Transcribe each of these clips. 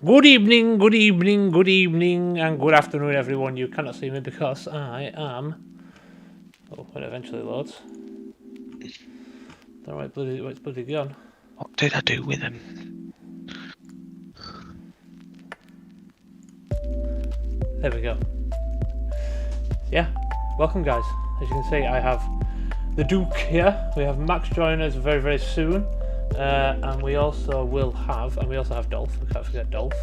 Good evening, good evening, good evening, and good afternoon, everyone. You cannot see me because I am. Oh, when it eventually loads. Don't know where it's bloody gone. What did I do with him? There we go. Yeah, welcome, guys. As you can see, I have the Duke here. We have Max joining us very, very soon. And we also have Dolph. We can't forget Dolph.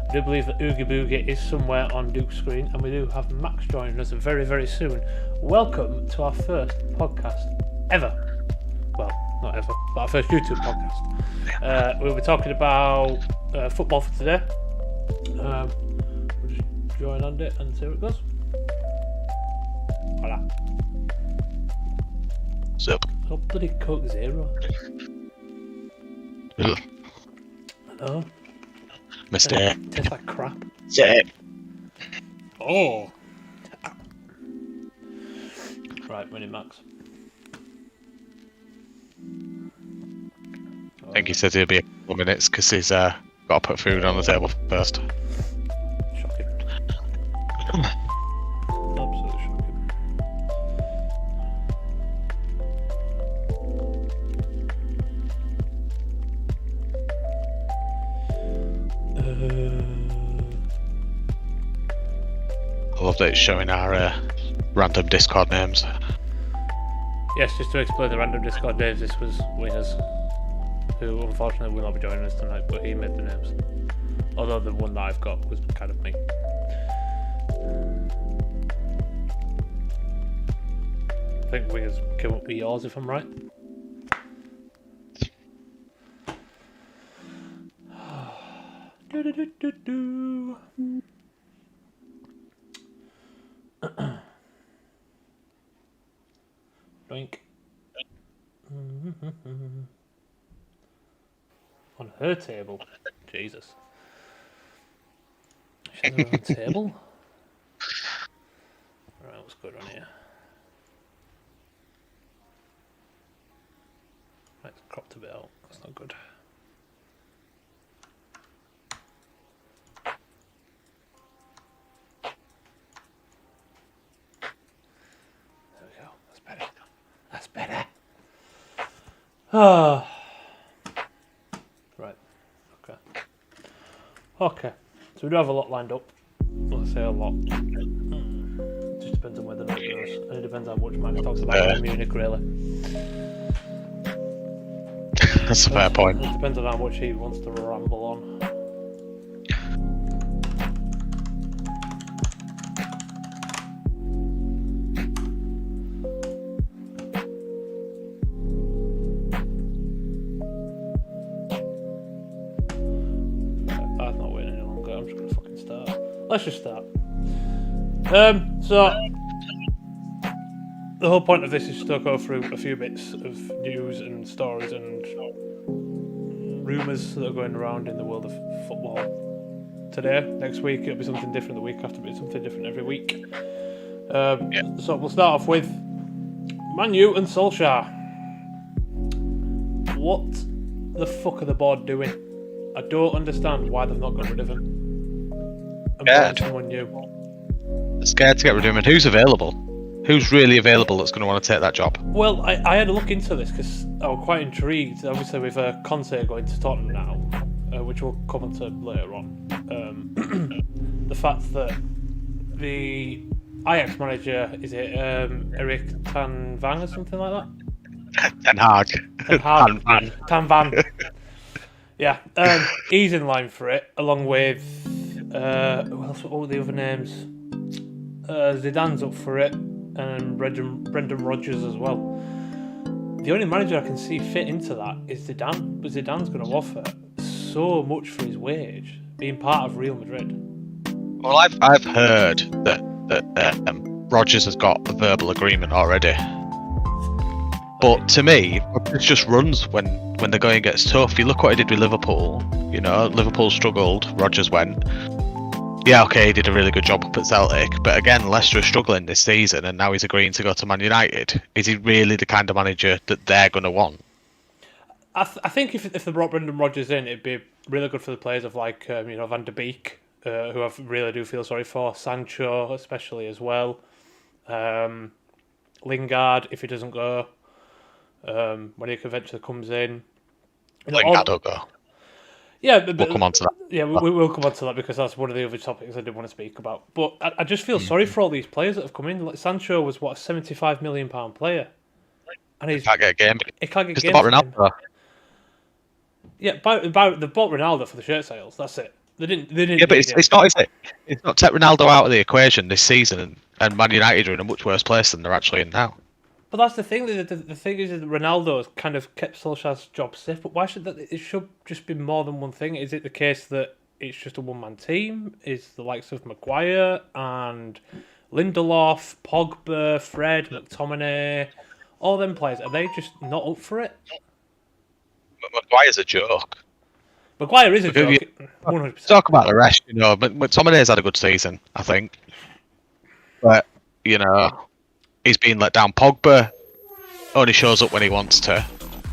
I do believe that Oogie Boogie is somewhere on Duke's screen, and we do have Max joining us very, very soon. Welcome to our first podcast ever. Well, not ever, but our first YouTube podcast. We'll be talking about football for today. We'll just join on it and see how it goes. Voila. Sup? Oh, bloody Coke Zero. Hello? Mistake. Tastes like crap. Sick. Oh! Right, winning Max. I think he says he'll be a couple of minutes because he's got to put food on the table first. Shocking. Absolutely shocking. I love that it's showing our random Discord names. Yes, just to explain the random Discord names, this was Wingers, who unfortunately will not be joining us tonight, but he made the names. Although the one that I've got was kind of me. I think Wingers came up with yours if I'm right. Doink. On her table? Jesus. She's on her table? Alright, what's going on here? Right, it's cropped a bit out. That's not good. There we go. That's better. That's better. Ah. Right. Okay. Okay. So we do have a lot lined up. Let's say a lot. It just depends on where the night goes. And it depends on how much Max talks about Munich, really. That's a fair point. It depends on how much he wants to ramble on. I'm not waiting any longer. I'm just gonna fucking start. Let's just start. So the whole point of this is to go through a few bits of news and stories and rumours that are going around in the world of football. Today, next week, it'll be something different. The week after, it'll be something different every week. So we'll start off with Man U and Solskjaer. What the fuck are the board doing? I don't understand why they've not got rid of him and brought someone new. They're scared to get rid of him. And who's available? Who's really available that's going to want to take that job? Well, I had a look into this because I was quite intrigued. Obviously, with Conte going to Tottenham now, which we'll come on to later on. The fact that the Ajax manager, is it Erik Ten Van or something like that? Ten Hag. Ten Van. Yeah, he's in line for it, along with what were the other names? Zidane's up for it, and Brendan Rodgers as well. The only manager I can see fit into that is Zidane, but Zidane's going to offer so much for his wage, being part of Real Madrid. Well, I've heard that Rodgers has got a verbal agreement already. But to me, it just runs when the going gets tough. You look what he did with Liverpool. You know, Liverpool struggled, Rodgers went. Yeah, okay, he did a really good job up at Celtic, but again, Leicester are struggling this season, and now he's agreeing to go to Man United. Is he really the kind of manager that they're going to want? I think if they brought Brendan Rodgers in, it'd be really good for the players of like Van de Beek, who I really do feel sorry for. Sancho, especially as well. Lingard, if he doesn't go, when he eventually comes in. Lingard will go. Yeah, but we'll come on to that. Yeah, we'll come on to that because that's one of the other topics I did want to speak about. But I just feel sorry for all these players that have come in. Like Sancho was a £75 million player, and he can't get a game. He can't get games. Because Ronaldo. Yeah, they bought Ronaldo for the shirt sales. That's it. They didn't. Yeah, but it's not, is it? It's not take Ronaldo out of the equation this season, and Man United are in a much worse place than they're actually in now. But that's the thing. The thing is that Ronaldo has kind of kept Solskjaer's job safe. But why should that? It should just be more than one thing. Is it the case that it's just a one-man team? Is the likes of Maguire and Lindelof, Pogba, Fred, McTominay, all them players, are they just not up for it? Maguire's a joke. Maguire is a joke. 100%. Talk about the rest, you know. But McTominay's had a good season, I think. But you know, he's been let down. Pogba only shows up when he wants to.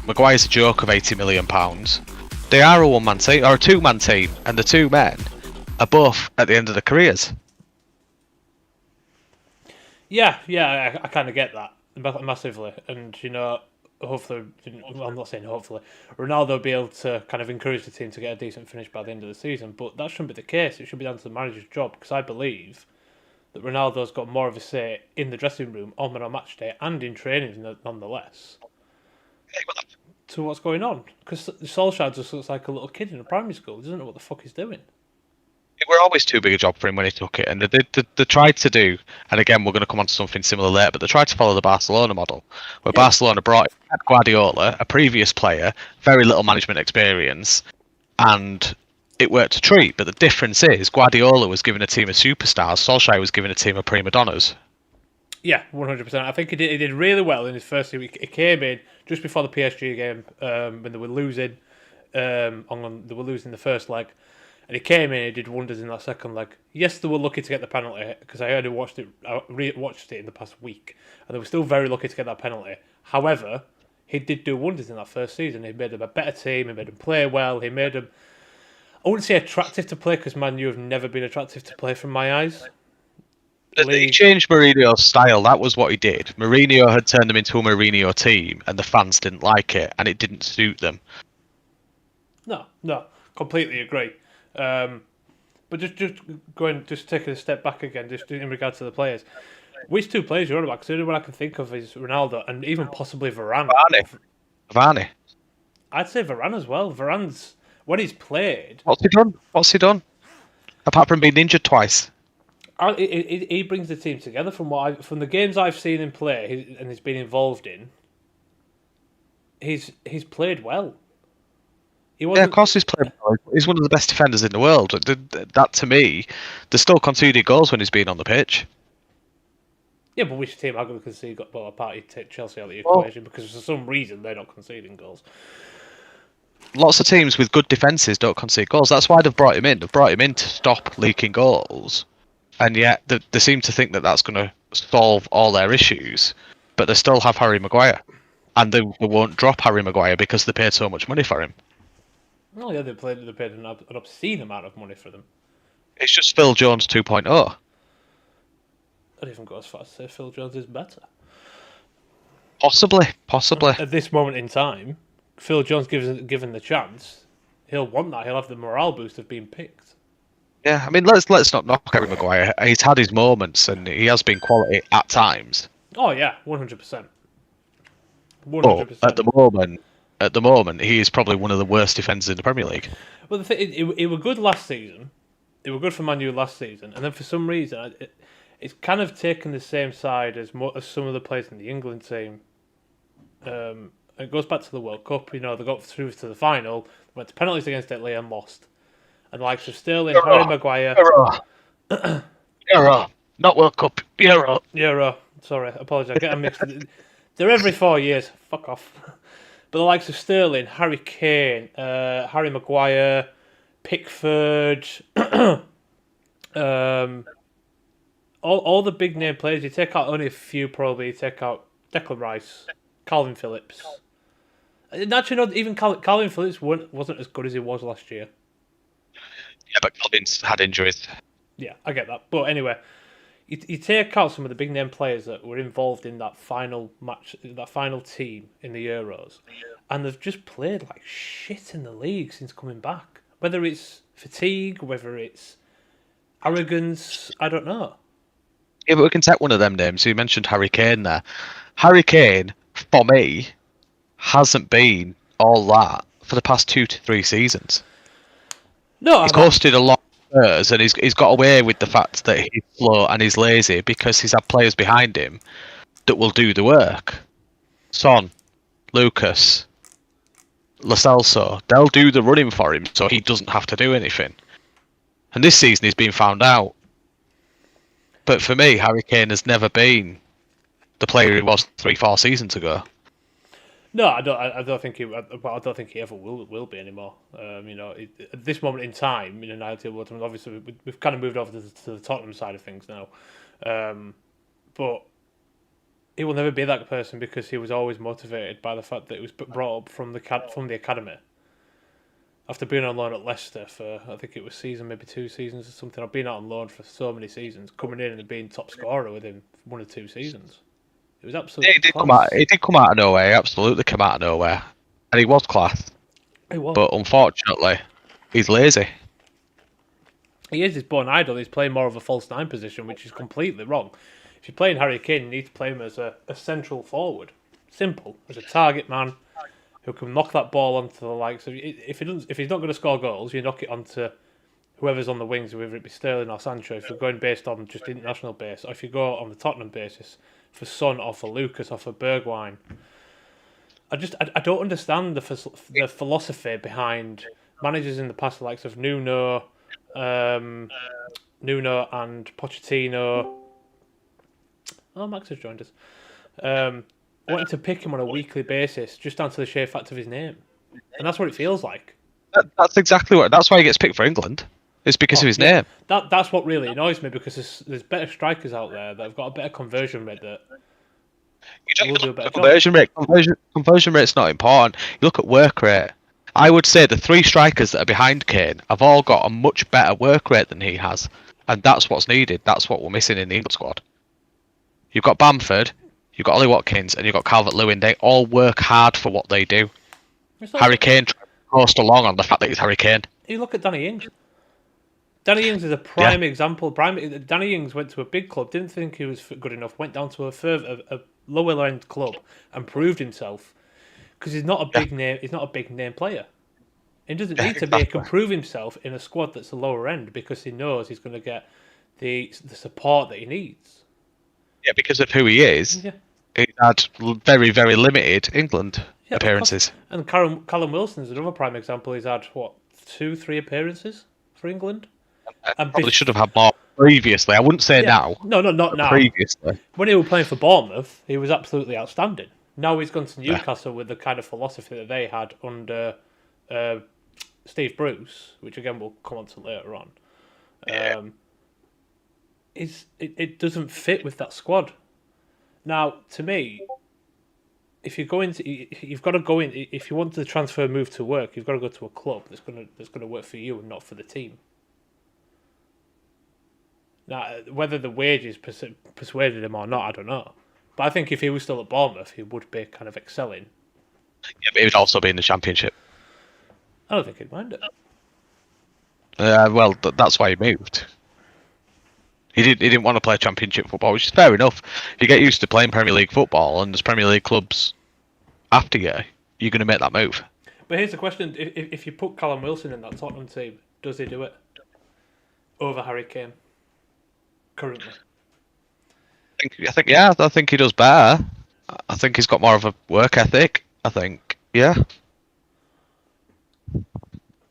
Maguire's a joke of £80 million. They are a one-man team or a two-man team, and the two men are both at the end of their careers. Yeah, I kind of get that massively, and you know, hopefully, well, I'm not saying hopefully, Ronaldo will be able to kind of encourage the team to get a decent finish by the end of the season, but that shouldn't be the case. It should be down to the manager's job, because I believe that Ronaldo's got more of a say in the dressing room on match day and in training nonetheless to what's going on, because Solskjaer just looks like a little kid in a primary school. He doesn't know what the fuck he's doing. It were always too big a job for him when he took it, and they tried to do, and again we're going to come on to something similar later, but they tried to follow the Barcelona model, where Barcelona brought in Guardiola, a previous player, very little management experience, and it worked a treat. But the difference is Guardiola was given a team of superstars, Solskjaer was given a team of prima donnas. Yeah, 100%. I think he did really well in his first year. He came in just before the PSG game when they were losing. They were losing the first leg. And he came in and did wonders in that second leg. Yes, they were lucky to get the penalty, because I only watched it in the past week, and they were still very lucky to get that penalty. However, he did do wonders in that first season. He made them a better team, he made them play well, he made them, I wouldn't say attractive to play, because Man U have never been attractive to play from my eyes. He changed Mourinho's style, that was what he did. Mourinho had turned them into a Mourinho team, and the fans didn't like it, and it didn't suit them. No, completely agree. But just taking a step back again, just in regard to the players. Which two players you're on about? Because the only one I can think of is Ronaldo and even possibly Varane. Varane. I'd say Varane as well. Varane's, when he's played... What's he done? Apart from being injured twice. He brings the team together from the games I've seen him play and he's been involved in. He's played well. Yeah, of course he's played well. He's one of the best defenders in the world. That, to me, there's still conceded goals when he's been on the pitch. Yeah, but which team are going to concede? Well, apart you take Chelsea out of the Well, equation because for some reason they're not conceding goals. lots of teams with good defences don't concede goals. That's why they've brought him in. They've brought him in to stop leaking goals, and yet they seem to think that that's going to solve all their issues. But they still have Harry Maguire, and they won't drop Harry Maguire because they paid so much money for him. Oh yeah, they paid an obscene amount of money for them. It's just Phil Jones 2.0. I'd even go as far as to say Phil Jones is better. Possibly. At this moment in time, Phil Jones given the chance, he'll want that. He'll have the morale boost of being picked. Yeah, I mean, let's not knock Harry Maguire. He's had his moments, and he has been quality at times. Oh yeah, 100%. 100%. But at the moment, he is probably one of the worst defenders in the Premier League. Well, the thing, it were good last season. It were good for Man U last season, and then for some reason, it's kind of taken the same side as some of the players in the England team. It goes back to the World Cup. You know, they got through to the final, went to penalties against Italy and lost. And the likes of Sterling, Harry Maguire, Euro, not World Cup, Euro. Sorry, I apologise. I get them mixed. They're every 4 years. Fuck off. But the likes of Sterling, Harry Kane, Harry Maguire, Pickford, all the big name players. You take out only a few, probably. You take out Declan Rice, Calvin Phillips. And actually, no, even Calvin Phillips wasn't as good as he was last year. Yeah, but Calvin's had injuries. Yeah, I get that. But anyway, you take out some of the big name players that were involved in that final match, that final team in the Euros, and they've just played like shit in the league since coming back. Whether it's fatigue, whether it's arrogance, I don't know. Yeah, but we can take one of them names. You mentioned Harry Kane there. Harry Kane, for me, hasn't been all that for the past 2 to 3 seasons. No, he's hosted a lot of Spurs, and he's got away with the fact that he's slow and he's lazy because he's had players behind him that will do the work. Son, Lucas, Lo Celso, they'll do the running for him, so he doesn't have to do anything. And this season he's been found out. But for me, Harry Kane has never been the player he was 3-4 seasons ago. No, I don't think he. Well, I don't think he ever will be anymore. You know, at this moment in time, in an ideal world, obviously we've kind of moved over to the Tottenham side of things now. But he will never be that person because he was always motivated by the fact that he was brought up from the academy. After being on loan at Leicester for, I think it was maybe 2 seasons or something. I've been out on loan for so many seasons, coming in and being top scorer within 1 or 2 seasons. It was absolutely. He did come out of nowhere. He absolutely came out of nowhere, and he was class. He was. But unfortunately, he's lazy. He is his born idol. He's playing more of a false 9 position, which is completely wrong. If you're playing Harry Kane, you need to play him as a central forward. Simple, as a target man who can knock that ball onto the likes of. If he's not going to score goals, you knock it onto whoever's on the wings, whether it be Sterling or Sancho. If you're going based on just international base, or if you go on the Tottenham basis for Son or for Lucas or for Bergwijn. I don't understand the philosophy behind managers in the past, the likes of Nuno and Pochettino. Oh, Max has joined us. Wanting to pick him on a weekly basis just down to the sheer fact of his name, and that's what it feels like. That's exactly what. That's why he gets picked for England. It's because of his name. That's what really annoys me because there's better strikers out there that have got a better conversion rate that will do a better job. Conversion rate's not important. You look at work rate. I would say the 3 strikers that are behind Kane have all got a much better work rate than he has, and that's what's needed. That's what we're missing in the England squad. You've got Bamford, you've got Ollie Watkins, and you've got Calvert-Lewin. They all work hard for what they do. Harry Kane coast along on the fact that he's Harry Kane. You look at Danny Ings. Danny Ings is a prime example. Danny Ings went to a big club, didn't think he was good enough, went down to a lower end club and proved himself because he's not a big name. He's not a big name player. He doesn't need to be. He can prove himself in a squad that's the lower end because he knows he's going to get the support that he needs. Yeah, because of who he is. Yeah. He's had very, very limited England appearances. And Colin Wilson is another prime example. He's had 2-3 appearances for England. And probably should have had more. previously. I wouldn't say now. No, not now. Previously. When he was playing for Bournemouth, he was absolutely outstanding. Now he's gone to Newcastle with the kind of philosophy that they had under Steve Bruce, which again we'll come on to later on. It doesn't fit with that squad. Now, to me, if you're going to, you've got to go in. If you want the transfer move to work, you've got to go to a club that's gonna work for you and not for the team. Now, whether the wages persuaded him or not, I don't know. But I think if he was still at Bournemouth, he would be kind of excelling. Yeah, but he would also be in the Championship. I don't think he'd mind it. Well, that's why he moved. He didn't want to play Championship football, which is fair enough. You get used to playing Premier League football, and there's Premier League clubs after you're going to make that move. But here's the question: if you put Colin Wilson in that Tottenham team, does he do it over Harry Kane currently? I think he does better. I think he's got more of a work ethic. I think, yeah.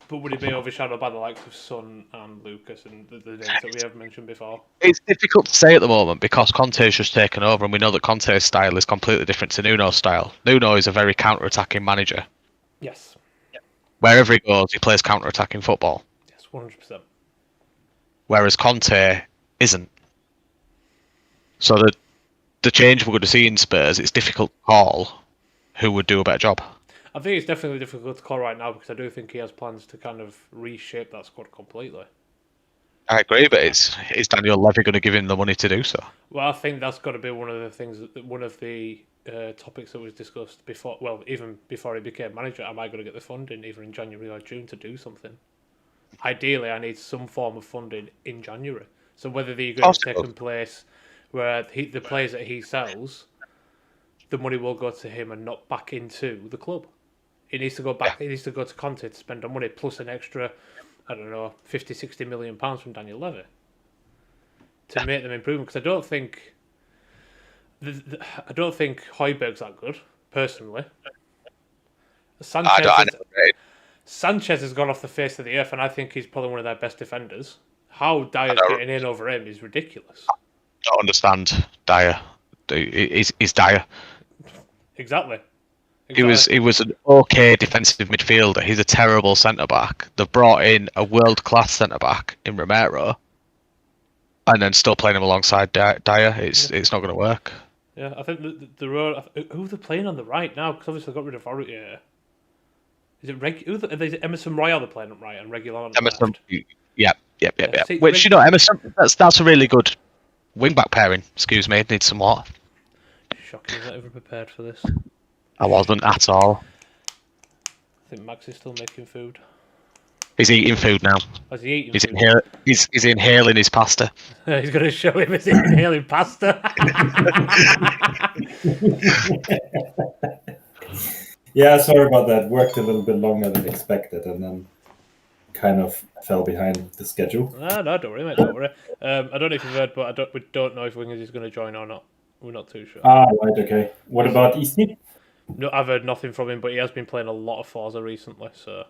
But would he be overshadowed by the likes of Son and Lucas and the names that we have mentioned before? It's difficult to say at the moment because Conte's just taken over, and we know that Conte's style is completely different to Nuno's style. Nuno is a very counter-attacking manager. Yes. Wherever he goes, he plays counter-attacking football. Yes, 100%. Whereas Conte isn't. So the change we're going to see in Spurs, it's difficult to call who would do a better job. I think it's definitely difficult to call right now because I do think he has plans to kind of reshape that squad completely. I agree, but is Daniel Levy going to give him the money to do so? Well, I think that's got to be one of the things, one of the topics that was discussed before. Well, even before he became manager, am I going to get the funding either in January or June to do something? Ideally, I need some form of funding in January. So whether the agreement's taking place where the players that he sells, the money will go to him and not back into the club. It needs to go back. It needs to go to Conte to spend on money plus an extra, I don't know, 50, 60 million pounds from Daniel Levy to make them improve. Because I don't think Højbjerg's that good personally. Sanchez has gone off the face of the earth, and I think he's probably one of their best defenders. How Dyer's getting in over him is ridiculous. I don't understand Dyer. He's Dyer. Exactly. He was an okay defensive midfielder. He's a terrible centre back. They've brought in a world class centre back in Romero, and then still playing him alongside Dyer. It's not going to work. Yeah, I think the road. Who are they playing on the right now? Because obviously they got rid of Aurier. Is it Emerson Royale they're playing on right and Regular on Emerson? Left? Yeah. See, Which Emerson. That's a really good wing back pairing. Excuse me, needs some more. Shocking, is that ever prepared for this? I wasn't at all. I think Max is still making food. He's eating food now. Oh, is he eating he's food? He's inhaling his pasta. He's going to show him he's inhaling pasta. Yeah, sorry about that. Worked a little bit longer than expected, and then kind of fell behind the schedule. No, don't worry, mate. Don't worry. I don't know if you've heard, but we don't know if Wingers is going to join or not. We're not too sure. Ah, right, okay. What about Easton? No, I've heard nothing from him, but he has been playing a lot of Forza recently, so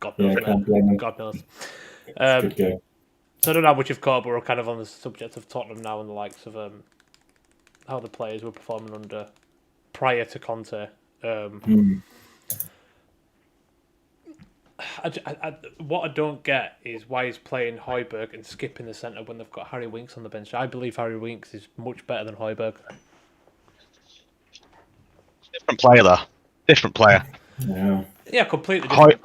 God knows. Yeah, can't blame him. God knows. Good game. So I don't know how much you've caught, but we're kind of on the subject of Tottenham now and the likes of how the players were performing under prior to Conte. What I don't get is why he's playing Højbjerg and skipping the centre when they've got Harry Winks on the bench. I believe Harry Winks is much better than Højbjerg. Different player, though. Different player. Yeah, completely different.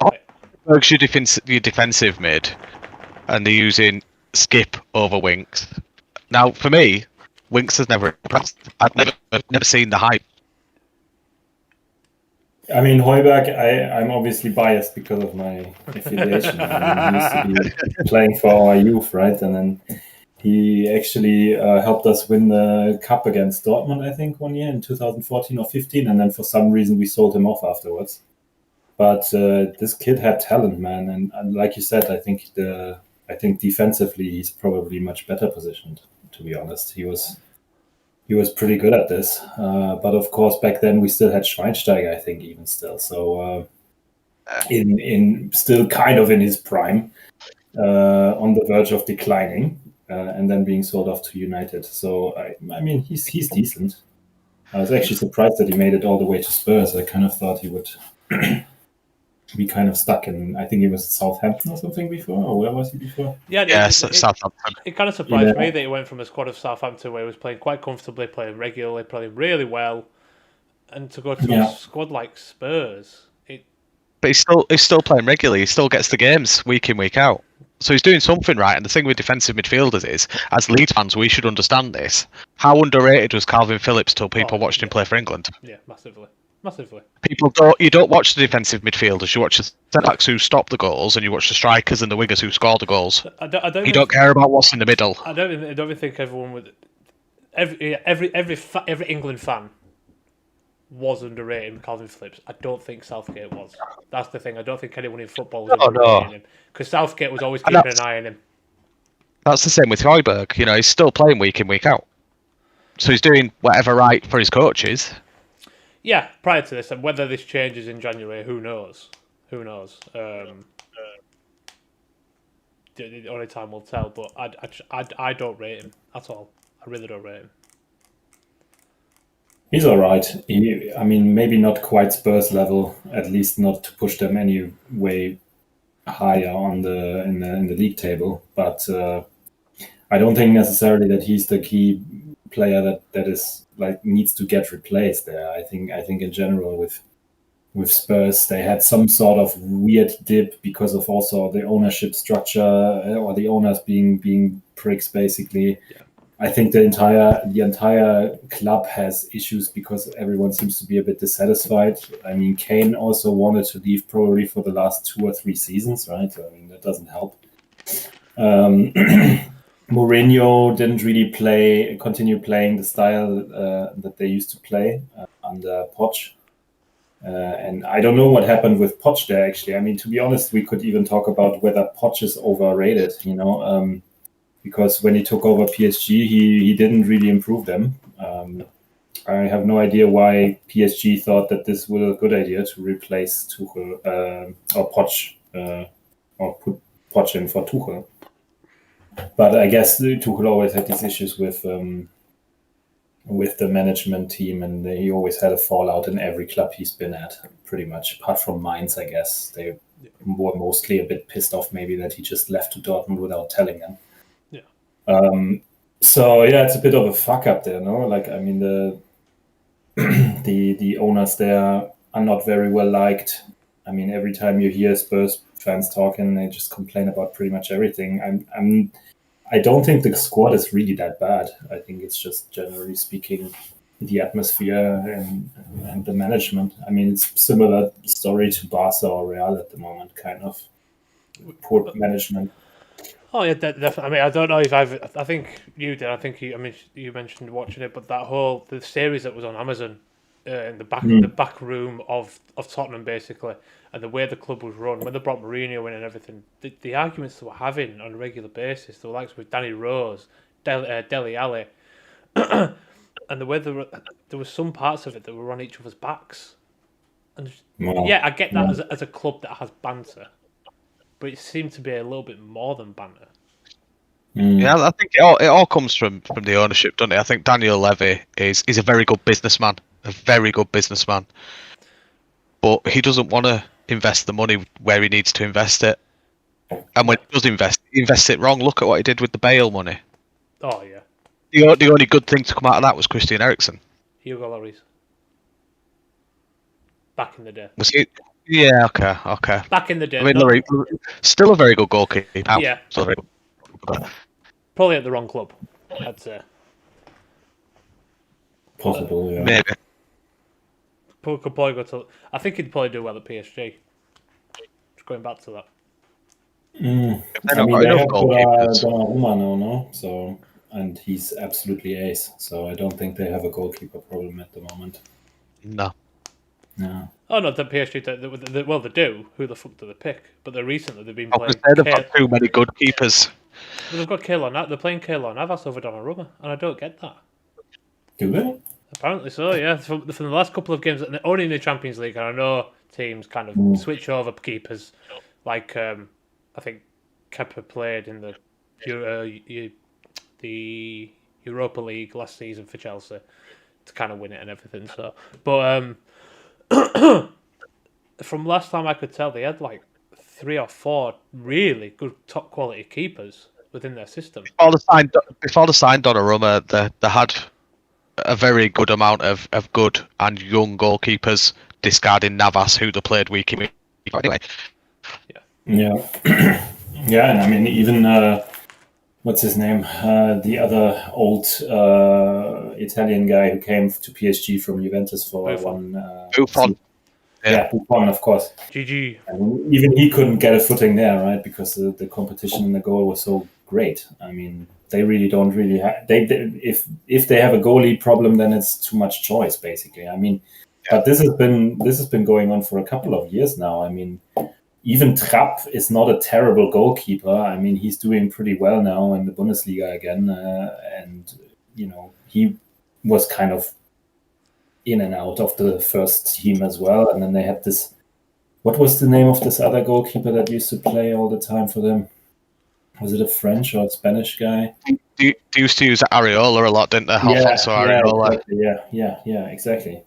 Højbjerg's your defensive mid, and they're using Skip over Winks. Now, for me, Winks has never impressed. I've never seen the hype. I mean, Højbjerg, I'm obviously biased because of my affiliation. He used to be playing for our youth, right? And then he actually helped us win the cup against Dortmund, I think, one year in 2014 or 15. And then for some reason, we sold him off afterwards. But this kid had talent, man. And like you said, I think defensively, he's probably much better positioned, to be honest. He was pretty good at this. But of course, back then we still had Schweinsteiger, I think, even still. So in still kind of in his prime. on the verge of declining, and then being sold off to United. So I mean, he's decent. I was actually surprised that he made it all the way to Spurs. I kind of thought he would be kind of stuck in. I think he was Southampton or something before, or where was he before? Yeah, Southampton. It kind of surprised me that he went from a squad of Southampton where he was playing quite comfortably, playing regularly, playing really well, and to go to a squad like Spurs. But he's still playing regularly. He still gets the games week in, week out. So he's doing something right. And the thing with defensive midfielders is, as Leeds fans, we should understand this. How underrated was Calvin Phillips till people watched him play for England? Yeah, massively. You don't watch the defensive midfielders. You watch the centre-backs who stop the goals, and you watch the strikers and the wingers who score the goals. You don't care about what's in the middle. I don't even think everyone would. Every England fan was underrating Calvin Phillips. I don't think Southgate was. That's the thing. I don't think anyone in football was underrating him, because Southgate was always keeping an eye on him. That's the same with Højbjerg. You know, he's still playing week in, week out. So he's doing whatever right for his coaches. Yeah, prior to this, and whether this changes in January, who knows? The only time will tell. But I don't rate him at all. I really don't rate him. He's all right. I mean, maybe not quite Spurs level, at least not to push them any way higher on in the league table. But I don't think necessarily that he's the key player that is like needs to get replaced there. I think in general with Spurs, they had some sort of weird dip because of also the ownership structure or the owners being pricks basically. Yeah. I think the entire club has issues because everyone seems to be a bit dissatisfied. I mean, Kane also wanted to leave probably for the last 2 or 3 seasons, right? I mean, that doesn't help. Mourinho didn't really continue playing the style that they used to play under Poch. And I don't know what happened with Poch there, actually. I mean, to be honest, we could even talk about whether Poch is overrated, because when he took over PSG, he didn't really improve them. I have no idea why PSG thought that this was a good idea to replace Tuchel or Poch or put Poch in for Tuchel. But I guess Tuchel always had these issues with the management team, and he always had a fallout in every club he's been at, pretty much, apart from Mainz, I guess. They were mostly a bit pissed off maybe that he just left to Dortmund without telling them. So yeah, it's a bit of a fuck up there, no? Like, I mean, the owners there are not very well liked. I mean, every time you hear Spurs fans talking, they just complain about pretty much everything. I don't think the squad is really that bad. I think it's just, generally speaking, the atmosphere and the management. I mean, it's similar story to Barca or Real at the moment, kind of poor management. Oh yeah, definitely. I mean, I don't know if I think you did. I think you mentioned watching it, but the series that was on Amazon in the back room of Tottenham, basically, and the way the club was run when they brought Mourinho in and everything, the arguments they were having on a regular basis, the likes with Danny Rose, Dele Alli, and the way there were some parts of it that were on each other's backs. And yeah, I get that as a club that has banter. But it seemed to be a little bit more than banter. Yeah, I think it all comes from the ownership, doesn't it? I think Daniel Levy is a very good businessman, but he doesn't want to invest the money where he needs to invest it. And when he does invest, he invests it wrong. Look at what he did with the Bale money. Oh yeah. The only good thing to come out of that was Christian Eriksen. Hugo Lloris. Back in the day. Was he? Yeah, okay. Back in the day. I mean, still a very good goalkeeper. Yeah. Probably at the wrong club, I'd say. Possible, yeah. Maybe. Could probably go to. I think he'd probably do well at PSG. Just going back to that. I mean, they have Donnarumma now, no? So, and he's absolutely ace. So I don't think they have a goalkeeper problem at the moment. No. Oh no, the PSG. They do. Who the fuck do they pick? But they've been playing. They've got too many good keepers. Well, they've got Keylor Navas. They're playing Keylor Navas over Donnarumma, and I don't get that. Do they? Apparently so. Yeah, for the last couple of games, only in the Champions League, and I know teams kind of switch over keepers. Like I think Kepa played in the Europa League last season for Chelsea to kind of win it and everything. So, but from last time I could tell, they had like 3 or 4 really good top quality keepers within their system. Before they signed Donnarumma, they had a very good amount of good and young goalkeepers, discarding Navas, who they played week in week out anyway. Yeah, yeah, and I mean even what's his name? The other old Italian guy who came to PSG from Juventus for Buffon. Buffon. Yeah, Buffon, of course. GG. And even he couldn't get a footing there, right? Because the competition in the goal was so great. I mean, they really don't really have. If they have a goalie problem, then it's too much choice, basically. I mean, but this has been going on for a couple of years now. I mean, even Trapp is not a terrible goalkeeper. I mean, he's doing pretty well now in the Bundesliga again, and he was kind of in and out of the first team as well. And then they had this. What was the name of this other goalkeeper that used to play all the time for them? Was it a French or a Spanish guy? They used to use Areola a lot, didn't they? Alfonso Areola. Exactly.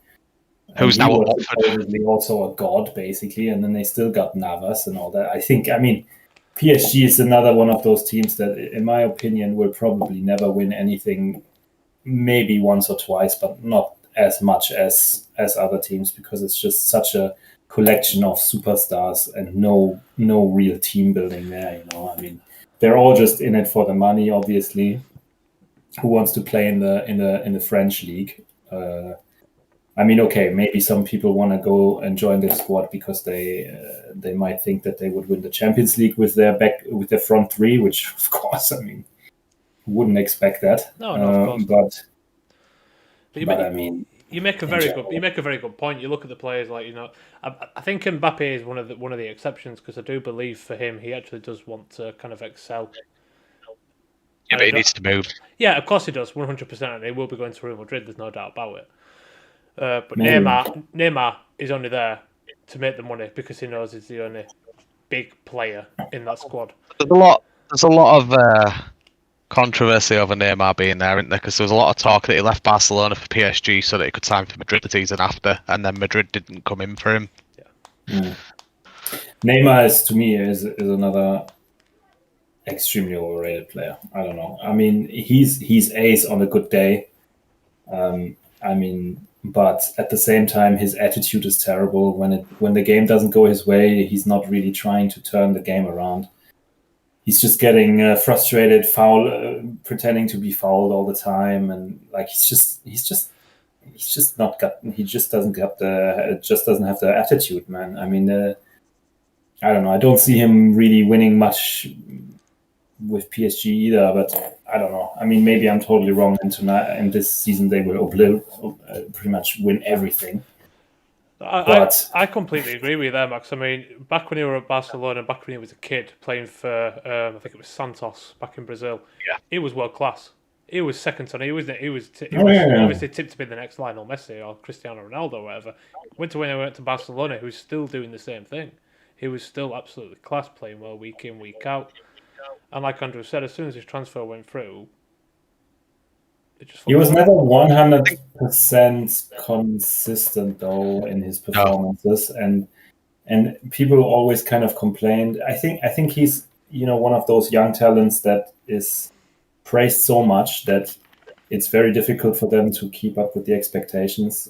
Who's now was supposedly also a god, basically, and then they still got Navas and all that. I mean, PSG is another one of those teams that, in my opinion, will probably never win anything. Maybe once or twice, but not as much as other teams, because it's just such a collection of superstars and no real team building there. I mean, they're all just in it for the money, obviously. Who wants to play in the French league? I mean, okay, maybe some people want to go and join the squad because they might think that they would win the Champions League with their front three, which of course, I mean, wouldn't expect that. No, of course. But I mean, you make a very good point. You look at the players I think Mbappe is one of the exceptions, because I do believe for him he actually does want to kind of excel. Yeah, but he needs to move. Yeah, of course he does, 100%, and he will be going to Real Madrid. There's no doubt about it. But Maybe. Neymar is only there to make the money because he knows he's the only big player in that squad. There's a lot of controversy over Neymar being there, isn't there? Because there was a lot of talk that he left Barcelona for PSG so that he could sign for Madrid the season after, and then Madrid didn't come in for him. Yeah. Neymar to me is another extremely overrated player. I don't know. I mean, he's ace on a good day. I mean, but at the same time, his attitude is terrible. When the game doesn't go his way, he's not really trying to turn the game around. He's just getting frustrated, pretending to be fouled all the time, and like he just doesn't have the attitude, man. I mean, I don't know. I don't see him really winning much with PSG either, but I don't know. I mean, maybe I'm totally wrong, and tonight in this season they will pretty much win everything. I completely agree with you there, Max. I mean, back when he were at Barcelona, back when he was a kid playing for, I think it was Santos back in Brazil, he was world class. He was second to none. He was obviously tipped to be the next Lionel Messi or Cristiano Ronaldo or whatever. When he went to Barcelona, he was still doing the same thing. He was still absolutely class, playing well week in, week out. And like Andrew said, as soon as his transfer went through, he was never 100% consistent though in his performances, and people always kind of complained. I think he's one of those young talents that is praised so much that it's very difficult for them to keep up with the expectations.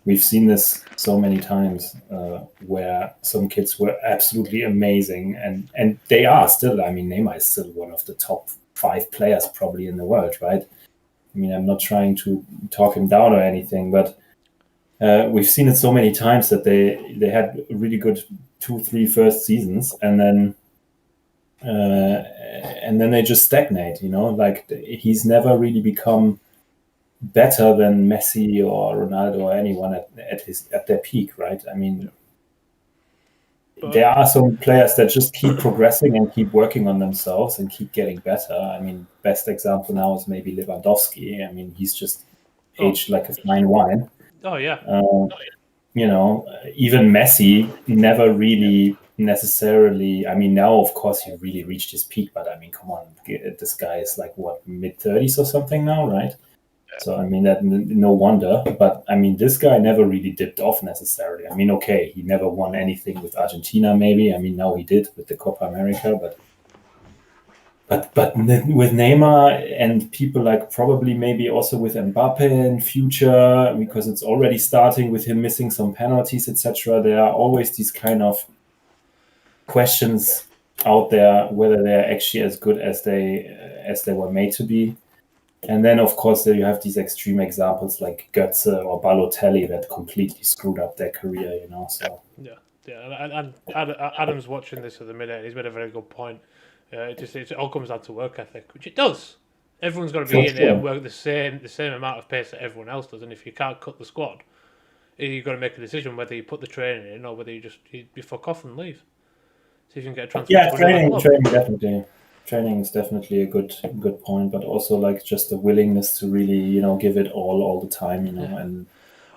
We've seen this so many times where some kids were absolutely amazing, and they are still. I mean, Neymar is still one of the top 5 players probably in the world, right? I mean, I'm not trying to talk him down or anything, but we've seen it so many times that they had really good 2-3 first seasons, and then they just stagnate. Like he's never really become better than Messi or Ronaldo or anyone at their peak, right? I mean, there are some players that just keep progressing and keep working on themselves and keep getting better. I mean, best example now is maybe Lewandowski. I mean, he's just aged like a fine wine. Oh yeah. even Messi never really necessarily. I mean, now of course he really reached his peak, but I mean, come on, this guy is like what, mid-30s or something now, right? So I mean, that no wonder. But I mean, this guy never really dipped off necessarily. I mean, okay, he never won anything with Argentina, maybe. I mean, now he did with the Copa America, but with Neymar and people like probably maybe also with Mbappe in future, because it's already starting with him missing some penalties, etc. There are always these kind of questions out there whether they're actually as good as they were made to be. And then, of course, there you have these extreme examples like Götze or Balotelli that completely screwed up their career, So and Adam's watching this at the minute. He's made a very good point. It all comes down to work ethic, which it does. Everyone's got to be in there and work the same amount of pace that everyone else does. And if you can't cut the squad, you've got to make a decision whether you put the training in or whether you fuck off and leave. See if you can get a transfer. Yeah, training definitely. Training is definitely a good point, but also like just the willingness to really, give it all the time, Yeah. And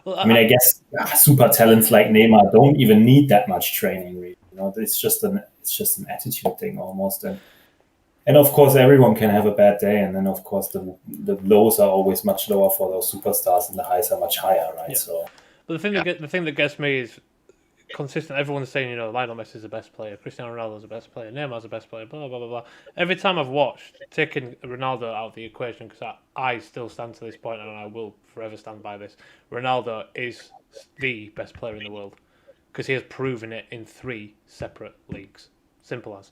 well, I mean, I guess super talents like Neymar don't even need that much training, really. It's just an attitude thing almost, and of course everyone can have a bad day, and then of course the lows are always much lower for those superstars, and the highs are much higher, right? Yeah. So, but the thing that gets me is consistent. Everyone's saying, Lionel Messi's the best player, Cristiano Ronaldo's the best player, Neymar's the best player, blah blah blah blah. Every time I've watched, taking Ronaldo out of the equation, because I still stand to this point, and I will forever stand by this. Ronaldo is the best player in the world because he has proven it in 3 separate leagues. Simple as.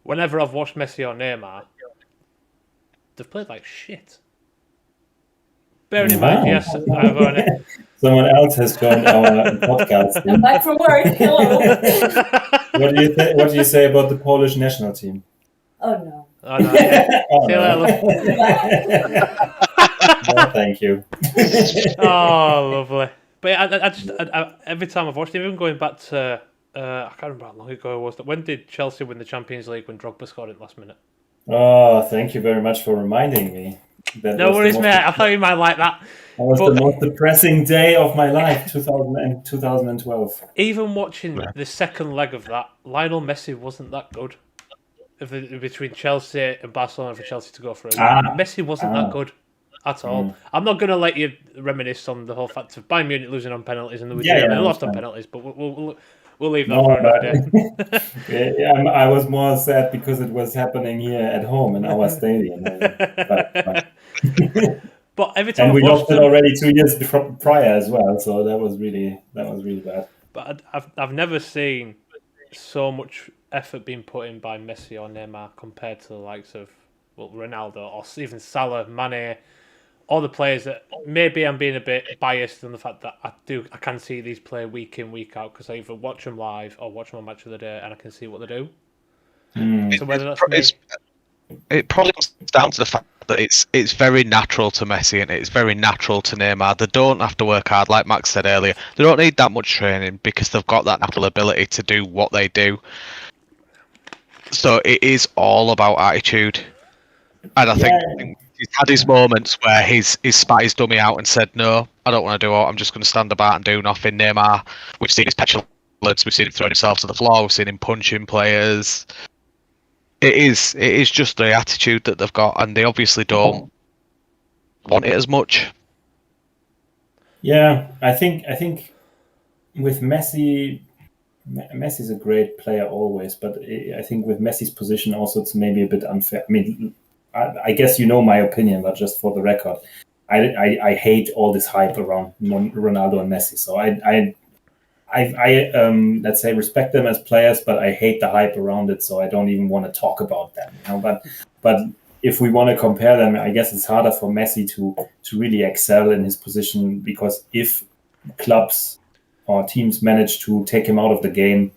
Whenever I've watched Messi or Neymar, they've played like shit. Bearing in mind, yes, I've only... Someone else has joined our podcast. I'm back from work. Hello. What do you say about the Polish national team? Oh no. Oh no. Yeah. No, thank you. Oh, lovely. But yeah, I every time I've watched it, even going back to I can't remember how long ago it was. When did Chelsea win the Champions League when Drogba scored it last minute? Oh, thank you very much for reminding me. No worries, mate. I thought you might like that. That was the most depressing day of my life, 2012. Even watching the second leg of that, Lionel Messi wasn't that good. Between Chelsea and Barcelona for Chelsea to go for it. Messi wasn't that good at all. I'm not going to let you reminisce on the whole fact of Bayern Munich losing on penalties and they lost on penalties, but we'll leave that for another day. Yeah, I was more sad because it was happening here at home in our stadium. But every time and we lost it already 2 years prior as well, so that was really bad. But I've never seen so much effort being put in by Messi or Neymar compared to the likes of Ronaldo or even Salah, Mane, all the players that maybe I'm being a bit biased in the fact that I can see these play week in, week out because I either watch them live or watch them on Match of the Day and I can see what they do. So whether that's it probably comes down to the fact that it's very natural to Messi and it's very natural to Neymar. They don't have to work hard, like Max said earlier. They don't need that much training because they've got that natural ability to do what they do. So it is all about attitude. And I think he's had his moments where he's spat his dummy out and said, no, I don't want to do it. I'm just going to stand about and do nothing. Neymar, we've seen his petulance. We've seen him throwing himself to the floor. We've seen him punching players. It is just the attitude that they've got, and they obviously don't want it as much. Yeah, I think with Messi is a great player always, but I think with Messi's position also it's maybe a bit unfair. I mean, I guess you know my opinion, but just for the record, I hate all this hype around Ronaldo and Messi. So I let's say respect them as players, but I hate the hype around it. So I don't even want to talk about them. But if we want to compare them, I guess it's harder for Messi to really excel in his position, because if clubs or teams manage to take him out of the game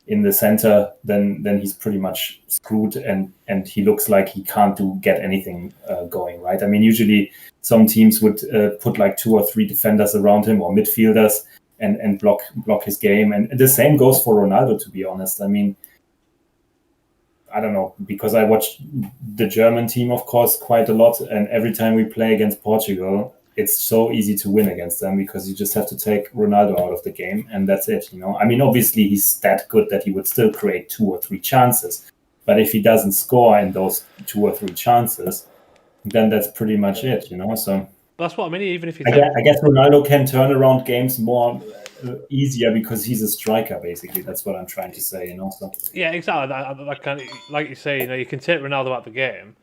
in the center, then he's pretty much screwed, and he looks like he can't get anything going, right? I mean, usually some teams would put like 2 or 3 defenders around him or midfielders and block his game. And the same goes for Ronaldo, to be honest. I mean, I don't know, because I watched the German team, of course, quite a lot. And every time we play against Portugal, it's so easy to win against them because you just have to take Ronaldo out of the game and that's it. I mean, obviously he's that good that he would still create 2 or 3 chances, but if he doesn't score in those 2 or 3 chances, then that's pretty much it. So that's what I mean. Even if you I guess Ronaldo can turn around games more easier because he's a striker. Basically, that's what I'm trying to say. So yeah, exactly. Like you say, you can take Ronaldo out of the game,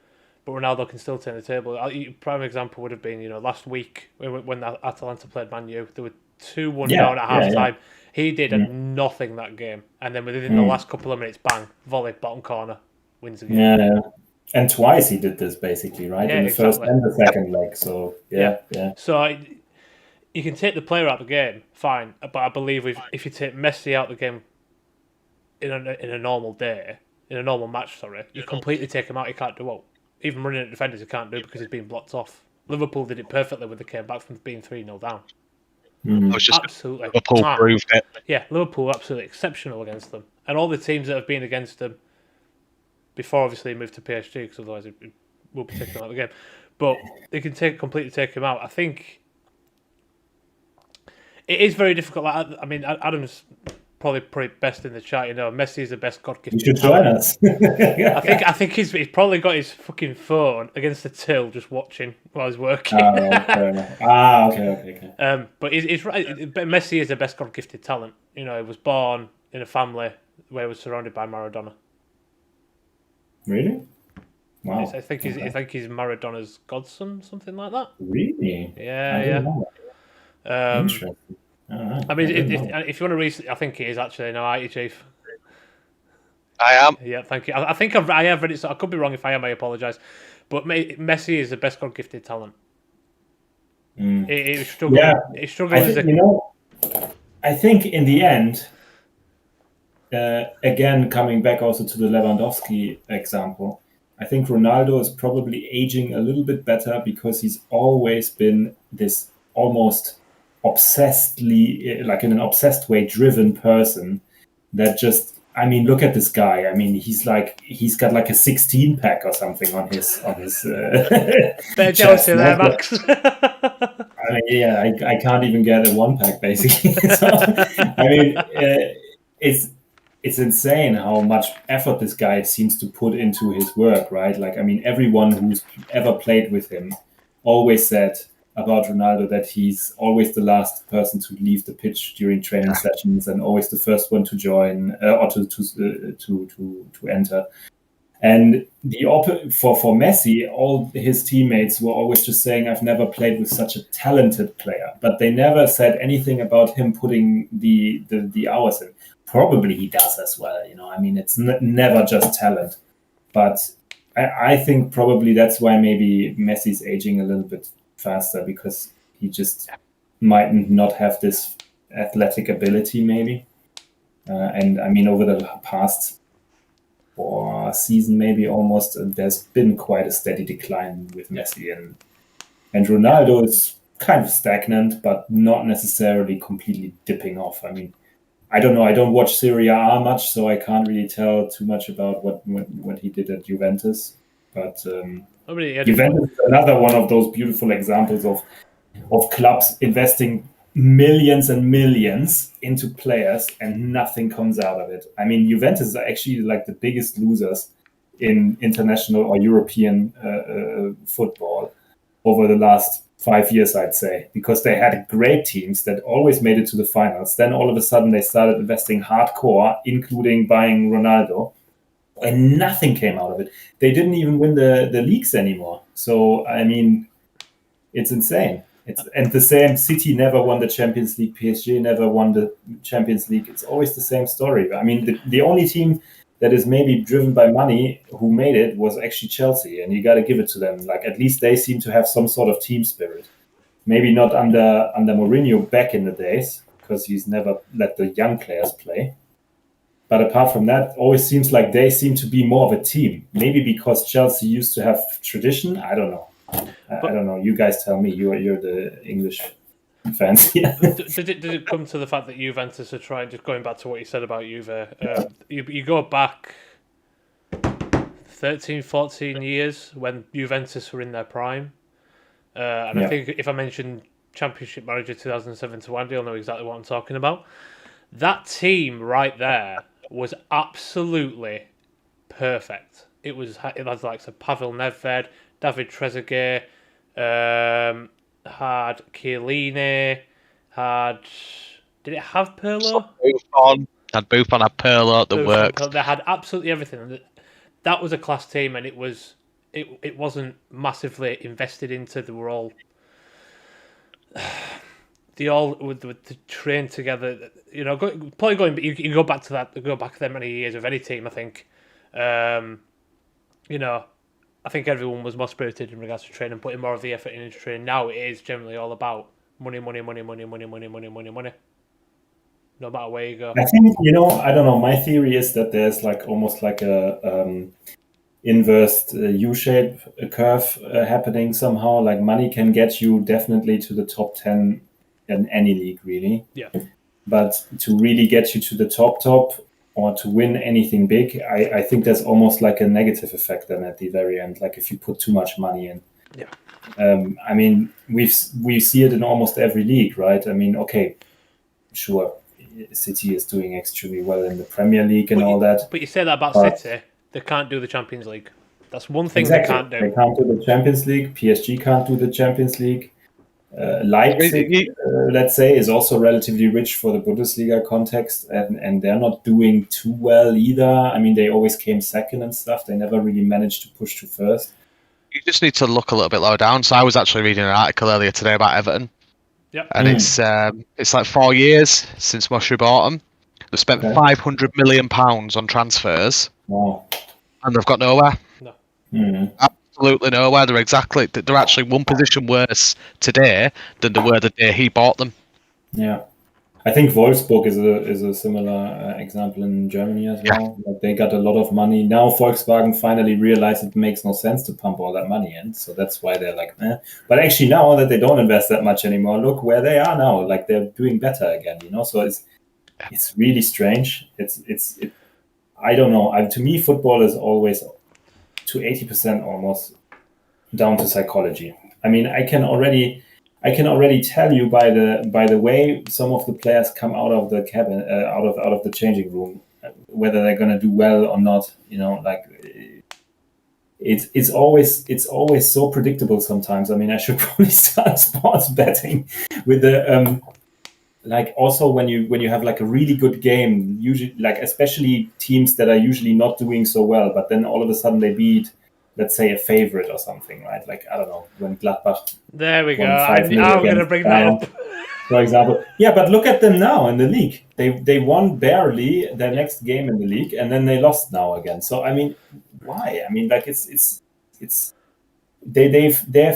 but Ronaldo can still turn the table. A prime example would have been, last week when Atalanta played Man U, they were 2-1 down at half time. He did nothing that game, and then within the last couple of minutes, bang, volley, bottom corner, wins the game. Yeah. And twice he did this basically, right? Yeah, in the first and the second leg. So yeah. So you can take the player out of the game, fine, but I believe if you take Messi out of the game in a normal day, in a normal match, you completely take him out. He can't do even running at defenders. He can't do because he's being blocked off. Liverpool did it perfectly when they came back from being 3-0 down. Absolutely, Liverpool proved it. Yeah, Liverpool absolutely exceptional against them, and all the teams that have been against them before, obviously, he moved to PSG because otherwise it will be taken out of the game. But they can completely take him out. I think it is very difficult. I mean, Adam's probably best in the chat. Messi is the best God-gifted. You should join us. I think he's probably got his fucking phone against the till, just watching while he's working. Okay. But he's right. Messi is the best God-gifted talent. He was born in a family where he was surrounded by Maradona. Really? Wow. I think he's Maradona's godson, something like that. Really? Yeah. Interesting. I mean, if you want to read, I think it is actually. No, IT Chief. I am. Yeah, thank you. I think I have read it. So I could be wrong. If I am, I apologise. But Messi is the best God-gifted talent. It struggles. Yeah. It struggles. I think in the end, again, coming back also to the Lewandowski example, I think Ronaldo is probably aging a little bit better because he's always been this almost obsessedly, like in an obsessed way, driven person that just, I mean, look at this guy. I mean, he's got like a 16 pack or something on his Better jealousy there, Max. I mean, yeah, I can't even get a 1 pack basically. So, I mean, it's insane how much effort this guy seems to put into his work, right? Like, I mean, everyone who's ever played with him always said about Ronaldo that he's always the last person to leave the pitch during training sessions and always the first one to join or to enter. And for Messi, all his teammates were always just saying, "I've never played with such a talented player," but they never said anything about him putting the hours in. Probably he does as well, I mean, it's never just talent, but I think probably that's why maybe Messi's aging a little bit faster because he just might not have this athletic ability, maybe. And I mean, over the past 4 seasons, maybe almost, there's been quite a steady decline with Messi, and Ronaldo is kind of stagnant, but not necessarily completely dipping off. I mean, I don't know. I don't watch Serie A much, so I can't really tell too much about what he did at Juventus. But Juventus is another one of those beautiful examples of clubs investing millions and millions into players and nothing comes out of it. I mean, Juventus is actually like the biggest losers in international or European football over the last 5 years, I'd say, because they had great teams that always made it to the finals. Then all of a sudden they started investing hardcore, including buying Ronaldo, and nothing came out of it. They didn't even win the leagues anymore. So, I mean, it's insane. And the same, City never won the Champions League, PSG never won the Champions League. It's always the same story. I mean, the only team that is maybe driven by money who made it was actually Chelsea, and you got to give it to them. Like, at least they seem to have some sort of team spirit. Maybe not under Mourinho back in the days, because he's never let the young players play. But apart from that, always seems like they seem to be more of a team. Maybe because Chelsea used to have tradition. I don't know. I don't know. You guys tell me. You're the English fans. Yeah. Did it come to the fact that Juventus are trying, just going back to what you said about Juve, you go back 13, 14 years when Juventus were in their prime, And I think if I mention Championship Manager 2007 to Andy, you'll know exactly what I'm talking about. That team right there was absolutely perfect. It had like Pavel Nedved, David Trezeguet, had Chiellini, did it have Pirlo? Buffon, had Pirlo, the works. They had absolutely everything. That was a class team, and it wasn't massively invested into. They all would train together. You know, probably going. You can go back to that. Go back that many years of any team. I think. You know, I think everyone was more spirited in regards to training, putting more of the effort into training. Now it is generally all about money. No matter where you go. I think, I don't know. My theory is that there's like almost like a inverse U-shape curve happening somehow. Like money can get you definitely to the top 10 in any league, really. Yeah. But to really get you to the top, or to win anything big, I think there's almost like a negative effect then at the very end. Like if you put too much money in. Yeah. I mean, we see it in almost every league, right? I mean, okay, sure, City is doing extremely well in the Premier League and all that. But you say that about City, they can't do the Champions League. That's one thing they can't do. They can't do the Champions League. PSG can't do the Champions League. Leipzig, let's say, is also relatively rich for the Bundesliga context, and they're not doing too well either. I mean, they always came second and stuff. They never really managed to push to first. You just need to look a little bit lower down. So I was actually reading an article earlier today about Everton. Yep. And it's like 4 years since Moshe bought them. They've spent £500 million on transfers. Wow. And they've got nowhere. No. Mm-hmm. Absolutely nowhere. They're actually one position worse today than they were the day he bought them. Yeah. I think Wolfsburg is a similar example in Germany as well. Yeah. Like they got a lot of money. Now Volkswagen finally realized it makes no sense to pump all that money in. So that's why they're like, eh. But actually now that they don't invest that much anymore, look where they are now. Like they're doing better again, So it's really strange. I don't know. To me, football is always to 80% almost down to psychology. I mean, I can already tell you by the way some of the players come out of the cabin, out of the changing room, whether they're going to do well or not. Like it's always so predictable sometimes. I mean, I should probably start sports betting with the like also when you have like a really good game, usually like especially teams that are usually not doing so well, but then all of a sudden they beat, let's say, a favorite or something, right? Like, I don't know, when Gladbach. There we go. I'm going to bring that up. For example. Yeah, but look at them now in the league. They won barely their next game in the league, and then they lost now again. So, I mean, why? I mean, like, they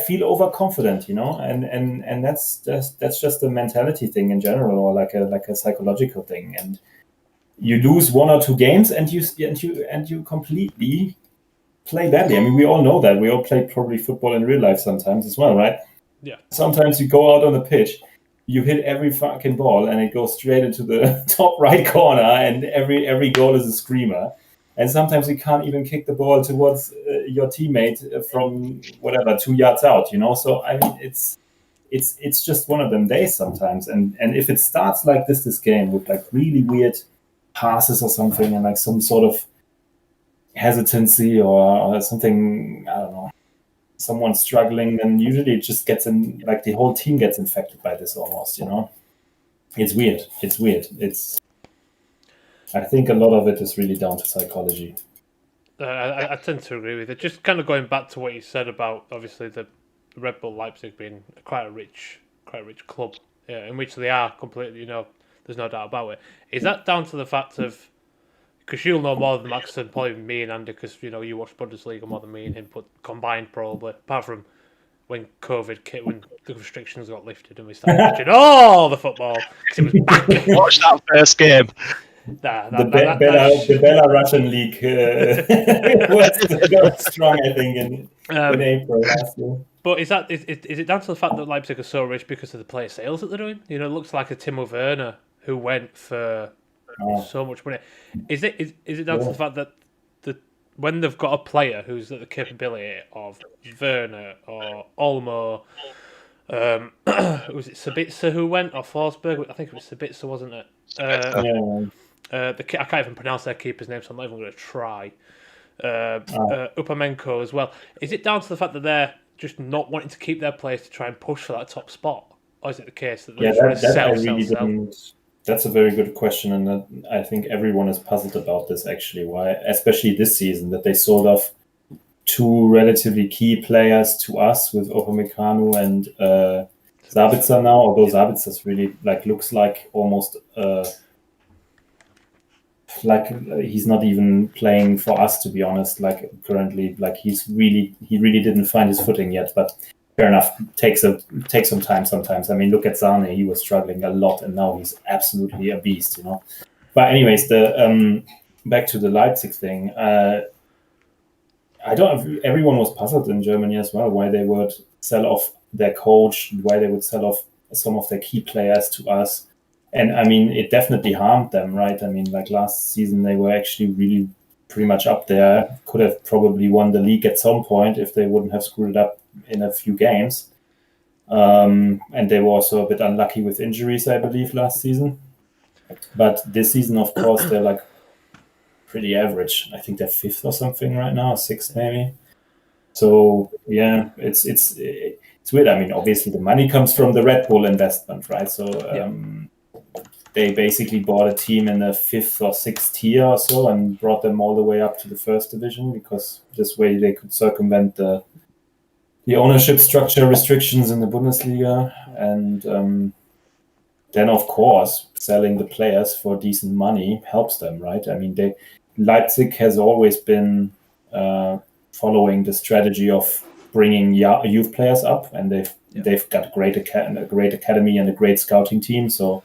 feel overconfident, and that's just a mentality thing in general, or like a psychological thing. And you lose one or two games, and you completely play badly. I mean, we all know that. We all play probably football in real life sometimes as well, right? Yeah. Sometimes you go out on the pitch, you hit every fucking ball, and it goes straight into the top right corner, and every goal is a screamer. And sometimes you can't even kick the ball towards your teammate from 2 yards out, So I mean, it's just one of them days sometimes. And if it starts like this game with like really weird passes or something, and like some sort of hesitancy or something, I don't know, someone struggling, then usually it just gets in, like the whole team gets infected by this almost, It's weird. I think a lot of it is really down to psychology. I tend to agree with it. Just kind of going back to what you said about obviously the Red Bull Leipzig being quite a rich club, in which they are completely, there's no doubt about it. Is that down to the fact of, because you'll know more than Max and probably me and Andy, because you watch Bundesliga more than me and him, but combined probably, apart from when COVID hit, when the restrictions got lifted and we started watching all the football, because it was back. Watch that first game. The Belarusian league was strong, I think, in April last year. But is it down to the fact that Leipzig are so rich because of the player sales that they're doing? It looks like a Timo Werner who went for so much money. Is it down to the fact that the when they've got a player who's at the capability of Werner or Olmo, was it Sabitzer who went, or Forsberg? I think it was Sabitzer, wasn't it? I can't even pronounce their keeper's name, so I'm not even going to try. Upamenko as well. Is it down to the fact that they're just not wanting to keep their players to try and push for that top spot? Or is it the case that they're trying to sell? That's a very good question, and I think everyone is puzzled about this, actually. Why, especially this season, that they sold off two relatively key players to us with Upamecano and Sabitzer now, although Sabitzer's really looks like almost he's not even playing for us, to be honest. Currently, he really didn't find his footing yet. But fair enough, takes some time sometimes. I mean, look at Sane; he was struggling a lot, and now he's absolutely a beast, But anyways, back to the Leipzig thing. Everyone was puzzled in Germany as well why they would sell off their coach, why they would sell off some of their key players to us. And I mean, it definitely harmed them, right? I mean, last season, they were actually really pretty much up there. Could have probably won the league at some point if they wouldn't have screwed it up in a few games. And they were also a bit unlucky with injuries, I believe, last season. But this season, of course, they're pretty average. I think they're fifth or something right now, sixth maybe. So yeah, it's weird. I mean, obviously the money comes from the Red Bull investment, right? So they basically bought a team in the fifth or sixth tier or so and brought them all the way up to the first division, because this way they could circumvent the ownership structure restrictions in the Bundesliga. And then, of course, selling the players for decent money helps them, right? I mean, Leipzig has always been following the strategy of bringing youth players up, and they've got a great academy and a great scouting team. So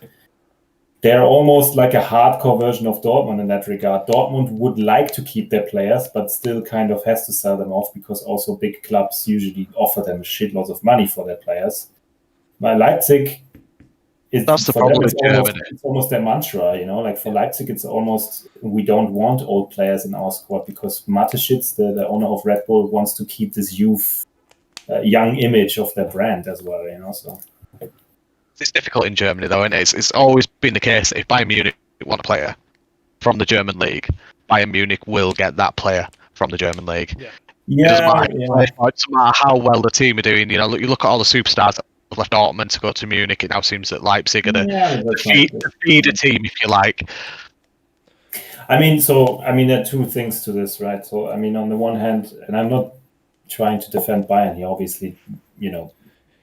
they're almost like a hardcore version of Dortmund in that regard. Dortmund would like to keep their players, but still kind of has to sell them off, because also big clubs usually offer them shitloads of money for their players. But Leipzig, that's the problem with Germany. It's almost their mantra, for Leipzig, it's almost, we don't want old players in our squad, because Mateschitz, the owner of Red Bull, wants to keep this young image of their brand as well, so. It's difficult in Germany, though, isn't it? It's always been the case that if Bayern Munich want a player from the German league, Bayern Munich will get that player from the German league. It doesn't matter how well the team are doing. You look at all the superstars that have left Dortmund to go to Munich. It now seems that Leipzig are the feeder team, if you like. I mean, there are two things to this, right? So, I mean, on the one hand, and I'm not trying to defend Bayern here, obviously,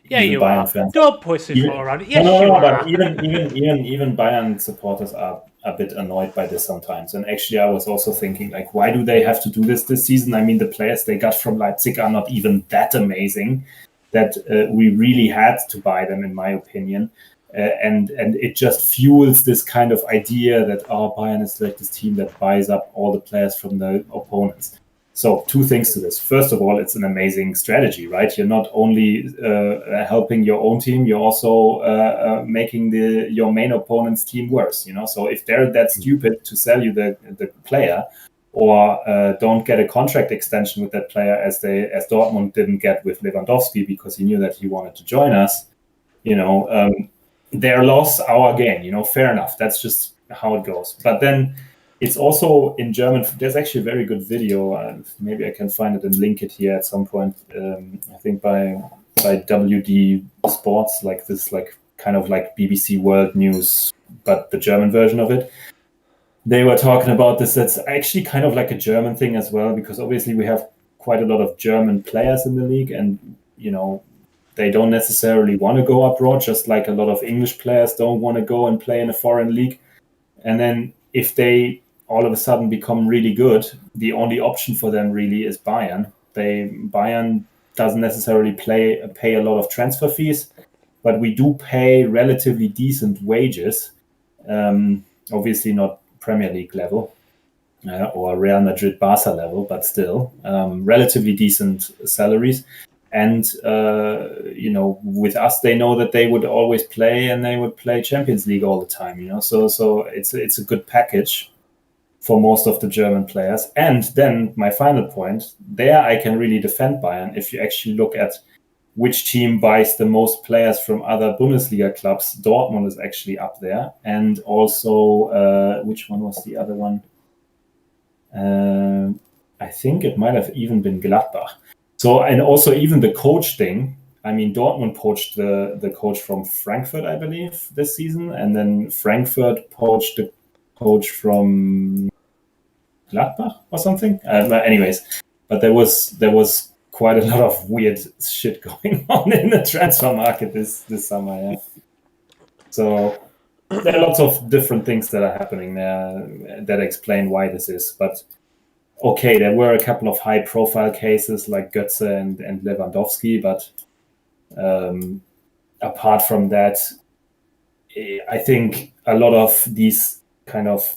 Yeah, you Bayern are. fans. Don't push it more around it. Yes, you are. But even Bayern supporters are a bit annoyed by this sometimes. And actually, I was also thinking, why do they have to do this season? I mean, the players they got from Leipzig are not even that amazing that we really had to buy them, in my opinion. And it just fuels this kind of idea that Bayern is like this team that buys up all the players from the opponents. So two things to this. First of all, it's an amazing strategy, right? You're not only helping your own team, you're also making your main opponent's team worse. So if they're that stupid to sell you the player, or don't get a contract extension with that player, as Dortmund didn't get with Lewandowski because he knew that he wanted to join us, their loss, our gain. Fair enough. That's just how it goes. But then, it's also in German. There's actually a very good video. Maybe I can find it and link it here at some point. I think by WD Sports, kind of like BBC World News, but the German version of it. They were talking about this. That's actually kind of like a German thing as well, because obviously we have quite a lot of German players in the league, and they don't necessarily want to go abroad, just like a lot of English players don't want to go and play in a foreign league. And then if they all of a sudden become really good, the only option for them really is Bayern. Bayern doesn't necessarily pay a lot of transfer fees, but we do pay relatively decent wages. Obviously not Premier League level or Real Madrid Barca level, but still relatively decent salaries. And with us, they know that they would always play, and they would play Champions League all the time. So it's a good package for most of the German players. And then my final point, there I can really defend Bayern. If you actually look at which team buys the most players from other Bundesliga clubs, Dortmund is actually up there. And also, which one was the other one? I think it might have even been Gladbach. So, and also even the coach thing. I mean, Dortmund poached the coach from Frankfurt, I believe, this season. And then Frankfurt poached the coach from Gladbach or something. Anyways, but there was quite a lot of weird shit going on in the transfer market this summer. Yeah. So there are lots of different things that are happening there that explain why this is. But okay, there were a couple of high-profile cases like Götze and Lewandowski, but apart from that, I think a lot of these kind of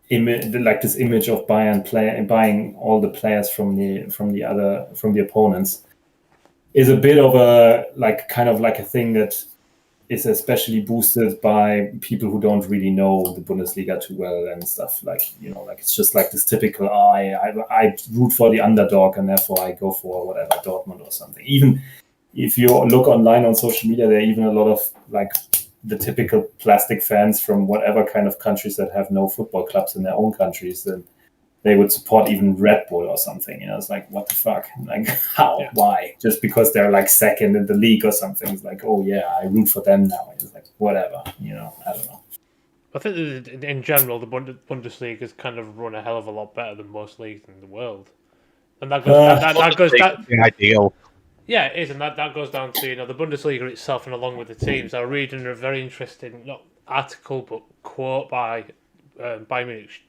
this image of Bayern buying all the players from the opponents is a bit of a kind of a thing that is especially boosted by people who don't really know the Bundesliga too well and stuff. It's just like this typical, I root for the underdog and therefore I go for whatever, Dortmund or something. Even if you look online on social media, there are even a lot of the typical plastic fans from whatever kind of countries that have no football clubs in their own countries, then they would support even Red Bull or something. It's like, what the fuck? Like, how? Yeah. Why? Just because they're second in the league or something. It's like, oh yeah, I root for them now. It's like, whatever, I don't know. I think in general, the Bundesliga has kind of run a hell of a lot better than most leagues in the world. And that goes ideal. Yeah, it is, and that goes down to the Bundesliga itself, and along with the teams. I was reading a very interesting not article but quote by Bayern Munich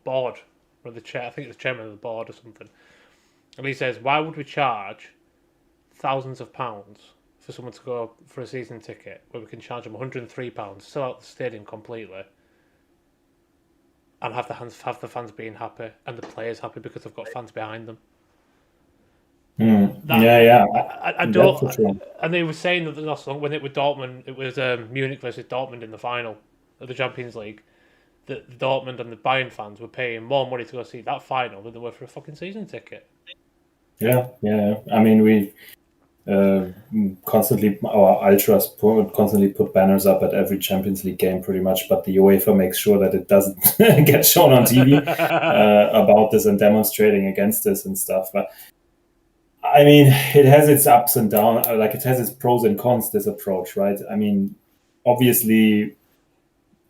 board, or the chair. I think it's the chairman of the board or something. And he says, "Why would we charge thousands of pounds for someone to go for a season ticket when we can charge them £103, sell out the stadium completely, and have the fans being happy and the players happy because they've got fans behind them?" I don't. Sure. And they were saying that not so long when it was Dortmund, it was Munich versus Dortmund in the final of the Champions League. That the Dortmund and the Bayern fans were paying more money to go see that final than they were for a fucking season ticket. Yeah. I mean, we constantly our ultras constantly put banners up at every Champions League game, pretty much. But the UEFA makes sure that it doesn't get shown on TV about this and demonstrating against this and stuff. But I mean, it has its ups and downs. It has its pros and cons, this approach, right? I mean, obviously,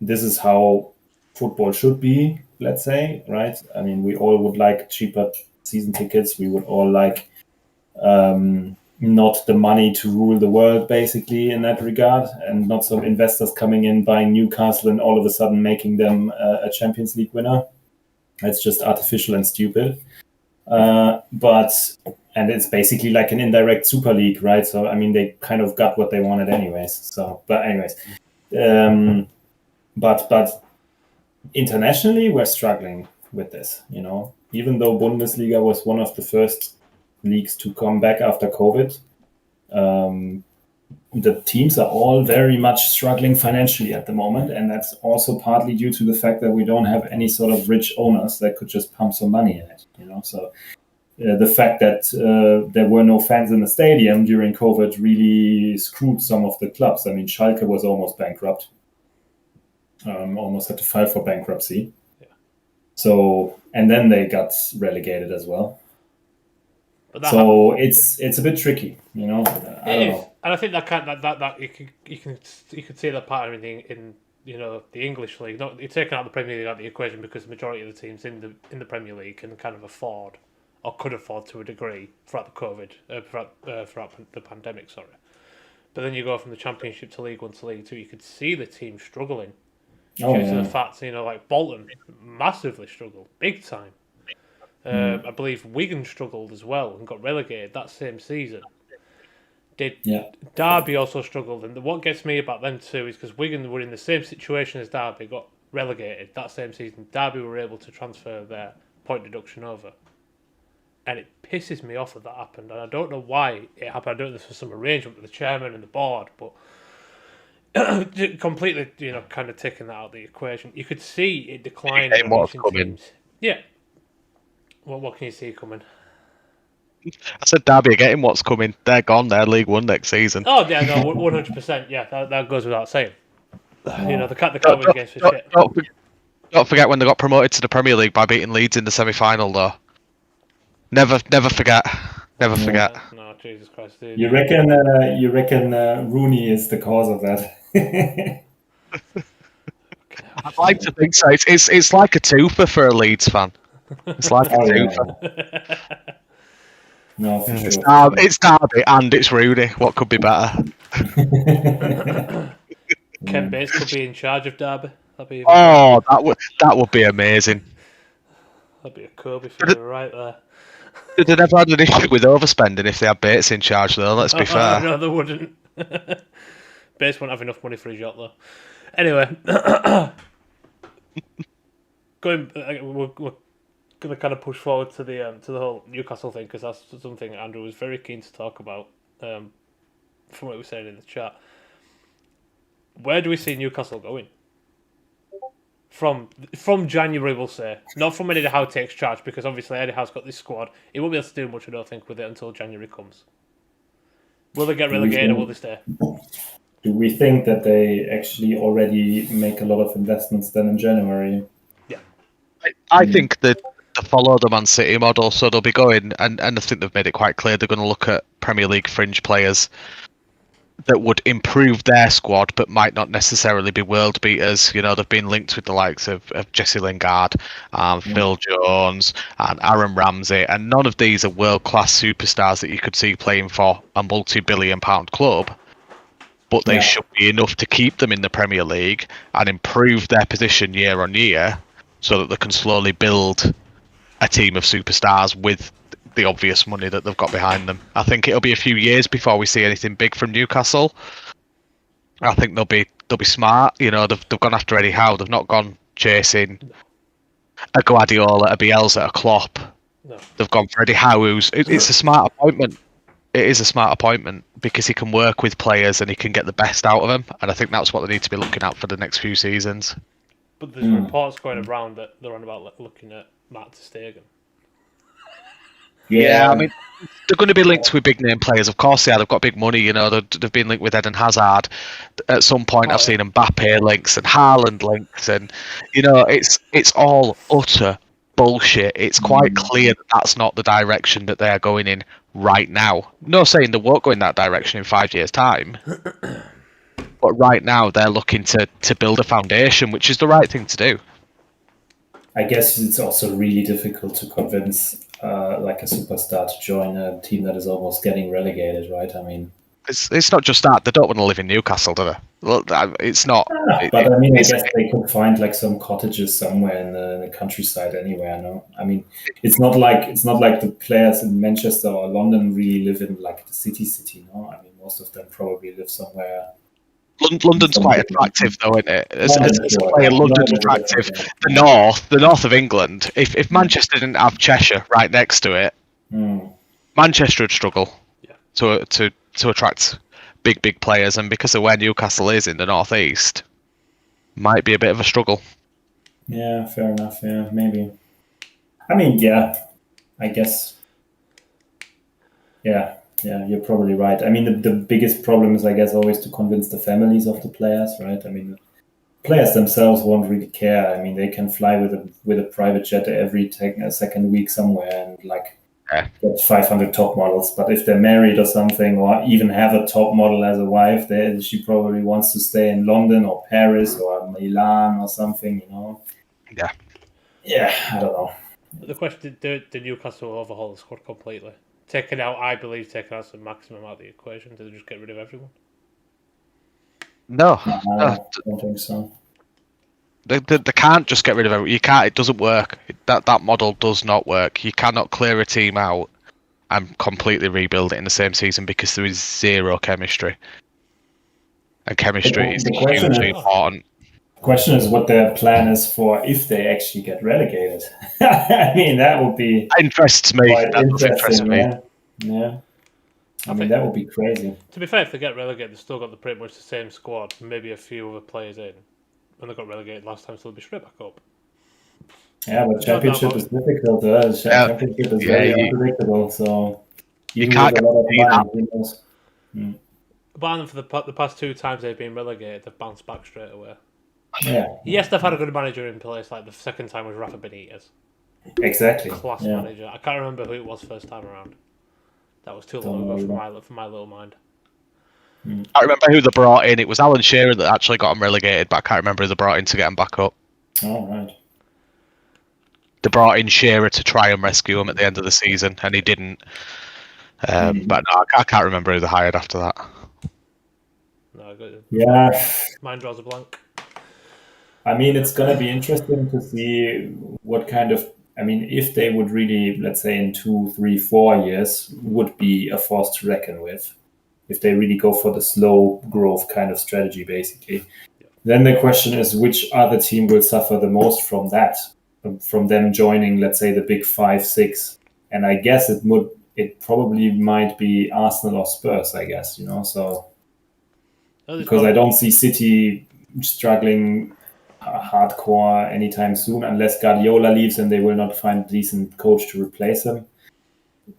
this is how football should be, let's say, right? I mean, we all would like cheaper season tickets. We would all like not the money to rule the world, basically, in that regard, and not some investors coming in, buying Newcastle and all of a sudden making them a Champions League winner. It's just artificial and stupid. And it's basically like an indirect Super League, right? So, I mean, they kind of got what they wanted anyways. So, but anyways, but internationally, we're struggling with this, even though Bundesliga was one of the first leagues to come back after COVID. The teams are all very much struggling financially at the moment. And that's also partly due to the fact that we don't have any sort of rich owners that could just pump some money in it, So the fact that there were no fans in the stadium during COVID really screwed some of the clubs. I mean, Schalke was almost bankrupt. Almost had to file for bankruptcy. Yeah. So, and then they got relegated as well. So it's a bit tricky, I don't know. And I think that you can see that pattern in the English league. Not you're taking out the Premier League out of the equation because the majority of the teams in the Premier League can kind of afford or could afford to a degree throughout the COVID throughout the pandemic. Sorry, but then you go from the Championship to League One to League Two. You could see the team struggling due to the fact like Bolton massively struggled, big time. I believe Wigan struggled as well and got relegated that same season. Derby also struggled, and what gets me about them too is because Wigan were in the same situation as Derby, got relegated that same season. Derby were able to transfer their point deduction over, and it pisses me off that happened, and I don't know why it happened. I don't know if there's some arrangement with the chairman and the board, but completely, kind of taking that out of the equation, you could see it declining Getting on what's recent coming. teams. Yeah. What can you see coming? I said Derby are getting what's coming. They're gone. They're League One next season. Oh yeah, no, 100%. Yeah, that goes without saying. No. They can't Don't, win games for shit. don't forget when they got promoted to the Premier League by beating Leeds in the semi-final, though. Never forget. Never forget. No, Jesus Christ, dude. You reckon Rooney is the cause of that? I'd like to think so. It's like a twofer for a Leeds fan. It's like a twofer. Yeah. No, for It's, sure. it's Derby and it's Rooney. What could be better? Ken Bates could be in charge of Derby. Oh, that would be amazing. That'd be a Kobe figure right there. They'd never had an issue with overspending if they had Bates in charge, though. Let's be fair. No, they wouldn't. Bates won't have enough money for his yacht, though. Anyway, we're going to kind of push forward to the whole Newcastle thing, because that's something Andrew was very keen to talk about. From what he was saying in the chat, where do we see Newcastle going? From January, we'll say. Not from Eddie Howe takes charge, because obviously Eddie Howe's got this squad. He won't be able to do much, I don't think, with it until January comes. Will they get relegated or will they stay? Do we think that they actually already make a lot of investments then in January? Yeah. I think that they follow the Man City model, so they'll be going, and I think they've made it quite clear, they're going to look at Premier League fringe players that would improve their squad but might not necessarily be world beaters. They've been linked with the likes of Jesse Lingard, Phil Jones and Aaron Ramsey, and none of these are world-class superstars that you could see playing for a multi-billion-pound club, but they should be enough to keep them in the Premier League and improve their position year on year so that they can slowly build a team of superstars with the obvious money that they've got behind them. I think it'll be a few years before we see anything big from Newcastle. I think they'll be smart. They've gone after Eddie Howe. They've not gone chasing a Guardiola, a Bielsa, a Klopp. No. They've gone for Eddie Howe. It's a smart appointment. It is a smart appointment because he can work with players and he can get the best out of them. And I think that's what they need to be looking at for the next few seasons. But there's reports going around that they're on about looking at Matt ter Stegen. Yeah, I mean, they're going to be linked with big name players, of course. Yeah, they've got big money. They've been linked with Eden Hazard. At some point, I've seen Mbappe links and Haaland links, and it's all utter bullshit. It's quite clear that that's not the direction that they are going in right now. No saying they won't go in that direction in 5 years' time, but right now they're looking to build a foundation, which is the right thing to do. I guess it's also really difficult to convince like a superstar to join a team that is almost getting relegated, right? I mean, it's not just that. They don't want to live in Newcastle, do they? Look, it's not. But I mean, I guess they could find like some cottages somewhere in the countryside anywhere. No, I mean, it's not like the players in Manchester or London really live in like the city. No, I mean, most of them probably live somewhere. London's quite attractive, though, isn't it? As a player, London's attractive. The north of England. If Manchester didn't have Cheshire right next to it, Manchester would struggle to attract big players, and because of where Newcastle is in the northeast, might be a bit of a struggle. Yeah, fair enough. Yeah, maybe. I mean, yeah, I guess. Yeah, you're probably right. I mean, the biggest problem is, I guess, always to convince the families of the players, right? I mean, players themselves won't really care. I mean, they can fly with a private jet every second week somewhere and like get 500 top models. But if they're married or something, or even have a top model as a wife, she probably wants to stay in London or Paris or Milan or something, Yeah, I don't know. The question: did Newcastle overhaul the squad completely? Taking out the maximum out of the equation. Did they just get rid of everyone? No, I don't think so. They can't just get rid of everyone. You can't. It doesn't work. That model does not work. You cannot clear a team out and completely rebuild it in the same season because there is zero chemistry. And chemistry is hugely important. The question is what their plan is for if they actually get relegated. I mean, that would be... That interests me. That does interest me. Yeah. I mean, that would be crazy. To be fair, if they get relegated, they've still got pretty much the same squad, maybe a few other players in. When they got relegated last time, so they'll be straight back up. Yeah, but championship is difficult. Championship is very unpredictable, so you even can't with a lot of guarantee money, who knows? But for the past 2 times they've been relegated, they've bounced back straight away. Yeah. Yes, they've had a good manager in place. Like the second time was Rafa Benitez. Exactly. Class manager. I can't remember who it was first time around. That was too long ago for my little mind. I remember who they brought in. It was Alan Shearer that actually got them relegated, but I can't remember who they brought in to get them back up. Oh, right. They brought in Shearer to try and rescue him at the end of the season, and he didn't. But no, I can't remember who they hired after that. No, yeah. Mine draws a blank. I mean, it's going to be interesting to see what kind of... I mean, if they would really, let's say in 2, 3, 4 years, would be a force to reckon with. If they really go for the slow growth kind of strategy, basically. Then the question is, which other team will suffer the most from that? From them joining, let's say, the big 5, 6. And I guess it probably might be Arsenal or Spurs, I guess, so... Because I don't see City struggling hardcore anytime soon, unless Guardiola leaves and they will not find a decent coach to replace him.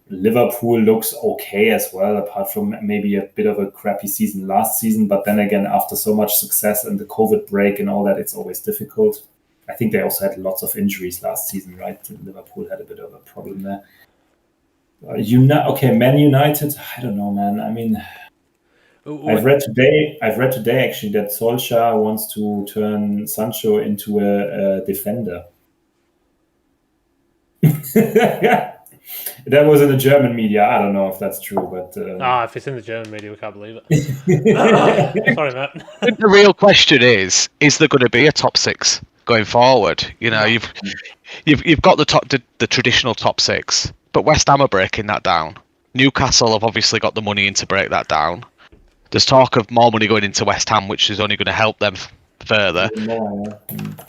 Liverpool looks okay as well, apart from maybe a bit of a crappy season last season. But then again, after so much success and the COVID break and all that, it's always difficult. I think they also had lots of injuries last season, right? Liverpool had a bit of a problem there. Man United, I don't know, man. I mean... I've read today actually that Solskjaer wants to turn Sancho into a defender. That was in the German media. I don't know if that's true, but if it's in the German media, we can't believe it. Sorry, Matt. The real question is there going to be a top 6 going forward? You've got the traditional top 6, but West Ham are breaking that down. Newcastle have obviously got the money in to break that down. There's talk of more money going into West Ham, which is only going to help them further.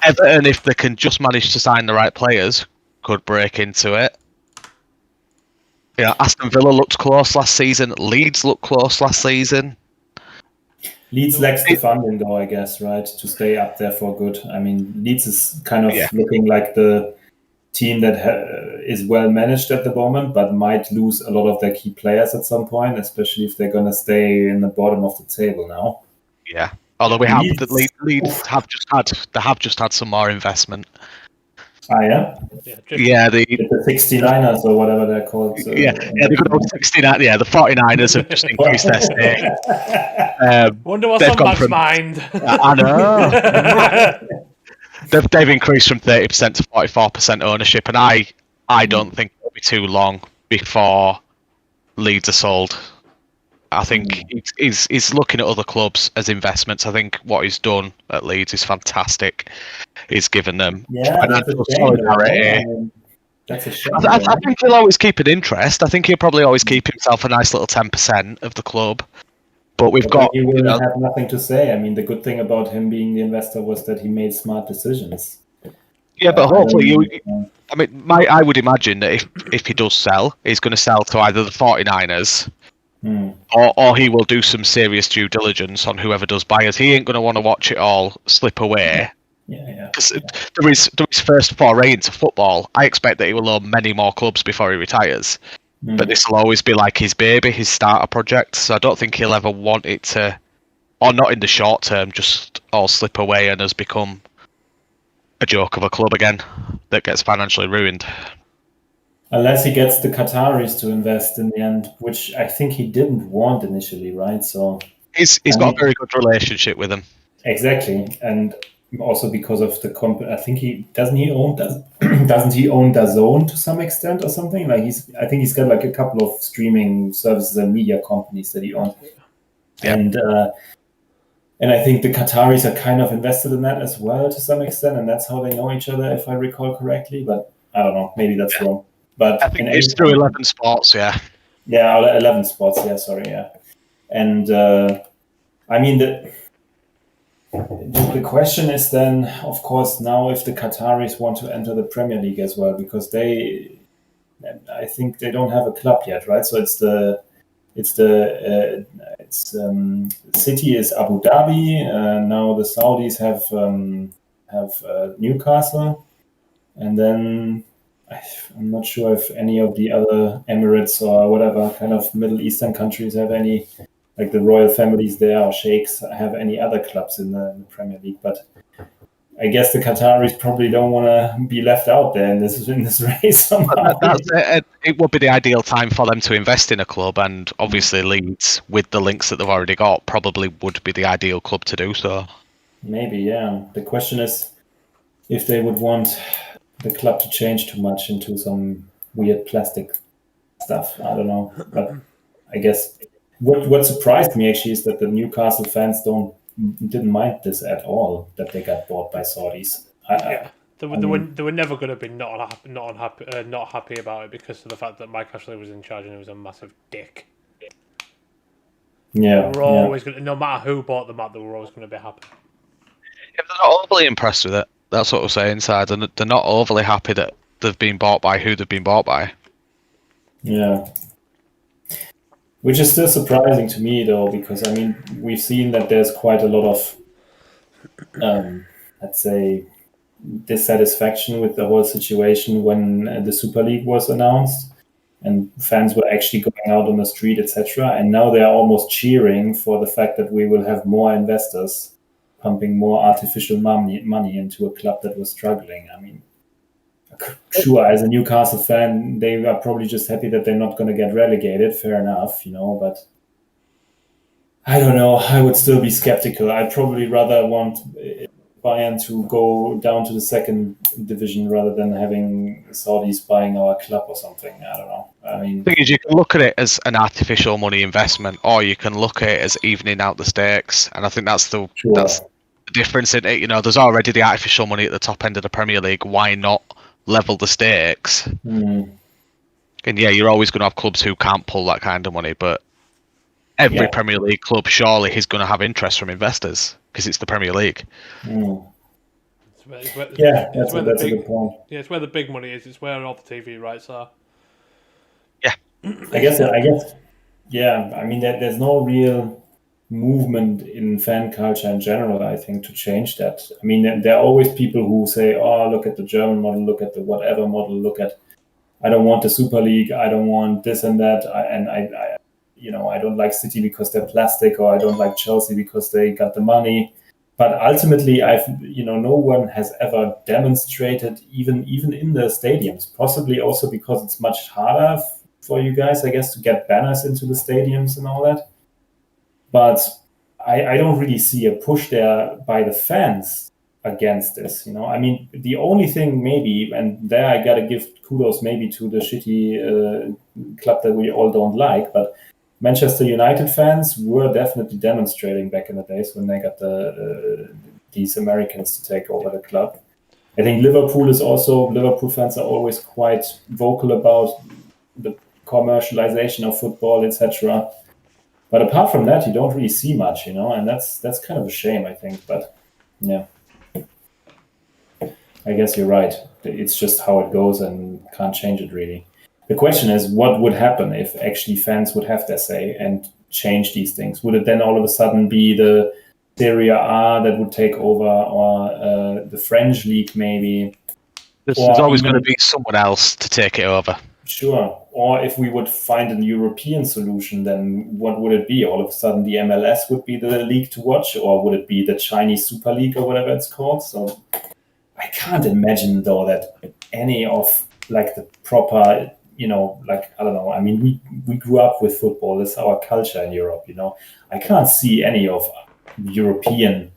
Everton, if they can just manage to sign the right players, could break into it. Aston Villa looked close last season. Leeds looked close last season. Leeds lacks the funding, though, I guess, right, to stay up there for good. I mean, Leeds is kind of looking like the team that is well managed at the moment, but might lose a lot of their key players at some point, especially if they're going to stay in the bottom of the table now. Yeah, although Leeds have just had some more investment. Ah, yeah? Yeah, the 69ers or whatever they're called. So, the good old 69. Yeah, the 49ers have just increased their stake. Wonder what's on Matt's mind. I know. They've increased from 30% to 44% ownership, and I don't think it'll be too long before Leeds are sold. I think he's looking at other clubs as investments. I think what he's done at Leeds is fantastic. He's given them financial solidarity. That's a shame. I think he'll always keep an interest. I think he'll probably always keep himself a nice little 10% of the club. But he will have nothing to say. I mean, the good thing about him being the investor was that he made smart decisions. Yeah, but hopefully I would imagine that if he does sell, he's going to sell to either the 49ers or he will do some serious due diligence on whoever does buy it. He ain't going to want to watch it all slip away. Yeah. There is first foray into football. I expect that he will own many more clubs before he retires. But this will always be like his baby, his starter project. So I don't think he'll ever want it to, or not in the short term, just all slip away and has become a joke of a club again that gets financially ruined. Unless he gets the Qataris to invest in the end, which I think he didn't want initially, right? So he's got a very good relationship with them. Exactly, and also because of the I think doesn't he own DAZN to some extent or something? Like I think he's got like a couple of streaming services and media companies that he owns. Yeah. And I think the Qataris are kind of invested in that as well to some extent, and that's how they know each other, if I recall correctly. But I don't know, maybe that's wrong. But I think it's through 11 Sports, yeah. Yeah, 11 Sports, yeah, sorry, yeah. And I mean, the question is then, of course, now if the Qataris want to enter the Premier League as well, because I think they don't have a club yet, right? So it's city is Abu Dhabi. Now the Saudis have Newcastle, and then I'm not sure if any of the other Emirates or whatever kind of Middle Eastern countries have any, like the royal families there or sheikhs have any other clubs in the Premier League. But I guess the Qataris probably don't want to be left out there in this race somehow. It would be the ideal time for them to invest in a club, and obviously Leeds, with the links that they've already got, probably would be the ideal club to do so. Maybe, yeah. The question is if they would want the club to change too much into some weird plastic stuff. I don't know. But I guess what surprised me actually is that the Newcastle fans didn't mind this at all, that they got bought by Saudis. They were never going to be not happy about it because of the fact that Mike Ashley was in charge and he was a massive dick. Yeah, we were always going to, no matter who bought them out, they were always going to be happy. If they're not overly impressed with it, that's what we're saying inside. They're not overly happy that they've been bought by who they've been bought by. Yeah. Which is still surprising to me, though, because, I mean, we've seen that there's quite a lot of, let's say, dissatisfaction with the whole situation when the Super League was announced and fans were actually going out on the street, etc. And now they're almost cheering for the fact that we will have more investors pumping more artificial money into a club that was struggling. I mean, sure, as a Newcastle fan, they are probably just happy that they're not going to get relegated. Fair enough, but I don't know. I would still be skeptical. I'd probably rather want Bayern to go down to the second division rather than having Saudis buying our club or something. I don't know. I mean, the thing is, you can look at it as an artificial money investment, or you can look at it as evening out the stakes. And I think that's the difference in it. There's already the artificial money at the top end of the Premier League. Why not level the stakes? And yeah, you're always going to have clubs who can't pull that kind of money, but every Premier League club surely is going to have interest from investors because it's the Premier League. That's a good point. Yeah, it's where the big money is. It's where all the TV rights are. Yeah, I guess. Yeah, I mean, there's no real movement in fan culture in general, I think, to change that. I mean, there are always people who say, "Oh, look at the German model, look at the whatever model, I don't want the Super League, I don't want this and that, I don't like City because they're plastic, or I don't like Chelsea because they got the money." But ultimately, no one has ever demonstrated, even in the stadiums. Possibly also because it's much harder for you guys, I guess, to get banners into the stadiums and all that. But I don't really see a push there by the fans against this. I mean, the only thing maybe, and there I gotta give kudos maybe to the shitty club that we all don't like, but Manchester United fans were definitely demonstrating back in the days when they got these Americans to take over the club. I think Liverpool fans are always quite vocal about the commercialization of football, etc. But apart from that, you don't really see much, and that's kind of a shame, I think. But yeah, I guess you're right. It's just how it goes, and can't change it really. The question is, what would happen if actually fans would have their say and change these things? Would it then all of a sudden be the Serie A that would take over, or the French league maybe? There's always going to be someone else to take it over. Sure. Or if we would find a European solution, then what would it be? All of a sudden the MLS would be the league to watch, or would it be the Chinese Super League or whatever it's called? So I can't imagine, though, that any of the proper... I don't know. I mean, we grew up with football. That's our culture in Europe, I can't see any of European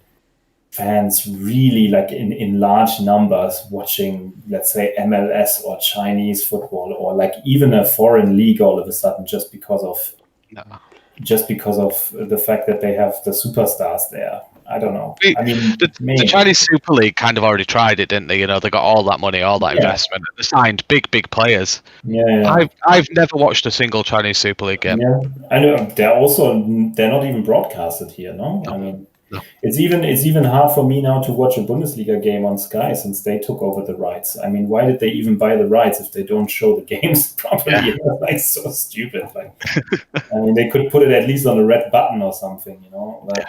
fans really in large numbers watching, let's say, MLS or Chinese football, or even a foreign league all of a sudden just because of the fact that they have the superstars there. I don't know. The Chinese Super League kind of already tried it, didn't they? They got all that money, all that investment. They signed big players. Yeah. I've never watched a single Chinese Super League game. Yeah, I know. They're not even broadcasted here, no? I mean, it's even hard for me now to watch a Bundesliga game on Sky since they took over the rights. I mean, why did they even buy the rights if they don't show the games properly? Yeah. You know, like, so stupid. Like, I mean, they could put it at least on a red button or something. You know, like,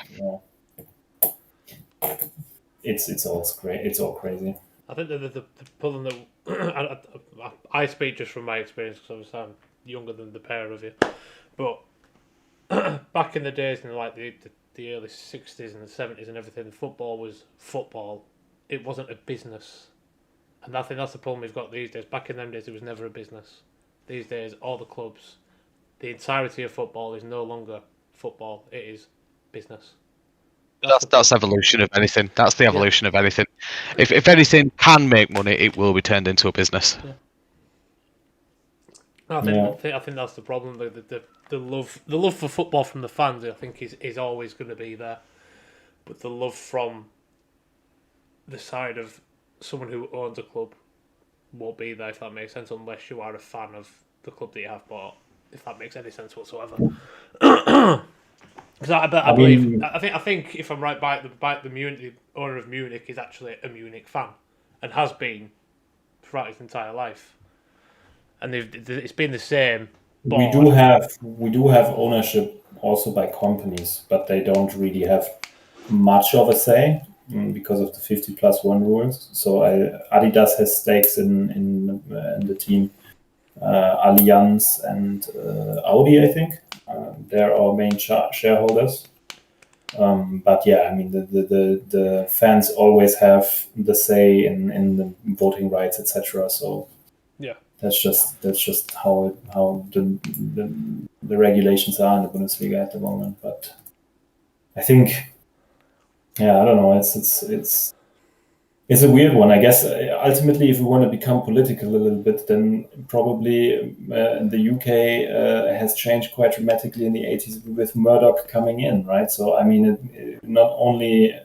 it's all great. It's all crazy. I think the problem that I speak just from my experience because obviously I'm younger than the pair of you, but back in the days in like the early 60s and the 70s and everything, football was football. It wasn't a business, and I think that's the problem we've got these days. Back in them days, it was never a business. These days, all the clubs, the entirety of football is no longer football. It is business. That's evolution of anything. That's the evolution of anything. If anything can make money, it will be turned into a business. Yeah. I think that's the problem. The love for football from the fans, I think, is always going to be there, but the love from the side of someone who owns a club won't be there, if that makes sense, unless you are a fan of the club that you have bought. If that makes any sense whatsoever. Because I think if I'm right, the Munich, the owner of Munich is actually a Munich fan and has been throughout his entire life, and it's been the same. We do have ownership also by companies, but they don't really have much of a say because of the 50+1 rules. So Adidas has stakes in the team, Allianz and Audi, I think. They're our main shareholders. But yeah, I mean, the fans always have the say in the voting rights, etc. So yeah, that's just how the regulations are in the Bundesliga at the moment. But I think, yeah, I don't know. It's a weird one. I guess ultimately, if we want to become political a little bit, then probably the UK has changed quite dramatically in the 80s with Murdoch coming in, right? So, I mean, it not only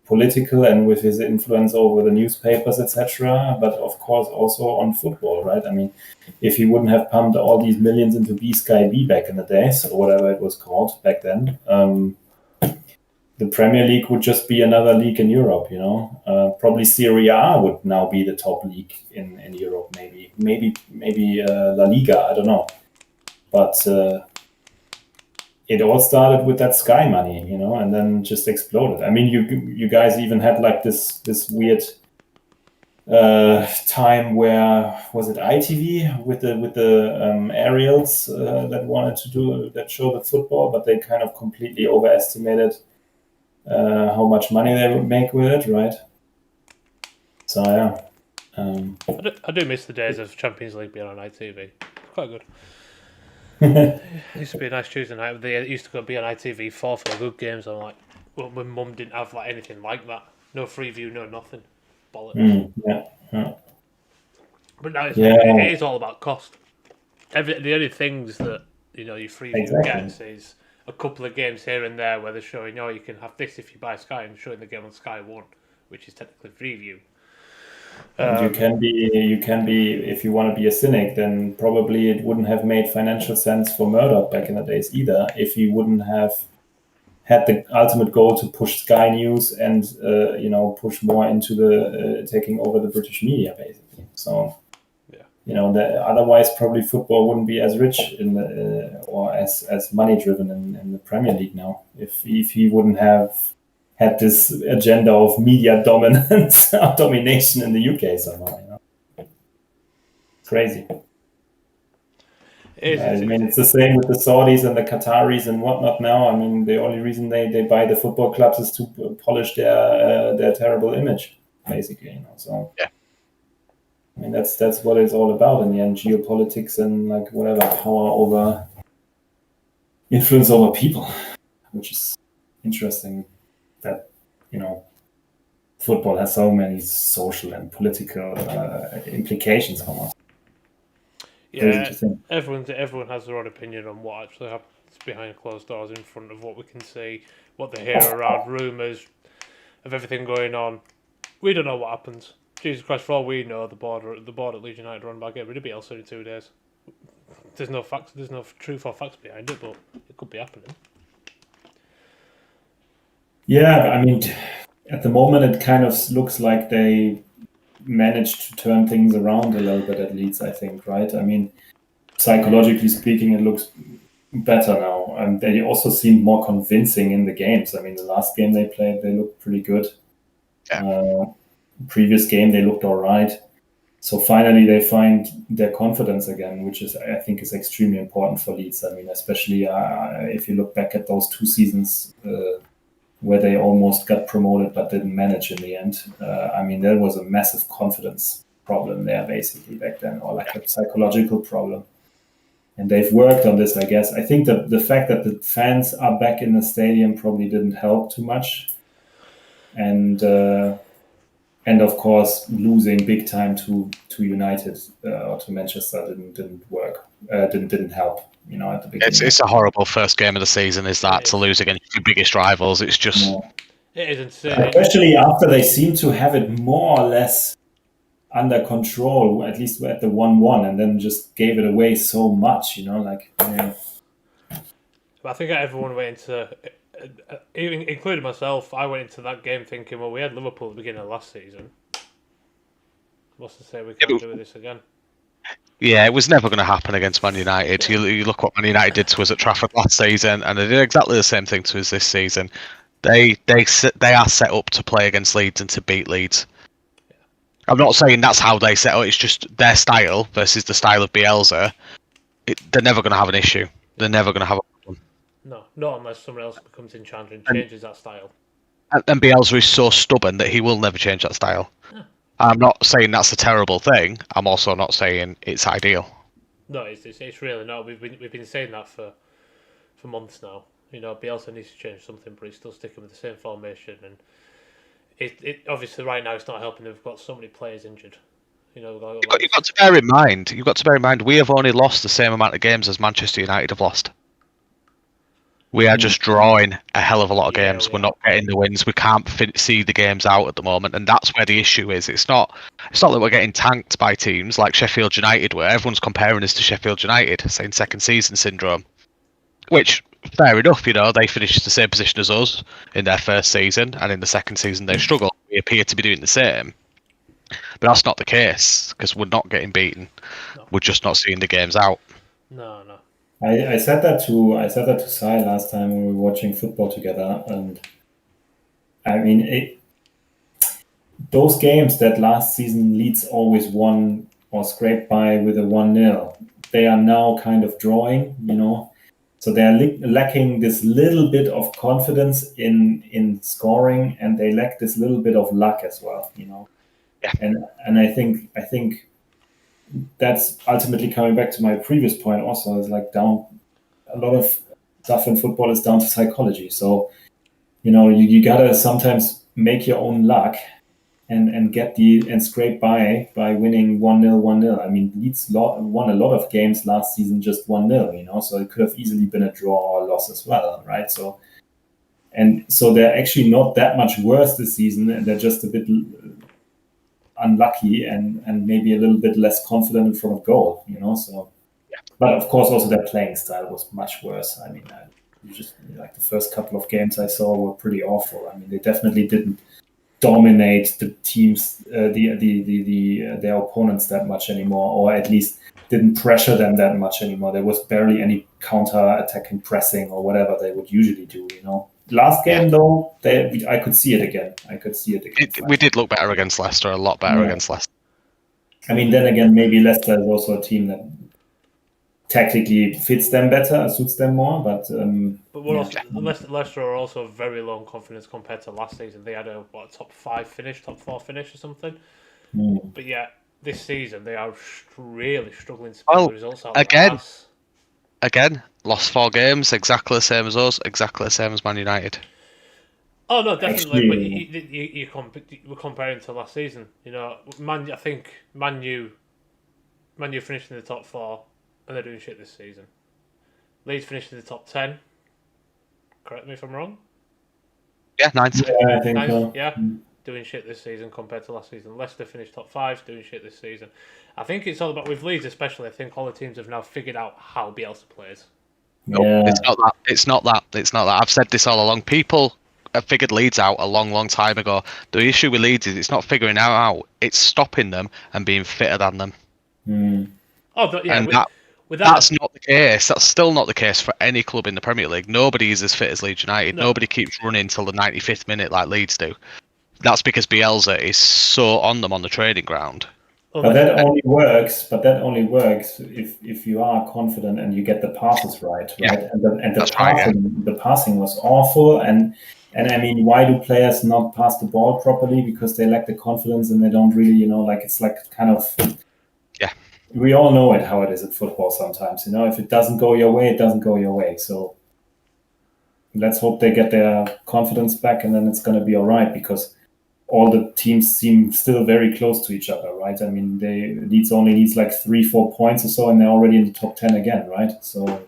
political and with his influence over the newspapers, etc., but of course also on football, right? I mean, if he wouldn't have pumped all these millions into B-Sky B back in the days, or whatever it was called back then, the Premier League would just be another league in Europe, you know. Probably Serie A would now be the top league in Europe, maybe La Liga, I don't know. But it all started with that Sky money, you know, and then just exploded. I mean, you guys even had like this weird time where, was it ITV with the aerials that wanted to show the football, but they kind of completely overestimated how much money they would make with it, right? So yeah, I do miss the days of Champions League being on ITV. Quite good. It used to be a nice Tuesday night. They used to be on ITV4 for the good games. I'm like, well, my mum didn't have like anything like that. No free view, no nothing. Bollocks. Yeah. But now it is all about cost. The only things that your free view gets is a couple of games here and there where they're showing, you can have this if you buy Sky, and showing the game on Sky One, which is technically free view. And you can be, if you want to be a cynic, then probably it wouldn't have made financial sense for Murdoch back in the days either, if he wouldn't have had the ultimate goal to push Sky News and push more into the taking over the British media, basically. So otherwise probably football wouldn't be as rich or as money driven in the Premier League now, if he wouldn't have had this agenda of media dominance domination in the UK somehow. It's crazy. I mean, it's the same with the Saudis and the Qataris and whatnot now. I mean, the only reason they buy the football clubs is to polish their terrible image, basically. So yeah. I mean, that's what it's all about in the end: geopolitics and like whatever, power over, influence over people, which is interesting. That football has so many social and political implications almost. Yeah, everyone has their own opinion on what actually happens behind closed doors, in front of what we can see, what they hear around rumours of everything going on. We don't know what happens. Jesus Christ, for all we know, the board at Leeds United are on about getting rid of Bielsa in 2 days. There's no facts, there's no truth or facts behind it, but it could be happening. Yeah, I mean, at the moment it kind of looks like they managed to turn things around a little bit at Leeds, I think, right? I mean, psychologically speaking, it looks better now. And they also seemed more convincing in the games. I mean, the last game they played, they looked pretty good. Previous game, they looked all right. So finally, they find their confidence again, which is, I think, is extremely important for Leeds. I mean, especially if you look back at those 2 seasons where they almost got promoted but didn't manage in the end. I mean, there was a massive confidence problem there, basically, back then, or like a psychological problem. And they've worked on this, I guess. I think that the fact that the fans are back in the stadium probably didn't help too much. And of course, losing big time to United or to Manchester didn't work. Didn't help. At the beginning. It's a horrible first game of the season. Is that to lose against your biggest rivals? It's just it is insane. Especially after they seem to have it more or less under control, at least at the 1-1, and then just gave it away so much. But I think everyone went into, even including myself, I went into that game thinking, well, we had Liverpool at the beginning of last season. What's to say we can't do this again? Yeah, it was never going to happen against Man United. You look what Man United did to us at Trafford last season, and they did exactly the same thing to us this season. They are set up to play against Leeds and to beat Leeds. I'm not saying that's how they set up. It's just their style versus the style of Bielsa. They're never going to have an issue. They're never going to have a problem. No, not unless someone else becomes in charge and changes that style. And Bielsa is so stubborn that he will never change that style. Yeah. I'm not saying that's a terrible thing. I'm also not saying it's ideal. No, it's really not. We've been saying that for months now. Bielsa needs to change something, but he's still sticking with the same formation. And it obviously right now it's not helping. We've got so many players injured. You've got to bear in mind. You've got to bear in mind. We have only lost the same amount of games as Manchester United have lost. We are just drawing a hell of a lot of games. We're not getting the wins. We can't see the games out at the moment, and that's where the issue is. It's not that we're getting tanked by teams like Sheffield United, where everyone's comparing us to Sheffield United, saying second season syndrome. Which, fair enough, they finished the same position as us in their first season, and in the second season they struggled. We appear to be doing the same, but that's not the case because we're not getting beaten. No. We're just not seeing the games out. No. I said that to Sai last time when we were watching football together, and I mean those games that last season Leeds always won or scraped by with a 1-0, they are now kind of drawing, so they're lacking this little bit of confidence in scoring, and they lack this little bit of luck as well, Yeah. And I think that's ultimately coming back to my previous point also, is like a lot of stuff in football is down to psychology. So, you gotta sometimes make your own luck and scrape by winning 1-0. I mean, Leeds won a lot of games last season just 1-0, so it could have easily been a draw or a loss as well, right? So they're actually not that much worse this season, and they're just a bit unlucky and maybe a little bit less confident in front of goal, so but of course also their playing style was much worse. I mean, just like the first couple of games I saw were pretty awful. I mean, they definitely didn't dominate the teams, their opponents that much anymore, or at least didn't pressure them that much anymore. There was barely any counter-attacking pressing or whatever they would usually do, Last game, though, I could see it again. We did look better against Leicester, a lot better against Leicester. I mean, then again, maybe Leicester is also a team that tactically fits them better, suits them more. But Leicester are also very low in confidence compared to last season. They had a top 4 finish or something. But yeah, this season they are really struggling to pull the results out. Again, lost 4 games, exactly the same as us, exactly the same as Man United. Oh no, definitely. But we're comparing to last season. I think Man U finished in the top 4, and they're doing shit this season. Leeds finished in the top 10. Correct me if I'm wrong. Yeah, 9th. Yeah, I think so. Yeah, doing shit this season compared to last season. Leicester finished top 5, doing shit this season. I think it's all about, with Leeds especially, I think all the teams have now figured out how Bielsa plays. No, it's not that. I've said this all along. People figured Leeds out a long time ago. The issue with Leeds is it's not figuring out; it's stopping them and being fitter than them. Oh, yeah. And With that, that's not the case. That's still not the case for any club in the Premier League. Nobody is as fit as Leeds United. No. Nobody keeps running till the 95th minute like Leeds do. That's because Bielsa is so on them on the training ground. But that only works. If you are confident and you get the passes right? Yeah, And the that's right, the passing was awful. And I mean, why do players not pass the ball properly? Because they lack the confidence and they don't really, it's like kind of. Yeah. We all know how it is in football sometimes. If it doesn't go your way, it doesn't go your way. So let's hope they get their confidence back, and then it's going to be all right, because all the teams seem still very close to each other, right? I mean, Leeds only needs like 3-4 points or so, and they're already in the top 10 again, right? So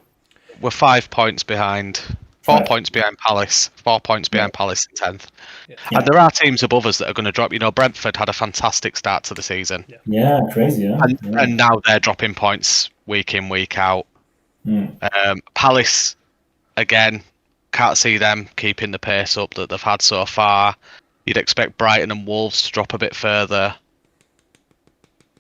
we're 5 points behind. 4 points behind Palace. 4 points behind Palace in 10th. Yeah. And there are teams above us that are going to drop. Brentford had a fantastic start to the season. Yeah, crazy, yeah. And now they're dropping points week in, week out. Palace, again, can't see them keeping the pace up that they've had so far. You'd expect Brighton and Wolves to drop a bit further.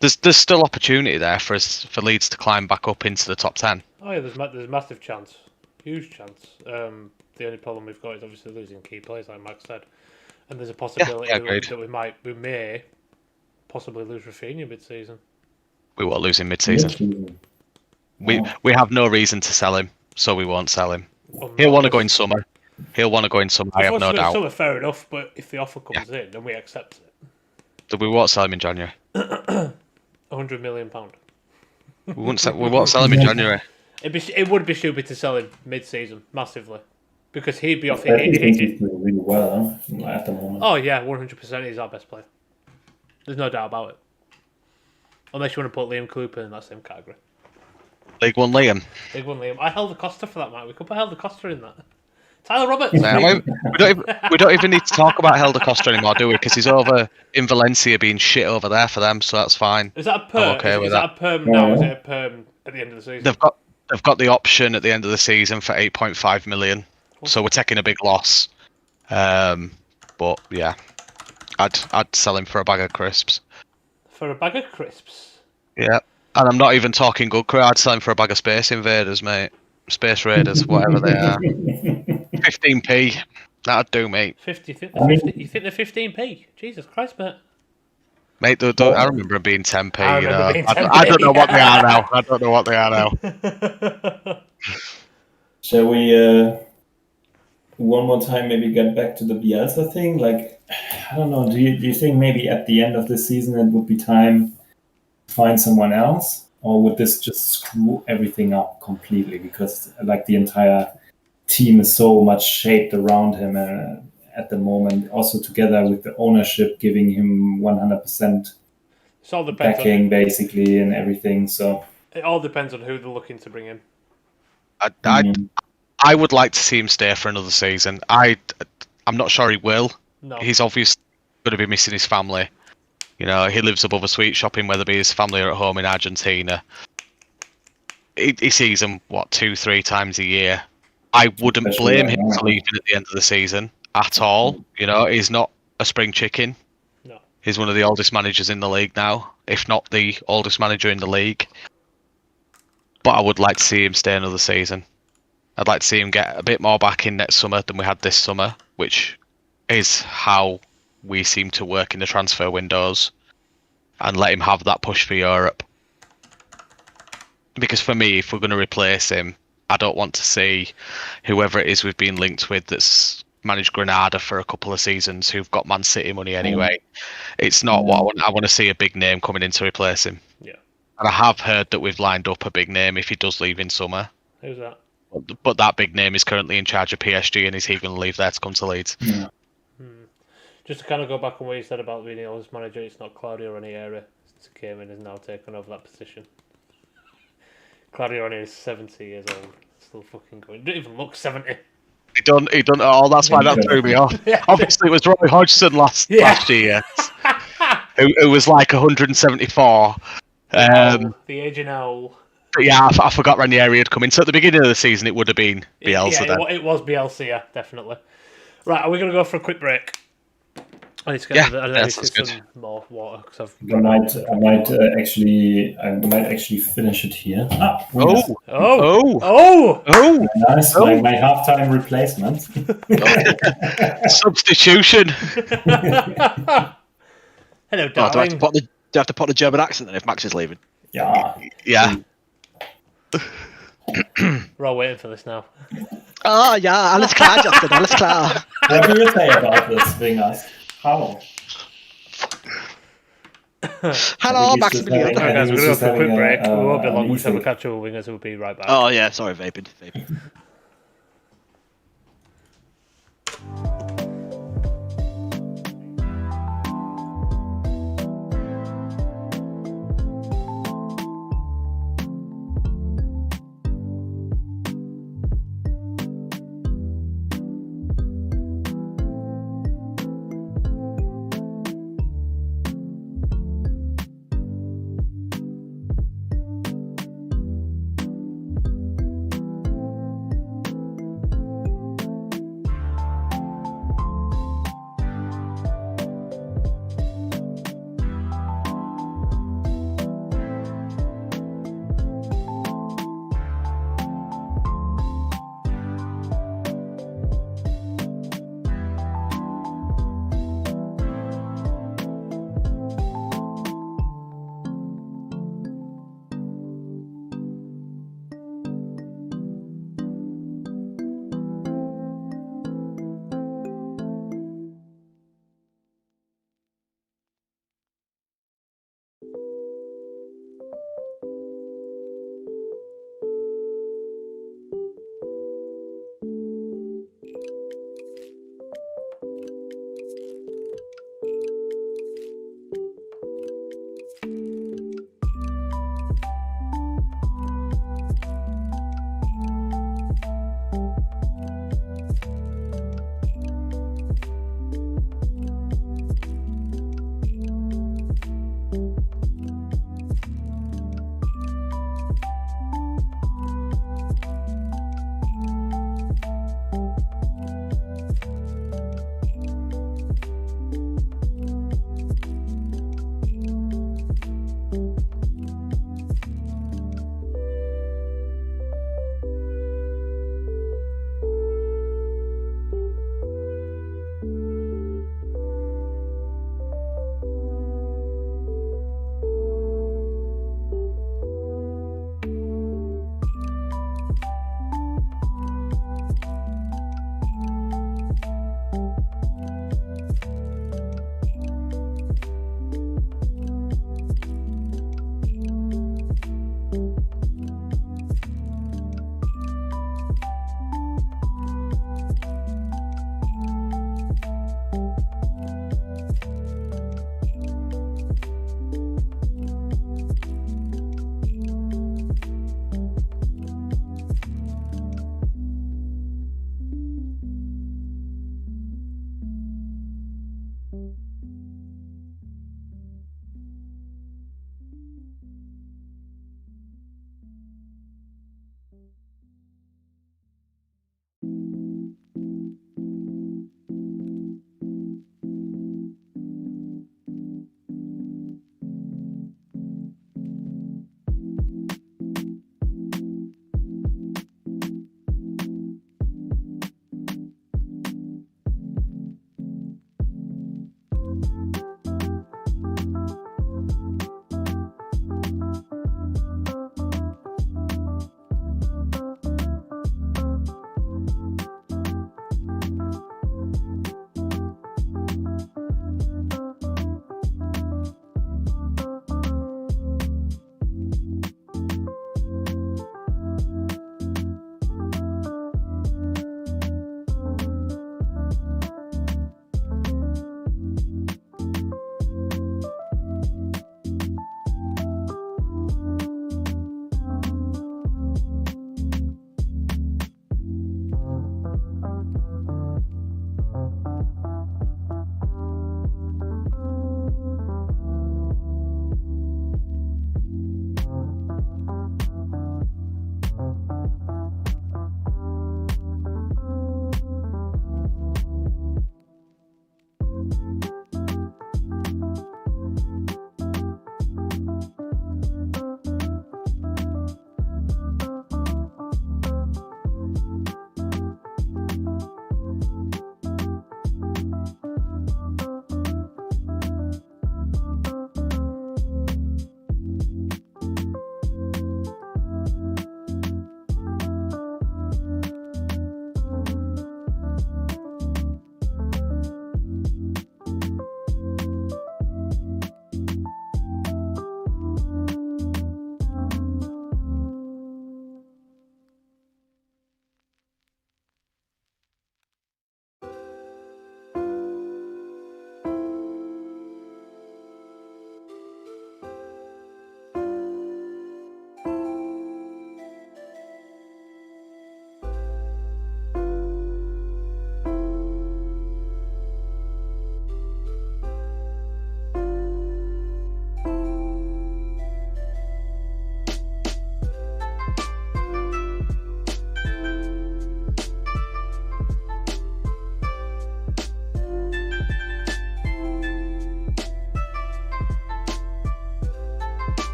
There's still opportunity there for Leeds to climb back up into the top 10. Oh yeah, there's a massive chance, huge chance. The only problem we've got is obviously losing key players, like Max said, and there's a possibility that we may possibly lose Rafinha mid-season. We won't lose him mid-season. We have no reason to sell him, so we won't sell him. He'll want to go in summer. I have no doubt. Summer, fair enough, but if the offer comes in, then we accept it. We won't sell him in January. £100 million. We won't sell him in January. It would be stupid to sell him mid-season, massively, because he'd be off. He's doing really well at the moment. Oh yeah, 100%. He's our best player. There's no doubt about it. Unless you want to put Liam Cooper in that same category. League One Liam. I held the Costa for that, mate. We could put Helder Costa in that. Tyler Roberts. We don't even need to talk about Helder Costa anymore, do we? Because he's over in Valencia being shit over there for them, so that's fine. Is that a perm? I'm okay with that. Is that a perm now? Or is it a perm at the end of the season? They've got the option at the end of the season for 8.5 million. So we're taking a big loss. But yeah, I'd sell him for a bag of crisps. For a bag of crisps? Yeah. And I'm not even talking good crisps. I'd sell him for a bag of Space Invaders, mate. Space Raiders, whatever they are. 15p. That'd do, mate. 50. You think they're 15p? Jesus Christ, mate. Mate, I remember them being 10p. I don't know what they are now. Shall we one more time maybe get back to the Bielsa thing? Like, I don't know. Do you think maybe at the end of the season it would be time to find someone else? Or would this just screw everything up completely? Because like the entire team is so much shaped around him at the moment. Also together with the ownership giving him 100% backing basically and everything. So it all depends on who they're looking to bring in. I would like to see him stay for another season. I'm not sure he will. No. He's obviously going to be missing his family. He lives above a sweet shop in whether his family are at home in Argentina. He sees them, 2-3 times a year. I wouldn't blame him for leaving at the end of the season at all. He's not a spring chicken. No. He's one of the oldest managers in the league now, if not the oldest manager in the league. But I would like to see him stay another season. I'd like to see him get a bit more back in next summer than we had this summer, which is how we seem to work in the transfer windows, and let him have that push for Europe. Because for me, if we're going to replace him, I don't want to see whoever it is we've been linked with that's managed Granada for a couple of seasons who've got Man City money anyway. It's not what I want. I want to see a big name coming in to replace him. Yeah. And I have heard that we've lined up a big name if he does leave in summer. Who's that? But that big name is currently in charge of PSG, and is he going to leave there to come to Leeds? Yeah. Just to kind of go back on what you said about being the oldest manager, it's not Claudio Ranieri. Came in and has now taken over that position. Claudio Ranieri is 70 years old, still fucking going. He doesn't even look 70. He done it all. That's why that threw me off. Yeah. Obviously, it was Roy Hodgson last year, who was like 174. The aging owl. But yeah, I forgot Ranieri had come in. So at the beginning of the season, it would have been Bielsa then. It was Bielsa, yeah, definitely. Right, are we going to go for a quick break? I need to get some more water because I've. I might actually finish it here. Oh! Nice, my halftime replacement. Substitution. Hello, Oh, do I have to put the German accent then if Max is leaving? Yeah. We're all waiting for this now. Oh, ja, alles klar, Justin, alles klar. What do you say about this, Wingers? How? Hello, Maximilian. Alright, guys, we're going to go for a quick break. We won't be long. We'll just have a catch up with Wingers. We'll be right back. Oh, yeah, sorry, vaping.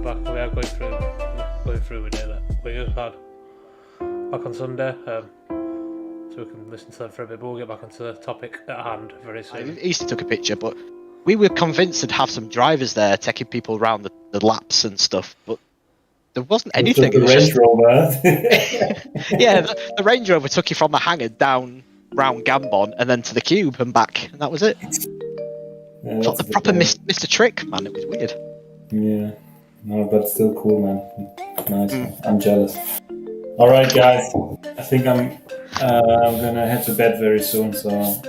back. We are going through a day that we just had back on Sunday, so we can listen to them for a bit. But we'll get back onto the topic at hand very soon. Easty took a picture, but we were convinced to have some drivers there taking people around the laps and stuff, but there wasn't anything. The Range Rover. Yeah, the Range Rover took you from the hangar down round Gambon and then to the Cube and back, and that was it. Yeah, The proper Mr. Trick, man. It was weird. Yeah, no, but still cool, man. Nice. I'm jealous. All right, guys. I think I'm gonna head to bed very soon, so I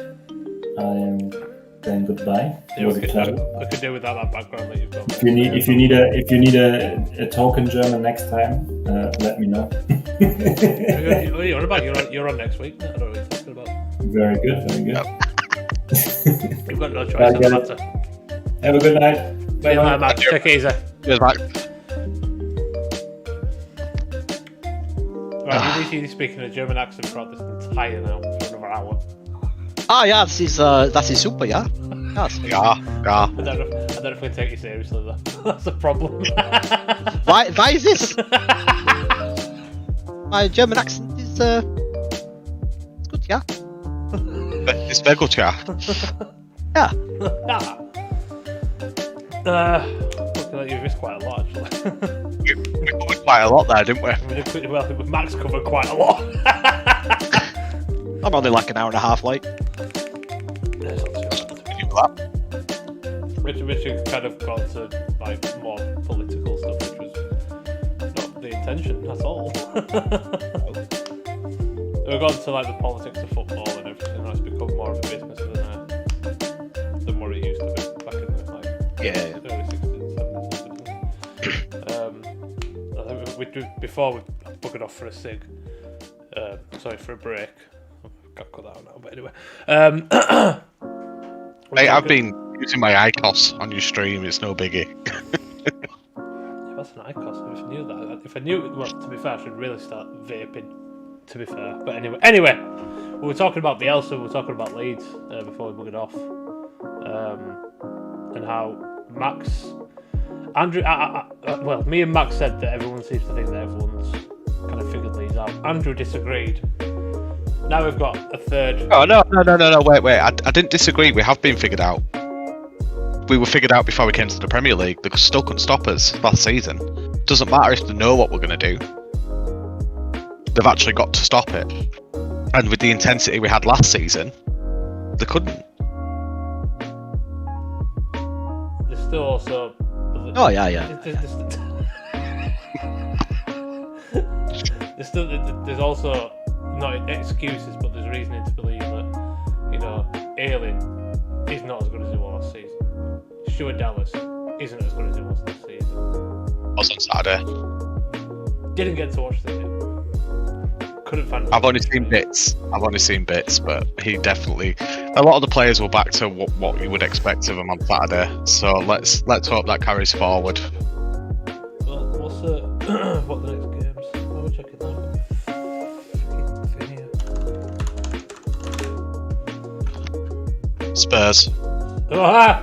am saying goodbye. Yeah, we could do without that background that you've got. If you need a talk in German next time, let me know. What are you on about? You're on next week. I don't know what you're talking about. Very good, very good. You've got no choice on the matter. Have a good night. Bye, Bye, Matt. Take it easy. Cheers, Max. Right, you need to be speaking a German accent throughout this entire now for another hour. Ah, yeah, that is super, yeah. Yes. Yeah. I don't know if we can take you seriously though. That's a problem. Why is this? My German accent is it's good, yeah. It's very good, yeah. Yeah. Looking like you've missed quite a lot actually. We covered quite a lot there, didn't we? Well, Max covered quite a lot. I'm only like an hour and a half late. Richard kind of got to like more political stuff, which was not the intention at all. We've gone to like the politics of football and everything, and it's become more of a business than what it used to be back in the like early 60s, 70s. I think we before we booked off for a cig. For a break. I've got to cut that out now, but anyway. Mate, I've been using my ICOS on your stream, it's no biggie. What's an ICOS? If I knew that. If I knew, well, to be fair, I should really start vaping, to be fair. But anyway, we were talking about Bielsa, we were talking about Leeds before we booked it off. And how me and Max said that everyone seems to think that everyone's kind of figured Leeds out. Andrew disagreed. Now we've got a third. Oh, no, wait. I didn't disagree. We have been figured out. We were figured out before we came to the Premier League. They still couldn't stop us last season. Doesn't matter if they know what we're going to do. They've actually got to stop it. And with the intensity we had last season, they couldn't. There's still also... Oh, yeah. There's also... not excuses, but there's reasoning to believe that, Ayling is not as good as he was last season. Stuart Dallas isn't as good as he was last season. Was on Saturday. Didn't get to watch the game. Couldn't find. I've only seen bits, but he definitely. A lot of the players were back to what you would expect of him on Saturday. So let's hope that carries forward. Well, what the next games? Why are we checking that? Spurs. Well,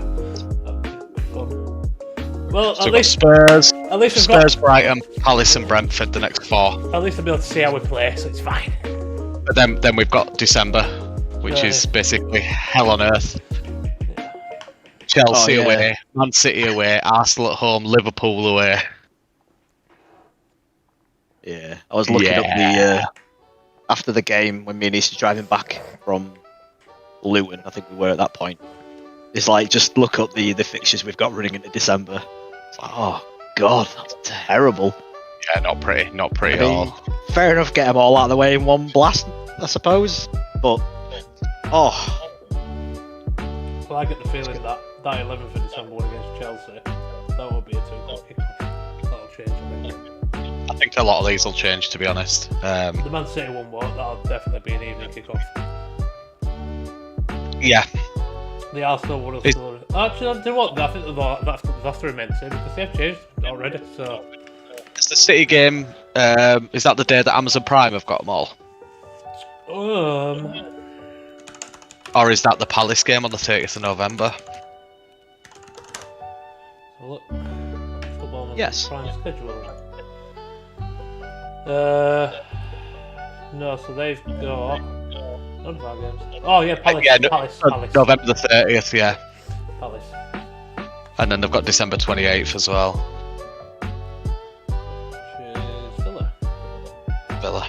So at least Spurs, at least we've got. Brighton, Palace, and Brentford the next 4. At least I'll be able to see how we play, so it's fine. But then we've got December, which is basically hell on earth. Chelsea away, Man City away, Arsenal at home, Liverpool away. Yeah, I was looking up the after the game when me and Easty driving back from Luton. I think we were at that point. It's like just look up the fixtures we've got running into December. It's like, oh god, that's terrible. Yeah, not pretty at all. Fair enough, get them all out of the way in one blast, I suppose. But well, I get the feeling that 11th of December one against Chelsea, that will be a 2-o'clock kickoff. That'll change. I think a lot of these will change, to be honest. The Man City one won't. That'll definitely be an evening kickoff. Yeah. The Arsenal one will still. Actually, do you know what? I think they'll have to remain the same because they've changed already. So. It's the City game. Is that the day that Amazon Prime have got them all? Or is that the Palace game on the 30th of November? So look, Football Yes. Prime schedule. No, so they've got none of our games. Oh yeah, Palace. Palace. November the 30th, yeah. Palace. And then they've got December 28th as well. Which is Villa. Villa.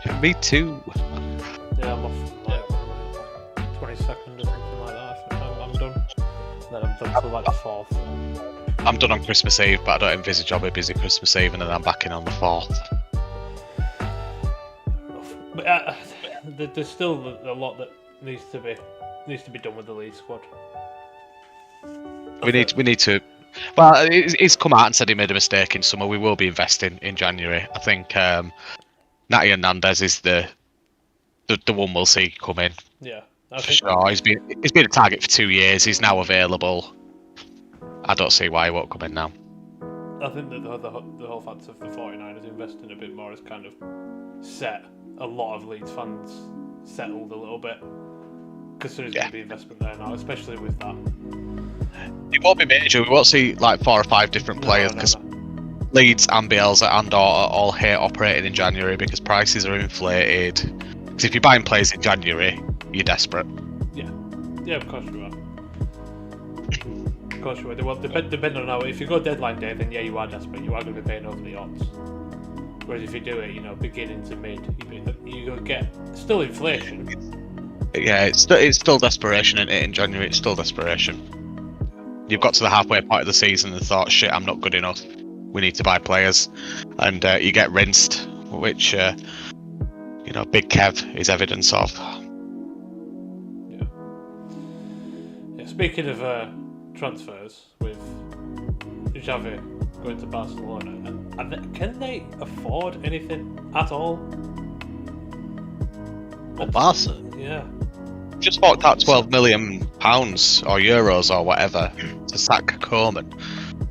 Yeah, me too. Yeah, I'm off like 22nd or something like that. I'm done. Then I'm done till like the 4th. I'm done on Christmas Eve, but I don't envisage I'll be busy Christmas Eve, and then I'm back in on the 4th. But there's still a lot that needs to be done with the lead squad. We need to. Well, he's come out and said he made a mistake in summer. We will be investing in January. I think Natty Hernandez is the one we'll see come in. Yeah, for sure. He's been a target for 2 years. He's now available. I don't see why he won't come in now. I think that the whole fact of the 49ers investing a bit more has kind of set a lot of Leeds fans settled a little bit, because there is going to be investment there now, especially with that. It won't be major. We won't see like 4 or 5 different players, because Leeds and Bielsa and all hate operating in January because prices are inflated. Because if you're buying players in January, you're desperate. Yeah, of course you are. Of course you are. Well, depending on how, if you go deadline day, then yeah, you are desperate. You are going to be paying over the odds. Whereas if you do it, beginning to mid, you're going to get still inflation. Yeah, it's still desperation in January. It's still desperation. You've got to the halfway point of the season and thought, shit, I'm not good enough. We need to buy players, and you get rinsed, which Big Kev is evidence of. Yeah. Speaking of transfers, with Javi going to Barcelona, can they afford anything at all? Well, Barca? Yeah. Just forked out £12 million or euros or whatever to sack Coleman.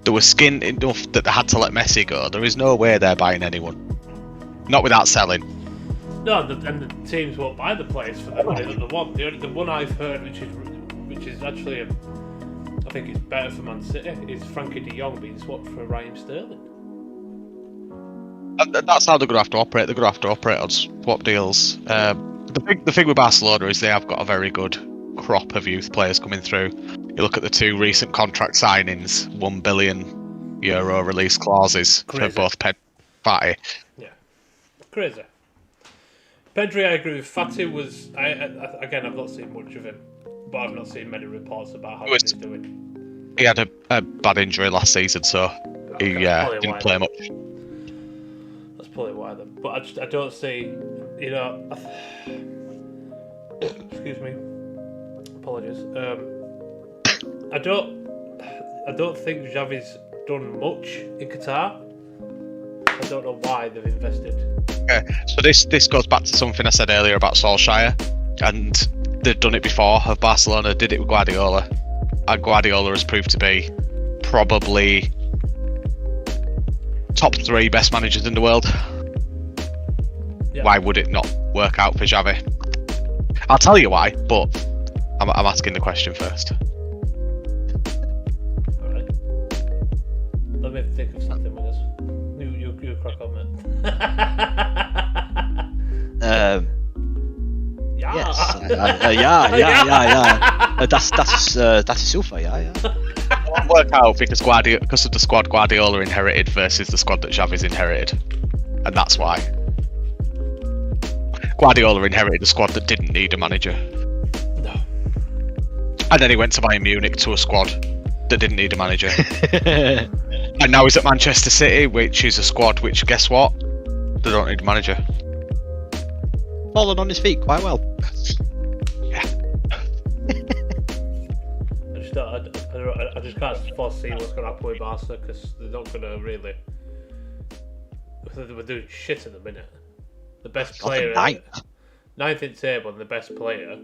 There was skin enough that they had to let Messi go. There is no way they're buying anyone. Not without selling. No, and the teams won't buy the players for the money that they want. The one I've heard, which is actually, I think it's better for Man City, is Frankie de Jong being swapped for Raheem Sterling. That's how they're going to have to operate. They're going to have to operate on swap deals. The thing with Barcelona is they have got a very good crop of youth players coming through. You look at the 2 recent contract signings, €1 billion release clauses for both Pedri and Fati. Yeah, crazy. Pedri, I agree with. Fati was, again, I've not seen much of him, but I've not seen many reports about how he's doing. He had a bad injury last season, so he didn't play much. That's probably why then. But I don't see, excuse me, apologies. I don't think Javi's done much in Qatar. I don't know why they've invested. Okay, so this goes back to something I said earlier about Solskjaer, and they've done it before. Of Barcelona did it with Guardiola, and Guardiola has proved to be probably top 3 best managers in the world. Yeah. Why would it not work out for Javi? I'll tell you why, but I'm asking the question first. Alright. Let me think of something with this. You crack on, man. Ja. Ja. That's super, yeah. It won't work out because of the squad Guardiola inherited versus the squad that Xavi's inherited, and that's why. Guardiola inherited a squad that didn't need a manager. No. And then he went to Bayern Munich to a squad that didn't need a manager. And now he's at Manchester City, which is a squad which, guess what? They don't need a manager. Fallen on his feet quite well. Yeah. I just can't foresee what's going to happen with Barca, because they're not going to really. We're doing shit at the minute. The best player, ninth in table, and the best player,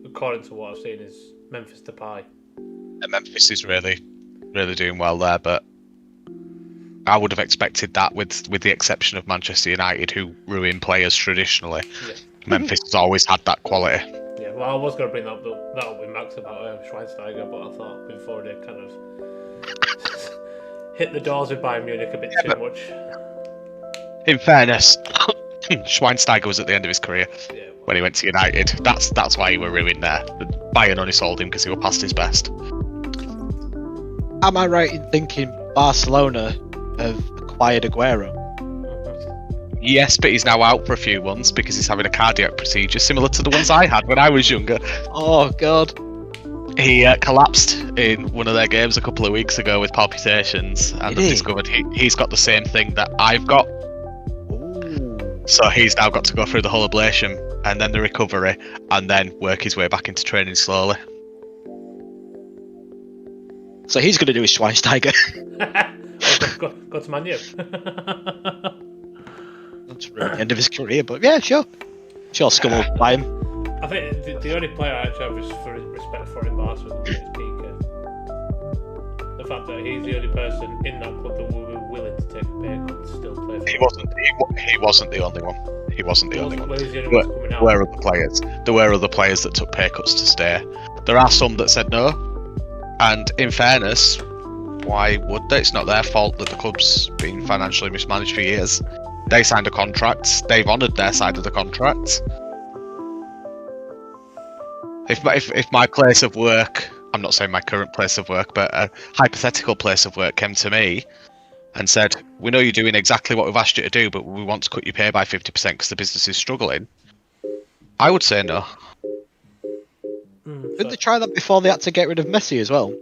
according to what I've seen, is Memphis Depay. And Memphis is really doing well there, but I would have expected that with the exception of Manchester United, who ruin players traditionally. Yeah. Memphis has always had that quality. Yeah, well, I was going to bring that up, but that'll be Max about Schweinsteiger, but I thought before they kind of hit the doors with Bayern Munich a bit too much. In fairness, Schweinsteiger was at the end of his career Yeah, when he went to United. That's why he were ruined there. Bayern only sold him because he was past his best. Am I right in thinking Barcelona have acquired Aguero? Yes, but he's now out for a few months because he's having a cardiac procedure similar to the ones I had when I was younger. Oh God! He collapsed in one of their games a couple of weeks ago with palpitations, and Did they've he? discovered he's got the same thing that I've got. So he's now got to go through the whole ablation and then the recovery and then work his way back into training slowly. So he's going to do his Schweinsteiger. go to Man U. That's really the end of his career, but yeah, sure. Sure, Scum will buy him. I think the only player I actually have respect for in Barcelona is Piqué. The fact that he's the only person in that club that will be willing to take a pay cut to still play for He wasn't the only one. He wasn't the only one. Well, he's the only one coming out. There were other players. There were other players that took pay cuts to stay. There are some that said no. And in fairness, why would they? It's not their fault that the club's been financially mismanaged for years. They signed a contract. They've honoured their side of the contract. If my place of work, I'm not saying my current place of work, but a hypothetical place of work came to me and said, "We know you're doing exactly what we've asked you to do, but we want to cut your pay by 50% because the business is struggling," I would say no. Didn't they try that before they had to get rid of Messi as well?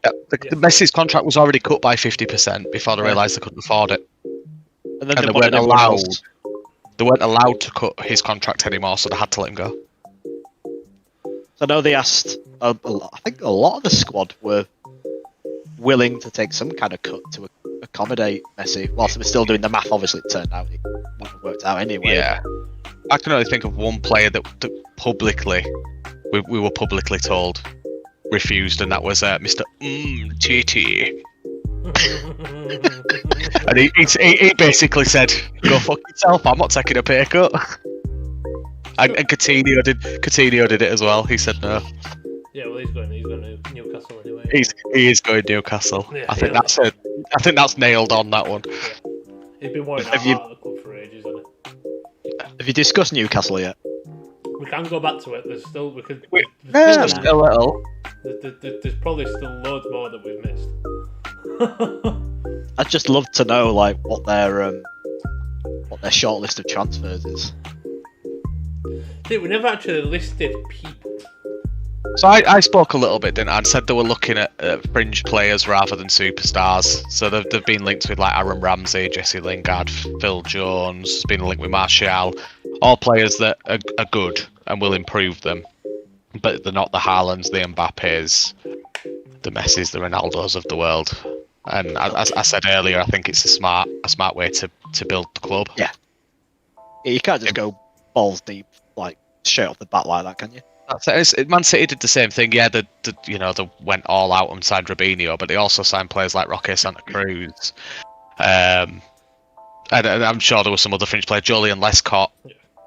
Yeah, the Messi's contract was already cut by 50% before they realised they couldn't afford it. And then And they they wanted weren't everyone allowed. else. They weren't allowed to cut his contract anymore, so they had to let him go. I know they asked, I think a lot of the squad were willing to take some kind of cut to accommodate Messi, whilst they were still doing the math. Obviously, it turned out it wouldn't have worked out anyway. Yeah, I can only think of one player that publicly, we were publicly told, refused, and that was Mr. Titi. And he basically said, "Go fuck yourself. I'm not taking a pay cut." And Coutinho did it as well. He said no. Yeah, well, he's going to Newcastle anyway. He is going Newcastle. Yeah, I think that's nailed on that one. Yeah. He's been wanting Have out you- of the club for ages, hasn't he? Have you discussed Newcastle yet? We can go back to it. There's still Just a little. there's probably still loads more that we've missed. I'd just love to know like what their short list of transfers is. See, we never actually listed people. So I spoke a little bit, didn't I? And said they were looking at fringe players rather than superstars. So they've been linked with like Aaron Ramsey, Jesse Lingard, Phil Jones, been linked with Martial. All players that are good and will improve them. But they're not the Haalands, the Mbappes, the Messis, the Ronaldos of the world. And as I said earlier, I think it's a smart way to build the club. Yeah, you can't just go balls deep like straight off the bat like that, can you? Man City did the same thing. Yeah, they went all out and signed Robinho, but they also signed players like Roque Santa Cruz. And I'm sure there was some other French players, Julian Lescott.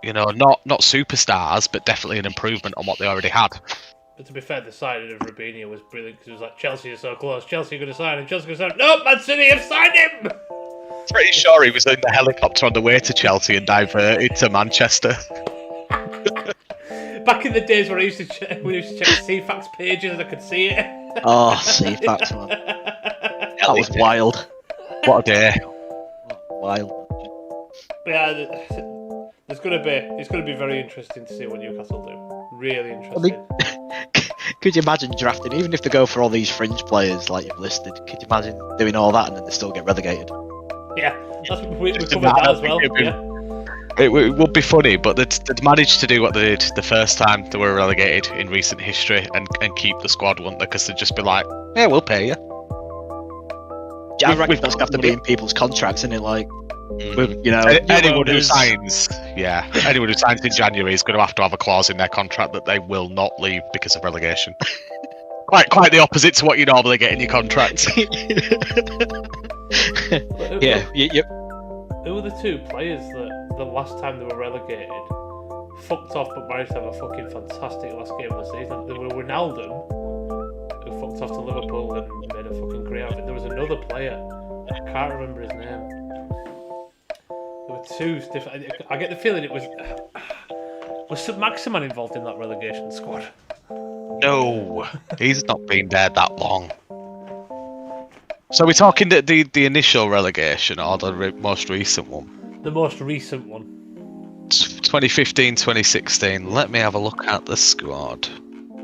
You know, not superstars, but definitely an improvement on what they already had. But to be fair, the signing of Robinho was brilliant because it was like, Chelsea are so close, Chelsea are going to sign him, Chelsea are going to sign him. No, Man City have signed him! Pretty sure he was in the helicopter on the way to Chelsea and diverted to Manchester. Back in the days when I used to check CFAX pages and I could see it. Oh, see, facts, man. That was wild. What a day. Wild. But yeah, it's going to be very interesting to see what Newcastle do. Really interesting. Could you imagine drafting, even if they go for all these fringe players like you've listed, could you imagine doing all that and then they still get relegated? Yeah, we covered that as well. Yeah. It would be funny, but they'd managed to do what they did the first time they were relegated in recent history and keep the squad, wouldn't they? Because they'd just be like, yeah, we'll pay you. I reckon that's going to have to be in people's contracts, isn't it? Like, you know, anyone who signs in January is going to have a clause in their contract that they will not leave because of relegation. Quite the opposite to what you normally get in your contract. Yeah. Who were the two players that the last time they were relegated fucked off but managed to have a fucking fantastic last game of the season. There were Wijnaldum, who fucked off to Liverpool and made a fucking career out of it. There was another player, I can't remember his name. There were two different. I get the feeling it was St. Maximan involved in that relegation squad? No, he's not been there that long. So we're talking the initial relegation or the most recent one? The most recent one. 2015, 2016. Let me have a look at the squad.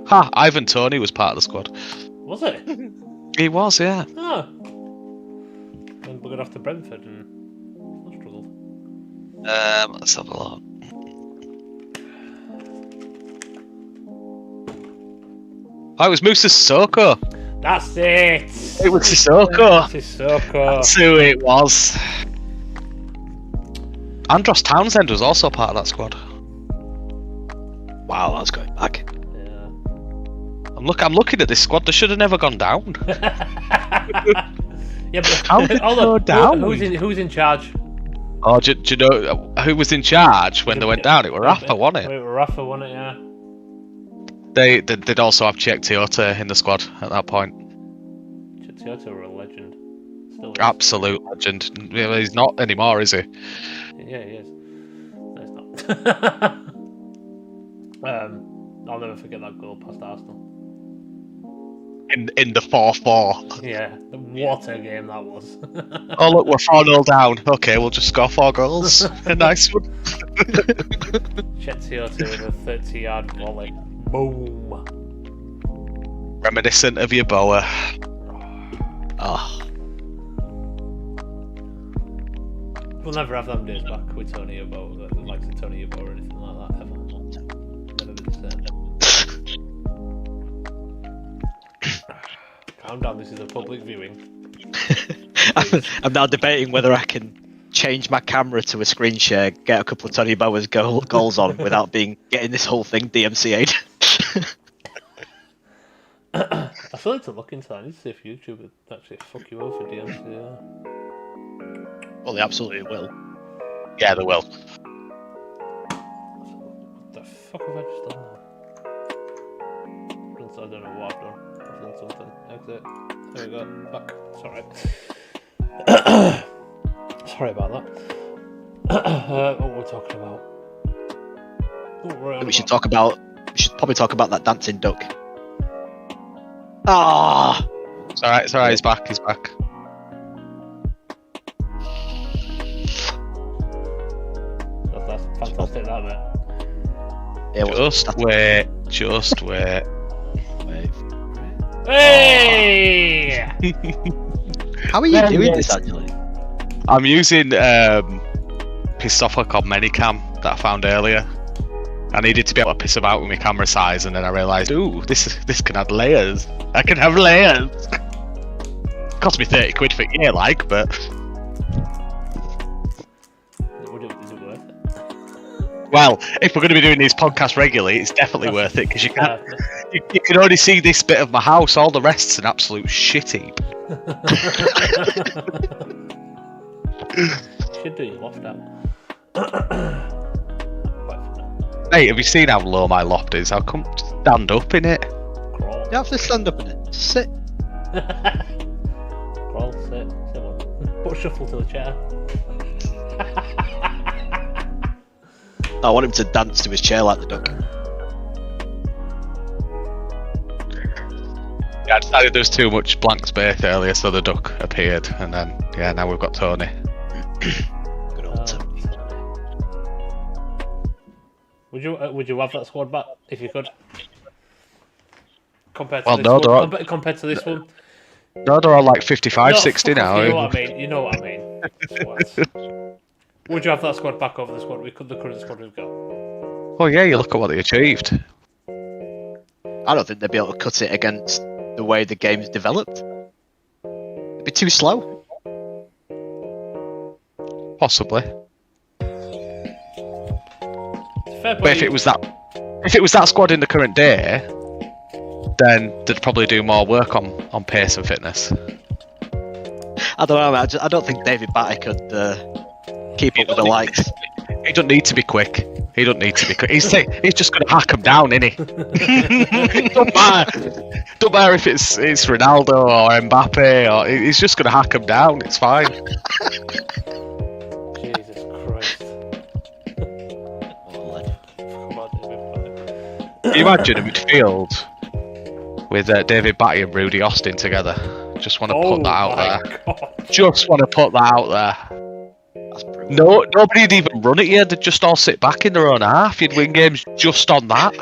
Ha! Ivan Toney was part of the squad. Was it? He was, yeah. Oh. And we're going off to Brentford and I struggled. Let's have a look. Oh, it was Musa Sissoko. That's it! It was Sissoko. Sissoko. That's who it was. Andros Townsend was also part of that squad. Wow, that's going back. Yeah. I'm looking at this squad. They should have never gone down. Yeah, but How did it go down? Who's in charge? Oh, do you know who was in charge when they went down? It was Rafa, wasn't it? It was Rafa, wasn't it? Yeah. They'd also have Czech Toyota in the squad at that point. Toyota were a legend. Still is. Absolute legend. He's not anymore, is he? Yeah, he is. No, he's not. I'll never forget that goal past Arsenal. In the 4-4. Yeah, what a game that was. Oh look, we're 4-0 down. Okay, we'll just score 4 goals. A nice one. Czech Toyota with a 30-yard volley. Boom. Reminiscent of your Boa. Oh, We'll never have them days back with Tony Yeboah, the likes of Tony Yeboah or anything like that, ever. Never been the same. Calm down, this is a public viewing. I'm now debating whether I can change my camera to a screen share, get a couple of Tony Bower's goals on without getting this whole thing DMCA'd. I still need to look into that. I need to see if YouTube would actually fuck you over for DMCA. Well, they absolutely will. Yeah, they will. What the fuck have I just done now? I don't know what I've done. I've done something. Exit. There we go. Back. Sorry. Sorry about that. What were we talking about? We should probably talk about that dancing duck. Ah! It's alright, he's back. That's fantastic, that mate. Yeah, Just wait. Hey! How are you doing this actually? I'm using piece of software called Manycam that I found earlier. I needed to be able to piss about with my camera size, and then I realised, ooh, this can add layers. I can have layers. It cost me 30 quid for a year, but Is it worth it? well, if we're going to be doing these podcasts regularly, it's definitely worth it because you can only see this bit of my house. All the rest's an absolute shit heap. Should do your loft out. Hey, have you seen how low my loft is? I'll come stand up in it. Crawl. You have to stand up in it. Sit. Crawl, sit one. Put a shuffle to the chair. I want him to dance to his chair like the duck. Yeah, I decided there was too much blank space earlier, so the duck appeared, and then now we've got Tony. Good old Tony. Would you have that squad back if you could? Compared to compared to this one. No, they're all like 55, 60 now. You know what I mean. Would you have that squad back over the current squad we've got? Oh yeah, you look at what they achieved. I don't think they'd be able to cut it against the way the game's developed. It'd be too slow. Possibly. Fair But if it was that squad in the current day, then they'd probably do more work on pace and fitness. I don't know, man. I don't think David Batty could keep up with the likes. He doesn't need to be quick. He don't need to be. He's just going to hack him down, isn't he? Don't matter if it's Ronaldo or Mbappe, or he's just going to hack him down. It's fine. Jesus Christ. Can you imagine a midfield with David Batty and Rudy Austin together? Just want to put that out there. God. Just want to put that out there. That's brutal. No, nobody'd even run at you. They'd just all sit back in their own half. You'd win games just on that.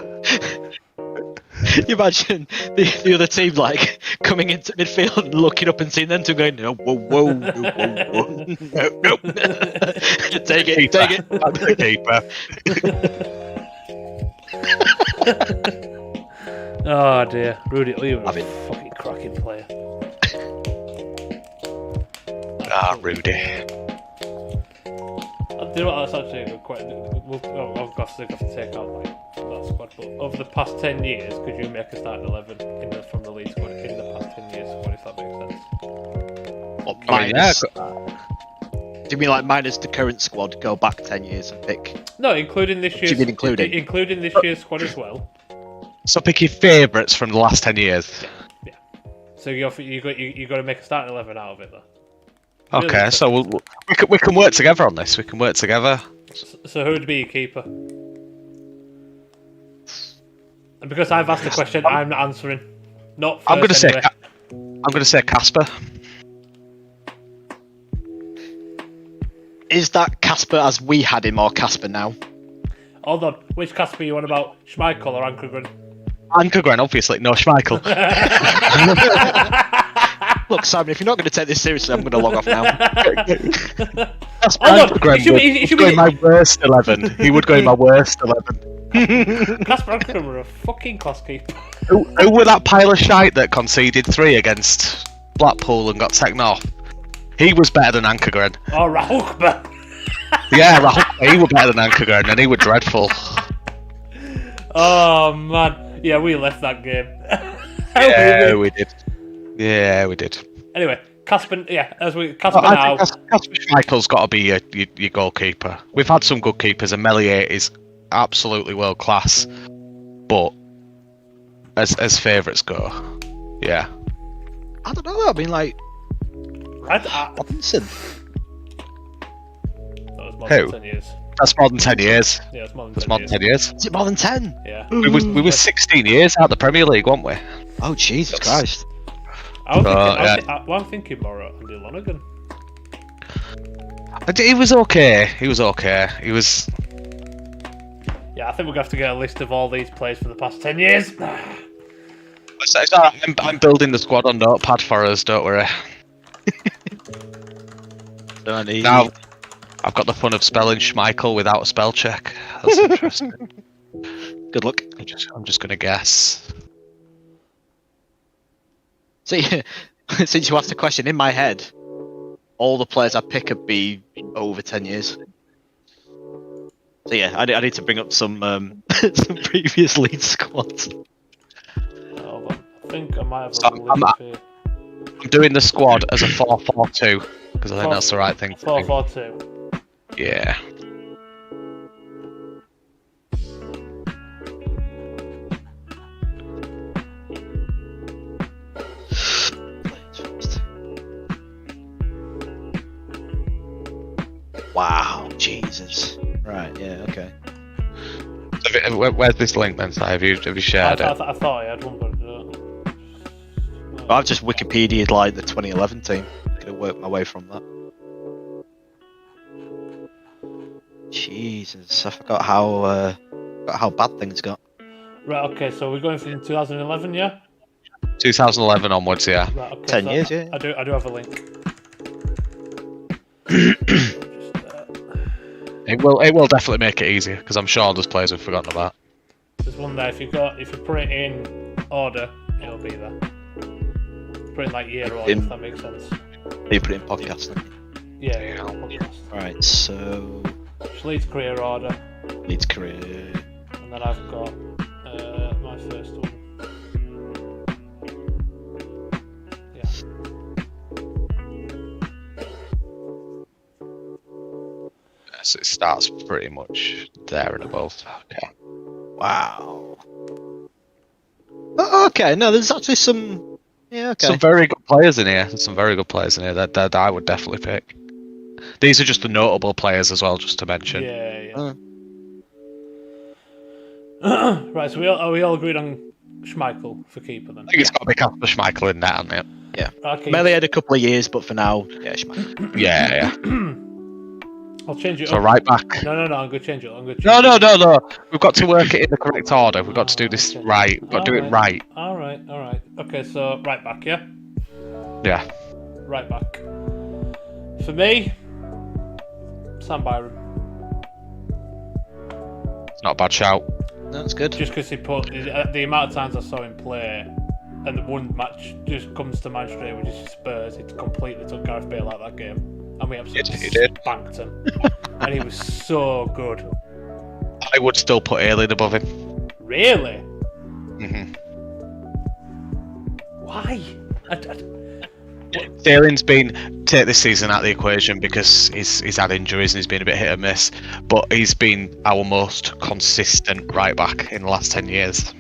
You imagine the other team like coming into midfield and looking up and seeing them two going, no, whoa, whoa, no, whoa, no. Take it, take it. Back to the keeper. Oh dear, Rudy, you were I a mean- fucking cracking player. Rudy. Do you know what? That's actually a good question. I've got to take out like that squad. But over the past 10 years, could you make a starting 11 from the league squad in the past 10 years squad? If that makes sense. What, I mean, minus, do you mean like minus the current squad? Go back 10 years and pick. No, including this year's. you mean including? Including this year's squad as well. So pick your favourites from the last 10 years. Yeah. So you got to make a starting 11 out of it though. Okay, Really? so we can work together on this. We can work together. So who would be your keeper? And because I've asked the question, I'm not answering. Not first I'm anyway. gonna say Casper. Is that Casper as we had him or Casper now? Hold on, which Casper you on about? Schmeichel or Ankergren? Ankergren, obviously. No, Schmeichel. Look, Simon, if you're not going to take this seriously, I'm going to log off now. Casper Hold on, Ankergren it should would go be- in my worst 11. He would go in my worst 11. Casper Ankergren were a fucking class keeper. Who were that pile of shite that conceded 3 against Blackpool and got taken off? He was better than Ankergren. Oh, Rahukba. Yeah, Rahul, he was better than Ankergren, and he was dreadful. Oh man, yeah, we left that game. Yeah, we did. Yeah, we did. Anyway, Casper, Casper I now. think Casper Schmeichel's got to be your goalkeeper. We've had some good keepers, and Melier is absolutely world class. But as favourites go, yeah. I don't know. I mean, like Robinson. That was more Who? than 10 years. That's more than 10 years. Yeah, it's more than That's 10 more years. than 10 years. Is it more than 10? Yeah. We were 16 years out of the Premier League, weren't we? Oh, Jesus Christ. I'm thinking more of Andy Lonergan. He was okay. He was okay. He was. Yeah, I think we're going to have to get a list of all these players for the past 10 years. It's all right. I'm building the squad on Notepad for us. Don't worry. So I need... Now, I've got the fun of spelling Schmeichel without a spell check. That's interesting. Good luck. I'm just gonna guess. See, since you asked the question, in my head, all the players I pick would be over 10 years. So yeah, I need to bring up some some previous lead squads. Hold on. I think I might have So a list here. I'm doing the squad as a 4-4-2 because I think that's the right thing to do. 4-4-2. Yeah. Wow, Jesus. Right, yeah, okay. So where's this link then? Si? Have you shared it? I thought I had one, but I've just Wikipedia'd like the 2011 team. I'm gonna work my way from that. Jesus, I forgot how bad things got. right. Okay, so we're going from 2011, yeah. 2011 onwards, yeah. Right. Okay. 10 so years, yeah. I do have a link. It will definitely make it easier because I'm sure there's players we've forgotten about. There's one there. If you put it in order, it'll be there. Put it in like year order, if that makes sense. You put it in podcast. Yeah. Podcast. Right, so Which Leeds career order, Leeds career. and then I've got my first one. Yeah. So it starts pretty much there and above. Okay. Wow. Oh, okay, no, there's actually some. Yeah, okay. Some very good players in here. There's some very good players in here that I would definitely pick. These are just the notable players as well, just to mention. Yeah. Right, so are we all agreed on Schmeichel for keeper then? I think it's got to be Kasper Schmeichel in that, hasn't it? Yeah. Okay. Melly had a couple of years, but for now, yeah, Schmeichel. Yeah. I'll change it So up. right back. No, I'm going to change it. No. We've got to work it in the correct order. We've got to do this right. We've got to do it right. All right. Okay, so right back, yeah? Yeah. Right back. For me, Sam Byron. It's not a bad shout. No, that's good. Just because the amount of times I saw him play, and the one match just comes to mind straight, which is Spurs. It completely took Gareth Bale out of that game, and we absolutely spanked him. And he was so good. I would still put Ayling above him. Really? Mm-hmm. Why? Ayling's been take this season out of the equation because he's had injuries and he's been a bit hit and miss, but he's been our most consistent right back in the last 10 years.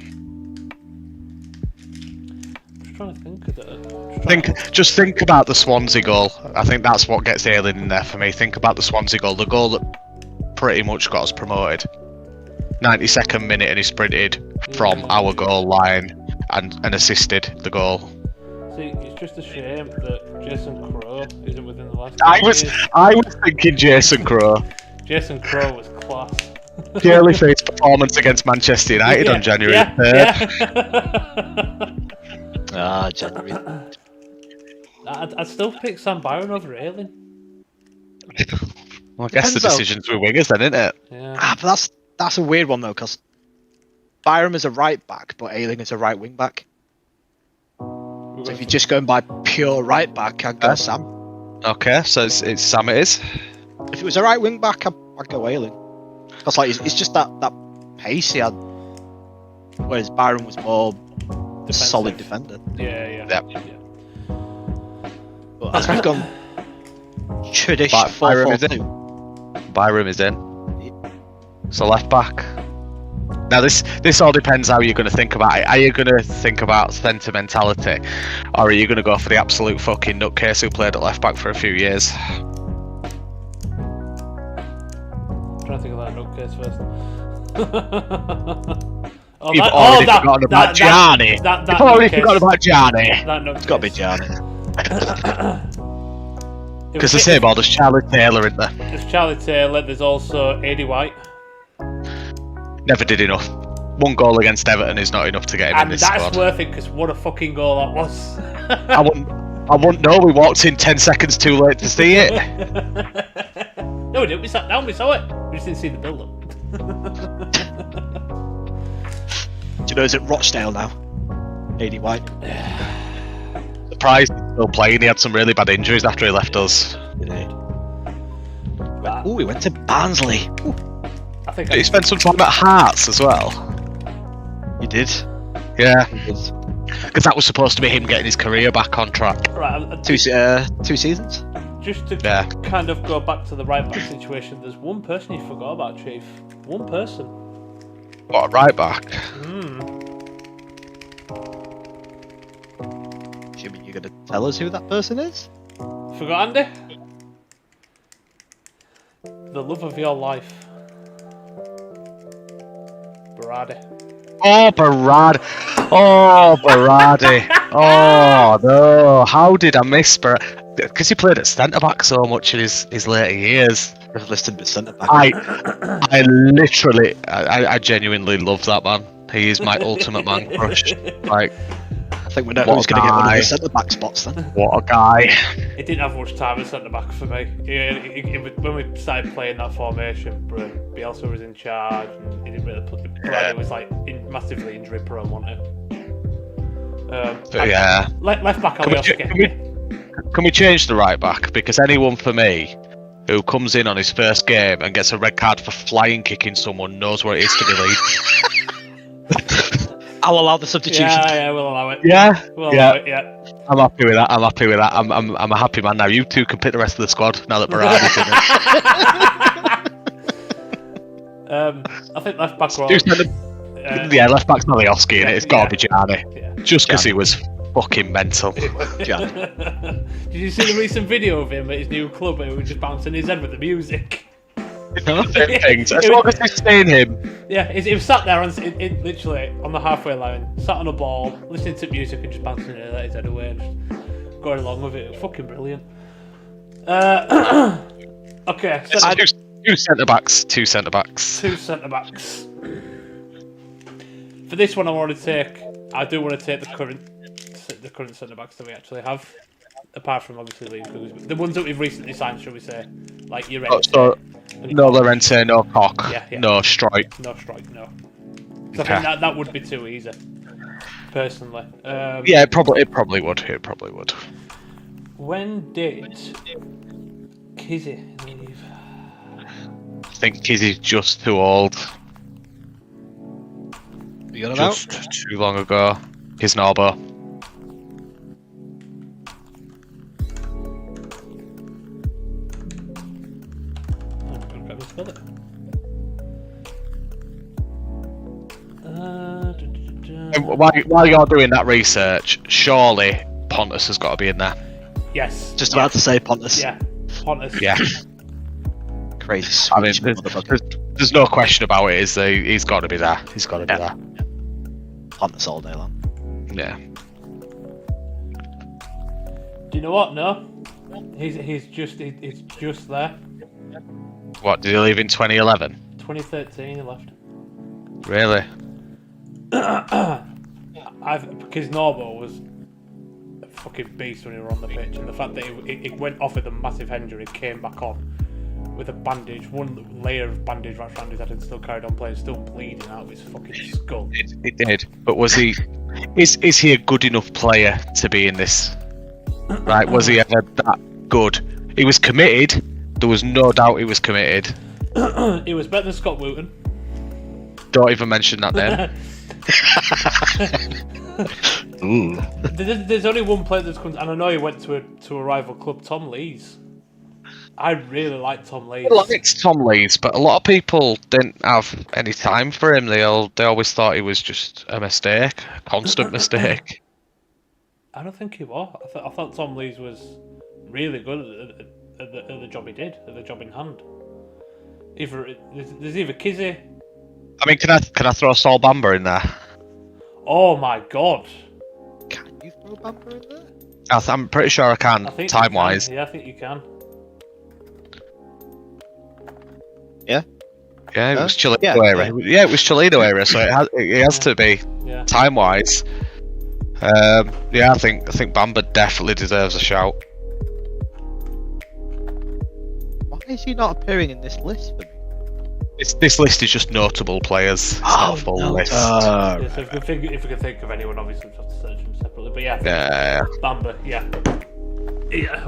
I'm trying to think of that. Just think about the Swansea goal. I think that's what gets Ayling in there for me. Think about the Swansea goal, the goal that pretty much got us promoted. 92nd minute, and he sprinted from our goal line and assisted the goal. See, it's just a shame that Jason Crowe isn't within the last. I was thinking Jason Crowe. Jason Crowe was class. Purely for his performance against Manchester United on January 3rd. Yeah. January. I'd still pick Sam Byron over Ayling. Well, I guess the decision's with wingers then, isn't it? Yeah. But that's a weird one though, because Byron is a right back, but Ayling is a right wing back. So if you're just going by pure right back, I'd go Sam. Okay, so it's Sam it is. If it was a right wing back, I'd go Ayling. Because like it's just that pace he had, whereas Byron was more a solid defender. Yeah. But as we've gone traditional 4-4-2. Byron is in. So left back. Now this all depends how you're going to think about it. Are you going to think about sentimentality, or are you going to go for the absolute fucking nutcase who played at left back for a few years? I'm trying to think of that nutcase first. You've already forgotten about Gianni. You've already forgotten about Gianni. It's got to be Gianni. Because the same old as Charlie Taylor, isn't there? There's Charlie Taylor. There's also Eddie White. Never did enough. One goal against Everton is not enough to get him in this squad. And that's worth it, because what a fucking goal that was. I wouldn't know. We walked in 10 seconds too late to see it. No, we didn't. We sat down. We saw it. We just didn't see the build-up. Do you know he's at Rochdale now? Eddie White. Surprised he's still playing. He had some really bad injuries after he left us. Oh, he went to Barnsley. Ooh. I think He spent some time at Hearts as well. You did? Yeah. Because that was supposed to be him getting his career back on track. Right, 2 seasons? just to kind of go back to the right back situation, there's one person you forgot about, Chief. One person. What, right back? Assuming you're going to tell us who that person is? Forgot Andy? The love of your life. Berardi. Oh, Berardi. Oh, Berardi. Oh, no. How did I miss Berardi? Because he played at centre-back so much in his later years. I've listed with centre-back. I literally, I genuinely love that man. He is my ultimate man crush. Like, I think we know who's going to get one of the centre-back spots then. What a guy. He didn't have much time at centre-back for me. When we started playing that formation, Bielsa was in charge, and he didn't really put the play. It was like massively injury prone, wasn't it? Yeah. Left back, Can we change the right back? Because anyone for me who comes in on his first game and gets a red card for flying kicking someone knows what it is to be lead. I'll allow the substitution. Yeah, we'll allow it. Yeah, we'll allow it. Yeah. I'm happy with that. I'm a happy man now. You two can pick the rest of the squad now that Berardi's in it. I think left back row. Yeah, left back's not the Oski in it. It's got to be Gianni. Yeah. Just because he was fucking mental. Did you see the recent video of him at his new club where he was just bouncing his head with the music? Things. As long as he's seeing him. Yeah, he was sat there literally on the halfway line, sat on a ball, listening to music and just bouncing his head away and just going along with it. It was fucking brilliant. Okay, Two centre-backs. Two centre-backs. For this one, I do want to take the current centre-backs that we actually have, apart from obviously the ones that we've recently signed, shall we say, like Llorente. No Llorente, no Cock, yeah. no Strike. No. So I think that would be too easy, personally. Yeah, it probably would. When did Kizzy leave? I think Kizzy's just too old. You got him Just too long ago. His Norbo. Spell it. While you're doing that research, surely Pontus has got to be in there. Yes. Just about to say Pontus. Yeah. Pontus. Yeah. Crazy. I mean, there's no question about it. He's got to be there. He's got to be there. Pontus all day long. Yeah. Do you know what? No. He's just there. What, did he leave in 2011? 2013 he left. Really? Because Norbo was a fucking beast when he were on the pitch, and the fact that he went off with a massive injury, came back on with a bandage, one layer of bandage wrapped around his head, and still carried on playing, still bleeding out of his fucking skull. It did. But was he? Is he a good enough player to be in this? Right? Was he ever that good? He was committed. There was no doubt he was committed. He was better than Scott Wooten. Don't even mention that name. There's only one player that's come, and I know he went to a rival club, Tom Lees. I really like Tom Lees. I liked Tom Lees, but a lot of people didn't have any time for him. They always thought he was just a mistake, a constant mistake. I don't think he was. I thought Tom Lees was really good at the job he did, at the job in hand. There's either Kizzy. I mean, can I throw Saul Bamba in there? Oh my god! Can you throw Bamba in there? I'm pretty sure I can, time-wise. Yeah, I think you can. Yeah? Yeah, it was Toledo Yeah, area. Yeah, it was Toledo area, so it has to be time-wise. Yeah, I think Bamba definitely deserves a shout. Why is he not appearing in this list for me? This list is just notable players. It's not a full list. So if we can think of anyone, obviously we have to search them separately. But yeah, Bamba, yeah,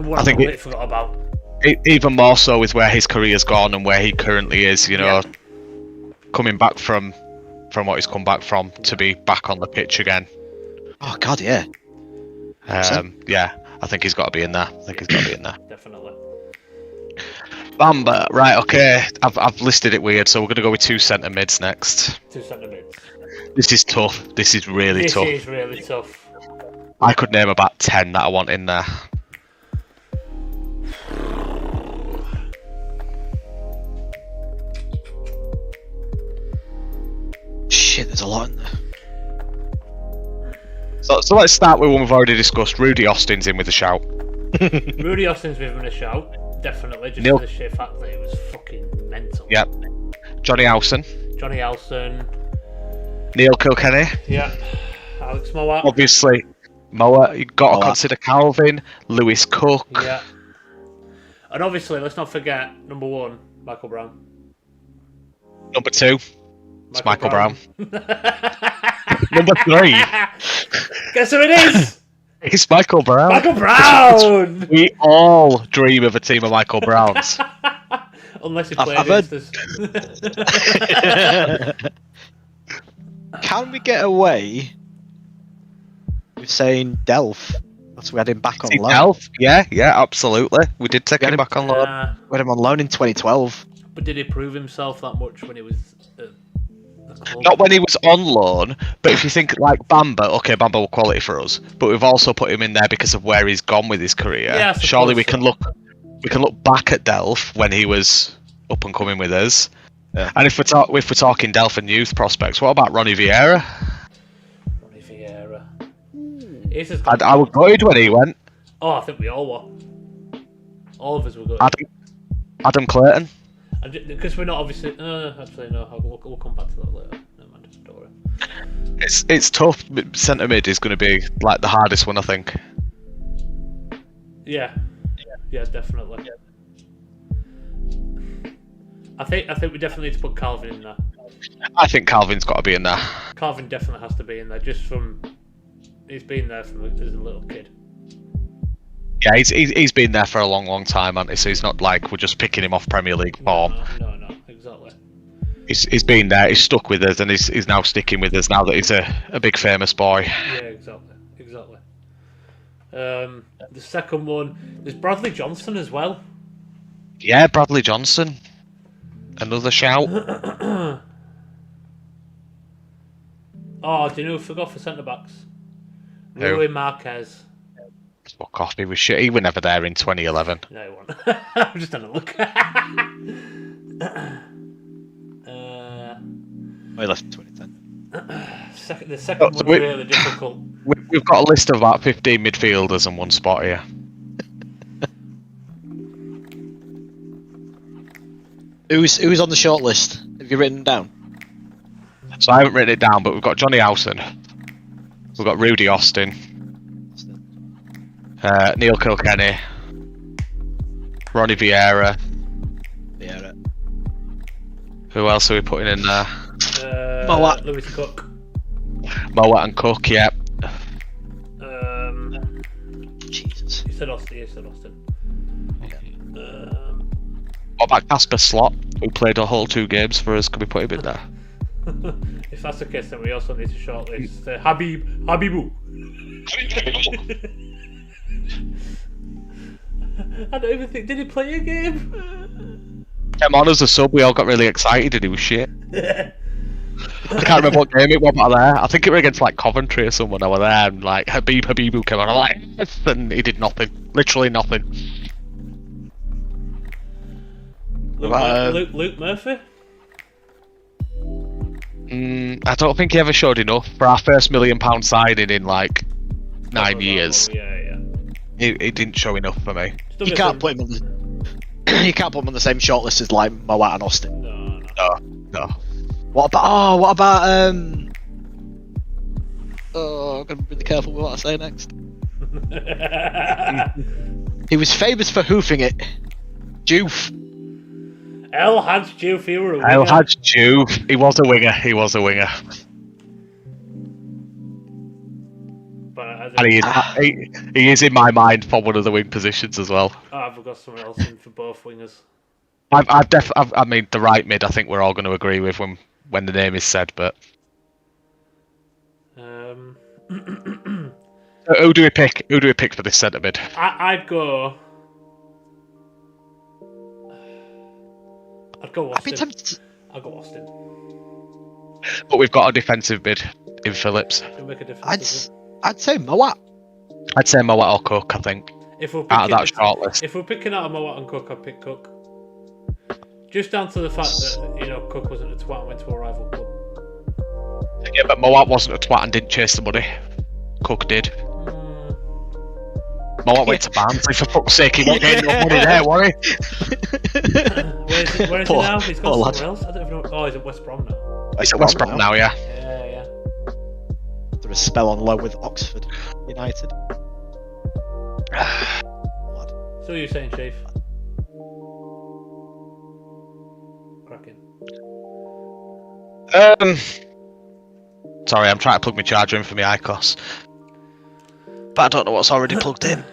one I think I forgot about. Even more so with where his career's gone and where he currently is, coming back from what he's come back from to be back on the pitch again. Oh god, yeah. Yeah, I think he's got to be in there. Definitely. Bamba, right? Okay, I've listed it weird, so we're gonna go with two centre mids next. Two centre mids. This is tough. This is really tough. This is really tough. I could name about 10 that I want in there. Shit, there's a lot in there. So let's start with one we've already discussed. Rudy Austin's in with a shout. Rudy Austin's given a shout, definitely, just for the sheer fact that it was fucking mental. Yep. Johnny Alson. Neil Kilkenny. Yeah. Alex Mowatt. Obviously, Mowatt. You've got to consider Calvin, Lewis Cook. Yeah. And obviously, let's not forget, number one, Michael Brown. Number two, it's Michael Brown. Number three. Guess who it is? It's Michael Brown. Michael Brown! We all dream of a team of Michael Browns. Unless he played against us. Can we get away with saying Delph That's we had him back on Steve loan. Delph, yeah, absolutely. We did take Yeah, him back on loan. We had him on loan in 2012. But did he prove himself that much when he was at the club? Not when he was on loan, but if you think like Bamba, okay, Bamba will quality for us, but we've also put him in there because of where he's gone with his career. Yeah, I suppose surely we so. can look back at Delph when he was up and coming with us. Yeah. And if we're talking Delph and youth prospects, what about Ronnie Vieira? Ronnie Vieira. He's just I was gutted when he went. Oh, I think we all were. All of us were good. Adam Clayton. Because we're not obviously. Actually, no. We'll come back to that later. Never mind. Don't worry. It's tough. Centre mid is going to be like the hardest one, I think. Yeah, definitely. Yeah. I think we definitely need to put Calvin in there. I think Calvin's got to be in there. Calvin definitely has to be in there, just from he's been there from as a little kid. Yeah, he's been there for a long time, hasn't he? So he's not like we're just picking him off Premier League form. No, exactly. He's been there, he's stuck with us, and he's now sticking with us now that he's a big famous boy. Yeah, exactly. The second one, there's Bradley Johnson as well. Yeah, Bradley Johnson. Another shout. Oh, do you know who forgot for centre backs? Who? Rui Marquez. Fuck off, he was shit. He was never there in 2011. No, he wasn't. I'm just having a look. He left in 2010. The second one's really difficult. We've got a list of about 15 midfielders and one spot here. Who's on the short list? Have you written down? So I haven't written it down, but we've got Johnny Howson. We've got Rudy Austin. Neil Kilkenny. Ronnie Vieira. Yeah. Who else are we putting in there? Mowat. Lewis Cook. Mowat and Cook, yeah. Jesus. You said Austin. What about Casper Slot, who played a whole 2 games for us? Could we put him in there? If that's the case, then we also need to shortlist Habibu. I don't even think. Did he play a game? Came on as a sub, we all got really excited and he was shit. I can't remember what game it was, but I was there. I think it was against like Coventry or someone. I was there and like Habibu came on, I'm like, yes, and he did nothing. Literally nothing. Luke Murphy? I don't think he ever showed enough for our first £1 million signing in like 9 years. Yeah. He didn't show enough for me. You can't put him on the same shortlist as like Mowat and Austin. No. What about I'm gonna be really careful with what I say next. He was famous for hoofing it. Joof. El Hadj Diouf, he were a winger. El Hadj Diouf, he was a winger. But And he is in my mind for one of the wing positions as well. I've got someone else in for both wingers. I mean, the right mid, I think we're all going to agree with when the name is said, but... Who do we pick? Who do we pick for this centre mid? I'd go Austin. I'd go Austin. But we've got a defensive mid in Phillips. It'll make a difference. I'd say Mowat. I'd say Mowat or Cook, I think. Out of that shortlist. If we're picking out a Mowat and Cook, I'd pick Cook. Just down to the fact that, Cook wasn't a twat and went to a rival club. Yeah, but Mowat wasn't a twat and didn't chase the money. Cook did. Mowat went to Barnsley, for fuck's sake, he wasn't getting no money there, was he? Where is he now? He's gone somewhere else? I don't even know. Oh, he's at West Brom now. He's at West Brom now, yeah. Yeah. After a spell on loan with Oxford United. So what are you saying, Chief? Cracking. Sorry, I'm trying to plug my charger in for my ICOS. But I don't know what's already plugged in.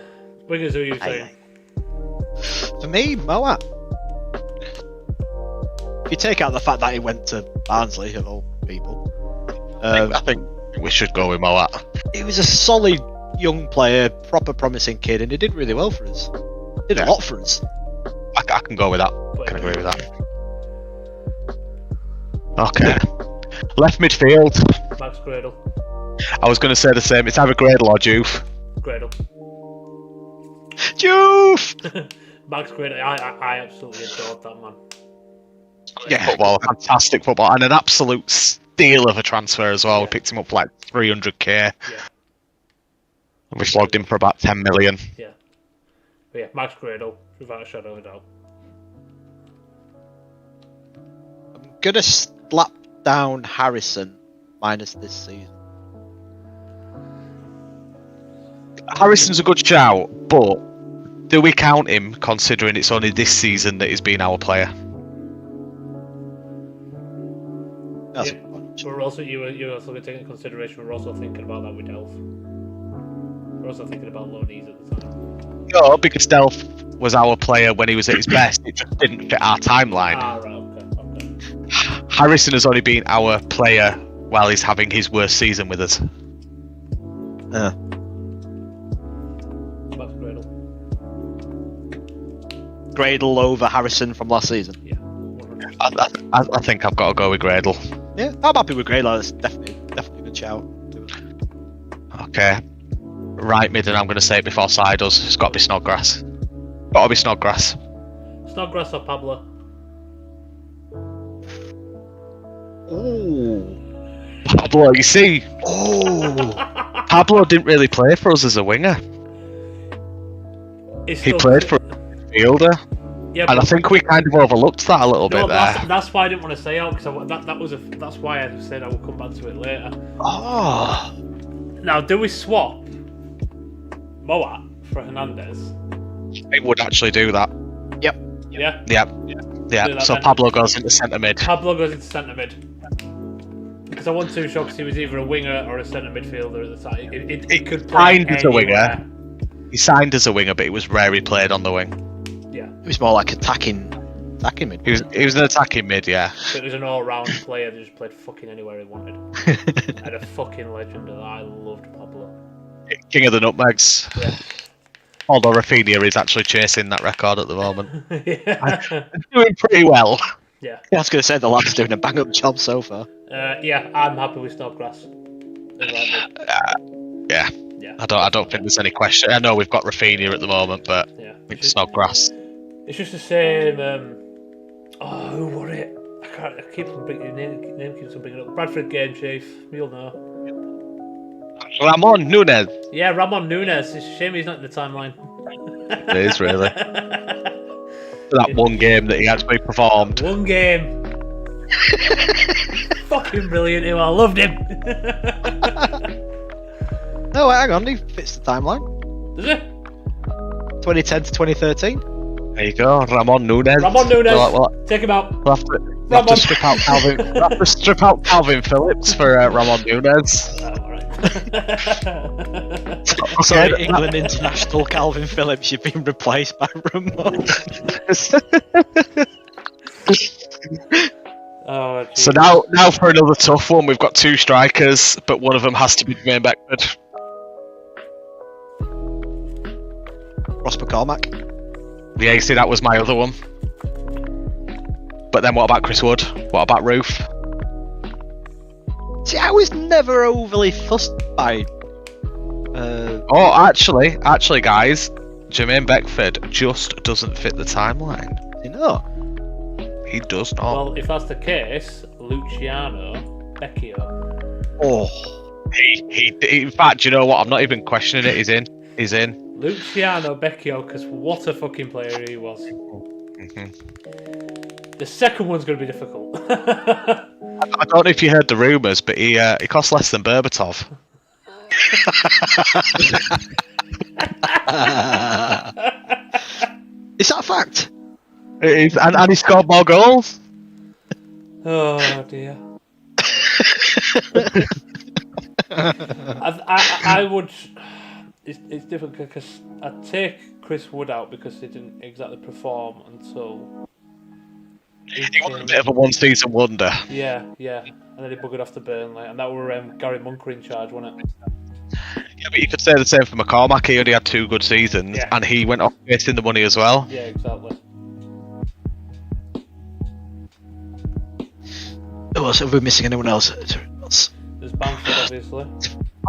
Wingers, who are you saying? For me, Mowat. If you take out the fact that he went to Barnsley, of all people. I think we should go with Mowat. He was a solid young player, proper promising kid, and he did really well for us. Did a lot for us. I can go with that. I can agree with that. Okay. Left midfield. Max Gradle. I was going to say the same. It's either Gradle or Juve. Gradle. Juve! Max Gradle. I absolutely adored that man. Yeah, football, fantastic football, and an absolute steal of a transfer as well. We picked him up for like 300k. Yeah. And we flogged him for about 10 million. Yeah. But yeah, Max Gradle, without a shadow of a doubt. I'm gonna slap down Harrison minus this season. Harrison's a good shout, but do we count him considering it's only this season that he's been our player? That's Yeah. We're also you're also taking into consideration. We're also thinking about that with Delph. We're also thinking about loanees at the time. No, because Delph was our player when he was at his best. It just didn't fit our timeline. Ah, right, okay. Harrison has only been our player while he's having his worst season with us. Max Gradle. Gradle over Harrison from last season. Yeah. 100%. I think I've got to go with Gradle. Yeah, I'm happy with Gradle. That's definitely a good shout. Okay. Right mid, and I'm going to say it before Si does. It's got to be Snodgrass. Got to be Snodgrass. Snodgrass or Pablo? Ooh. Pablo, you see, Oh. Pablo didn't really play for us as a winger. He played for a midfielder. Yeah, And I think we kind of overlooked that a little bit there. That's why I didn't want to say out because that's why I said I will come back to it later. Oh. Now, do we swap Moat for Hernandez? It would actually do that. Yep. Yeah. Yeah. Do Yeah. that So then. Pablo goes into centre mid. Pablo goes into centre mid because I wasn't too sure because he was either a winger or a centre midfielder at the time. He could play signed as a winger. anywhere. He signed as a winger, but it was rare he played on the wing. Yeah, It was more like attacking mid. He was an attacking mid, yeah. so it was an all-round player that just played fucking anywhere he wanted. And a fucking legend, and I loved Pablo. King of the nutmegs. Yeah. Although Rafinha is actually chasing that record at the moment. Yeah. Doing pretty well. Yeah. I was going to say the lad's doing a bang up job so far. Yeah, I'm happy with Snodgrass. Yeah. Yeah. I don't think there's any question. I know we've got Rafinha at the moment, but Yeah. it's Snodgrass. It's just the same. Who were it? I keep on bringing name keeps on bringing up. Bradford game chief. You'll know. Ramon Nunes. Yeah, Ramon Nunes. It's a shame he's not in the timeline. It is really. That one game that he actually performed. One game. Fucking brilliant. I loved him. No, hang on, he fits the timeline. Does it? 2010 to 2013. There you go, Ramon Nunes. Ramon Nunes. Well, Take him out. we'll have to strip out Calvin. We'll have to strip out Calvin Phillips for Ramon Nunes. Oh, alright. Sorry, England international Calvin Phillips, you've been replaced by Ramon. Oh, So now for another tough one. We've got two strikers, but one of them has to be Jermaine Beckford. Ross McCormack. Yeah, you see, that was my other one. But then what about Chris Wood? What about Roof? See, I was never overly fussed by. Oh, actually, guys, Jermaine Beckford just doesn't fit the timeline. You know. He does not. well, if that's the case, Luciano Becchio. Oh. He. In fact, you know what? I'm not even questioning it. He's in. He's in. Luciano Becchio, because what a fucking player he was. Mm-hmm. The second one's going to be difficult. I don't know if you heard the rumours, but he costs less than Berbatov. Is that a fact? And he scored more goals. Oh dear. I would. It's difficult because I'd take Chris Wood out because he didn't exactly perform until. He was a bit of a one-season wonder. Yeah, and then he buggered off to Burnley, and that were Gary Munker in charge, wasn't it? Yeah, but you could say the same for McCormack. He only had 2 good seasons, Yeah. and he went off wasting the money as well. Yeah, exactly. Oh, so we're missing anyone else? There's Bamford, obviously.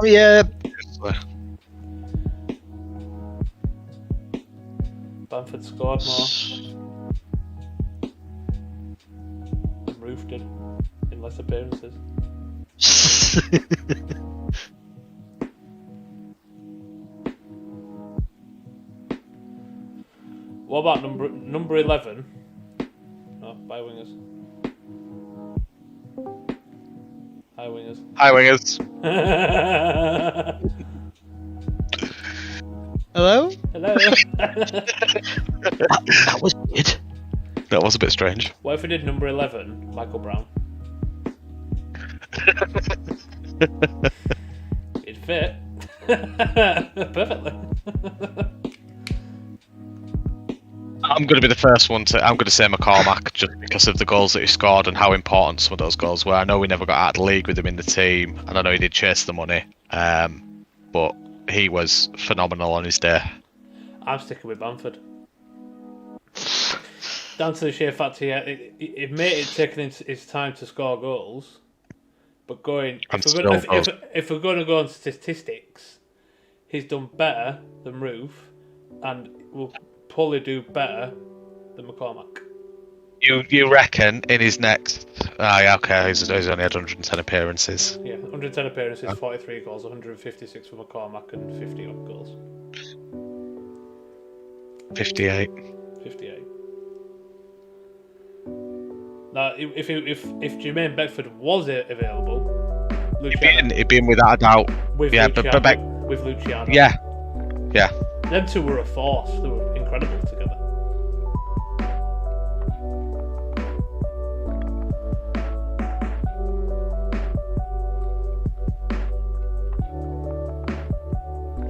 Oh yeah. Bamford scored more. And Roof did in less appearances. What about number 11? Oh, by wingers. Hi wingers. Hi, wingers. Hello? Hello. That was weird. That was a bit strange. What if we did number 11, Michael Brown? It'd fit. Perfectly. I'm going to be the first one to. I'm going to say McCormack just because of the goals that he scored and how important some of those goals were. I know we never got out of the league with him in the team, and I know he did chase the money, but he was phenomenal on his day. I'm sticking with Bamford. Down to the sheer fact it made it taking his time to score goals, but if we're going to go on statistics, he's done better than Roof, and will probably do better than McCormack. You reckon in his next? Yeah, okay. He's only had 110 appearances. Yeah, 110 appearances, 43 goals, 156 for McCormack, and 50 odd goals. 58. 58. Now, if Jermaine Beckford was available, Luciano, He'd be in without a doubt. with Yeah, Luciano, but with Luciano, yeah. them two were a force. They were incredible together.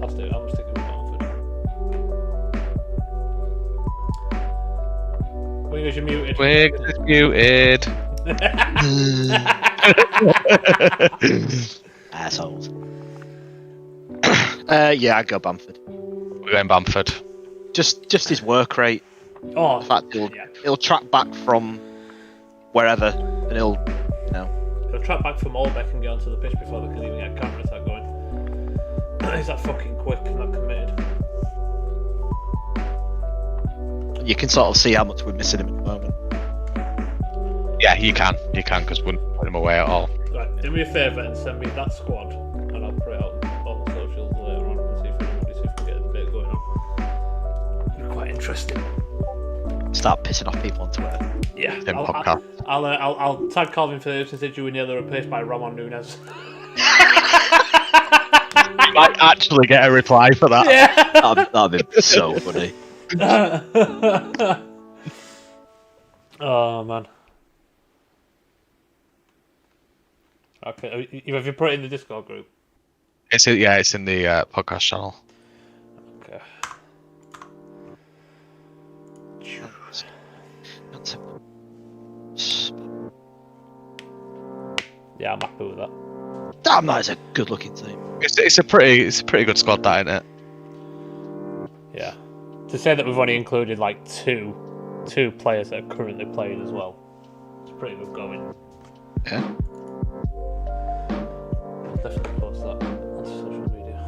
That's it. I'm sticking with Bamford. Wingers, you're muted. Wingers muted. Assholes. Yeah, I'd go Bamford. We're going Bamford. Just his work rate. Oh, The fact he'll track back from wherever, and he'll track back from Allbeck and get onto the pitch before they can even get a counter attack going. He's that fucking quick and that committed. You can sort of see how much we're missing him at the moment. Yeah, you can because we wouldn't put him away at all. Right, do me a favour and send me that squad, and I'll put it out on the socials later on and see if we can get a debate going on. It'll be quite interesting. Start pissing off people on Twitter. Yeah, Same podcast. I'll tag Calvin Phillips and say Dewey Naylor replaced by Ramon Nunes. You might actually get a reply for that. Yeah. That'd be so funny. Oh man. Okay, have you put it in the Discord group? It's in the podcast channel. Okay. Yeah, I'm happy with that. Damn, that is a good-looking team. It's a pretty good squad, that, isn't it? Yeah. To say that we've only included like two players that are currently playing as well, it's pretty good going. Yeah. I'll definitely post that on social media.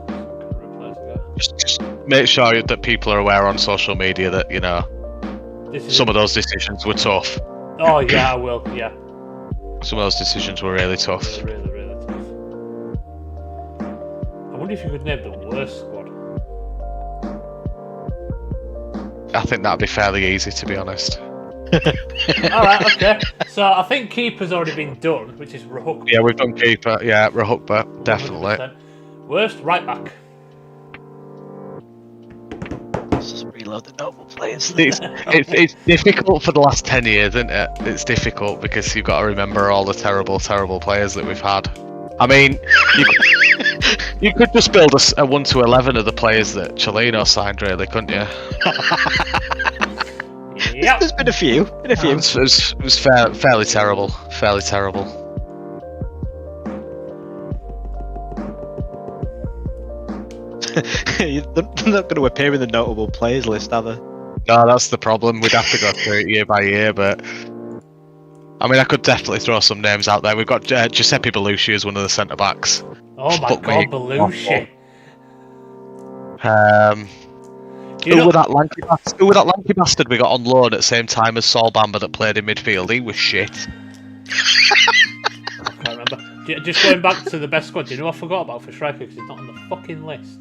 Some kind of replies I get. Just make sure that people are aware on social media that some of those decisions were tough. Oh yeah, I will. Yeah. Some of those decisions were really tough. Really, really tough. I wonder if you could name the worst squad. I think that'd be fairly easy, to be honest. Alright, okay. So I think keeper's already been done, which is Rahuk. Yeah, we've done keeper. Yeah, Rahukba, definitely. 100%. Worst, right back. Let's just reload the noble players. It's difficult for the last 10 years, isn't it? It's difficult because you've got to remember all the terrible players that we've had. I mean, you could just build a 1 to 11 of the players that Chelino signed, really, couldn't you? Yep. There's been a few. It was fairly terrible. Fairly terrible. They're not going to appear in the notable players list, are they? No, that's the problem. We'd have to go through it year by year, but I mean, I could definitely throw some names out there. We've got Giuseppe Belushi as one of the centre backs. Oh my god, Belushi! Who was that lanky bastard we got on loan at the same time as Saul Bamba that played in midfield? He was shit. I can't remember. Just going back to the best squad, do you know what I forgot about for striker because he's not on the fucking list?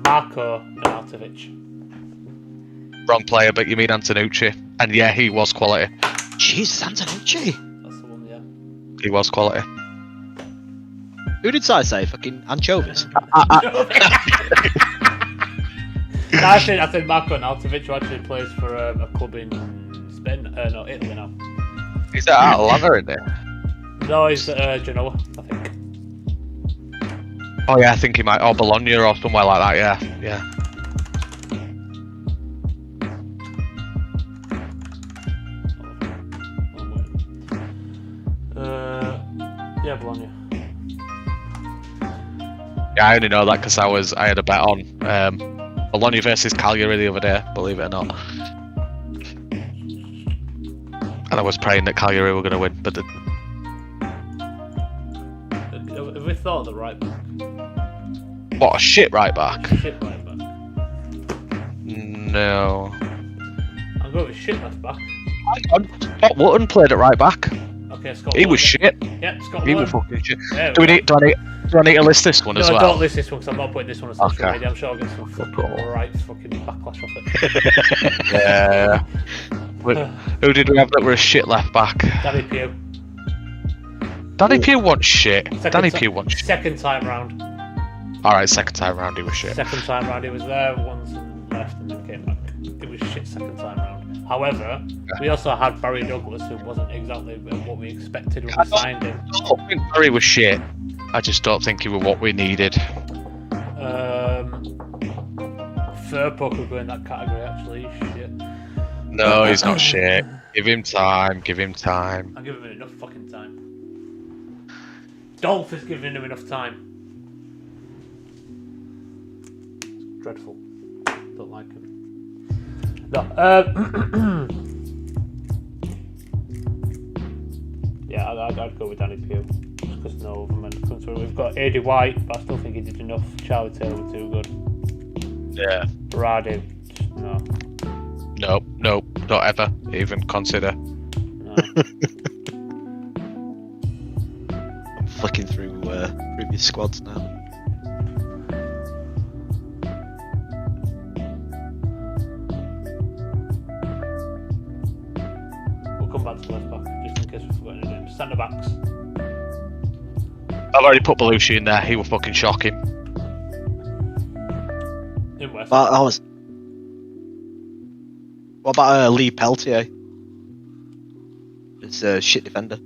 Marco Arnautovic. Wrong player, but you mean Antonucci. And yeah, he was quality. Jesus, Antonucci. That's the one, yeah. He was quality. Who did I say? Fucking anchovies. I think Marco Arnautovic actually plays for a club in Spain. No, Italy now. Is that Atalanta in there? No, he's Genoa, I think. Oh yeah, I think he might. Or Bologna or somewhere like that. Yeah. Yeah, Bologna. Yeah, I only know that because I had a bet on Bologna versus Cagliari the other day. Believe it or not. And I was praying that Cagliari were going to win, but Have we thought of the right back? what a shit right back. Shit right back. No. I'll go with shit left back. Scott Wootton played at right back. Okay, Scott. He was shit. Yeah, Scott. He was fucking shit. Yeah, Do I need to list this one as well? No, don't list this one because I'm not putting this one on social Okay. media. I'm sure I'll get some fucking backlash off it. Yeah. Who did we have that were a shit left back? Danny Pugh. Danny Pugh wants shit. Second time round. Alright, second time round he was shit. Second time round, he was there once and left and then came back. It was shit second time round. However, we also had Barry Douglas, who wasn't exactly what we expected when we signed him. I don't think Barry was shit. I just don't think he was what we needed. Furpo could go in that category, actually. Shit. No, he's not shit. Give him time. I'm giving him enough fucking time. Dolph is giving him enough time. It's dreadful. Don't like him. No. Yeah, I'd go with Danny Pugh. Just because no other men come through. We've got AD White, but I still think he did enough. Charlie Taylor were too good. Yeah. Berardi, no. Nope. Don't ever even consider. No. I'm flicking through previous squads now. We'll come back to left back, just in case we've forgotten any names. Centre backs. I've already put Belushi in there. He was fucking shocking. In West. But what about Lee Peltier? It's a shit defender.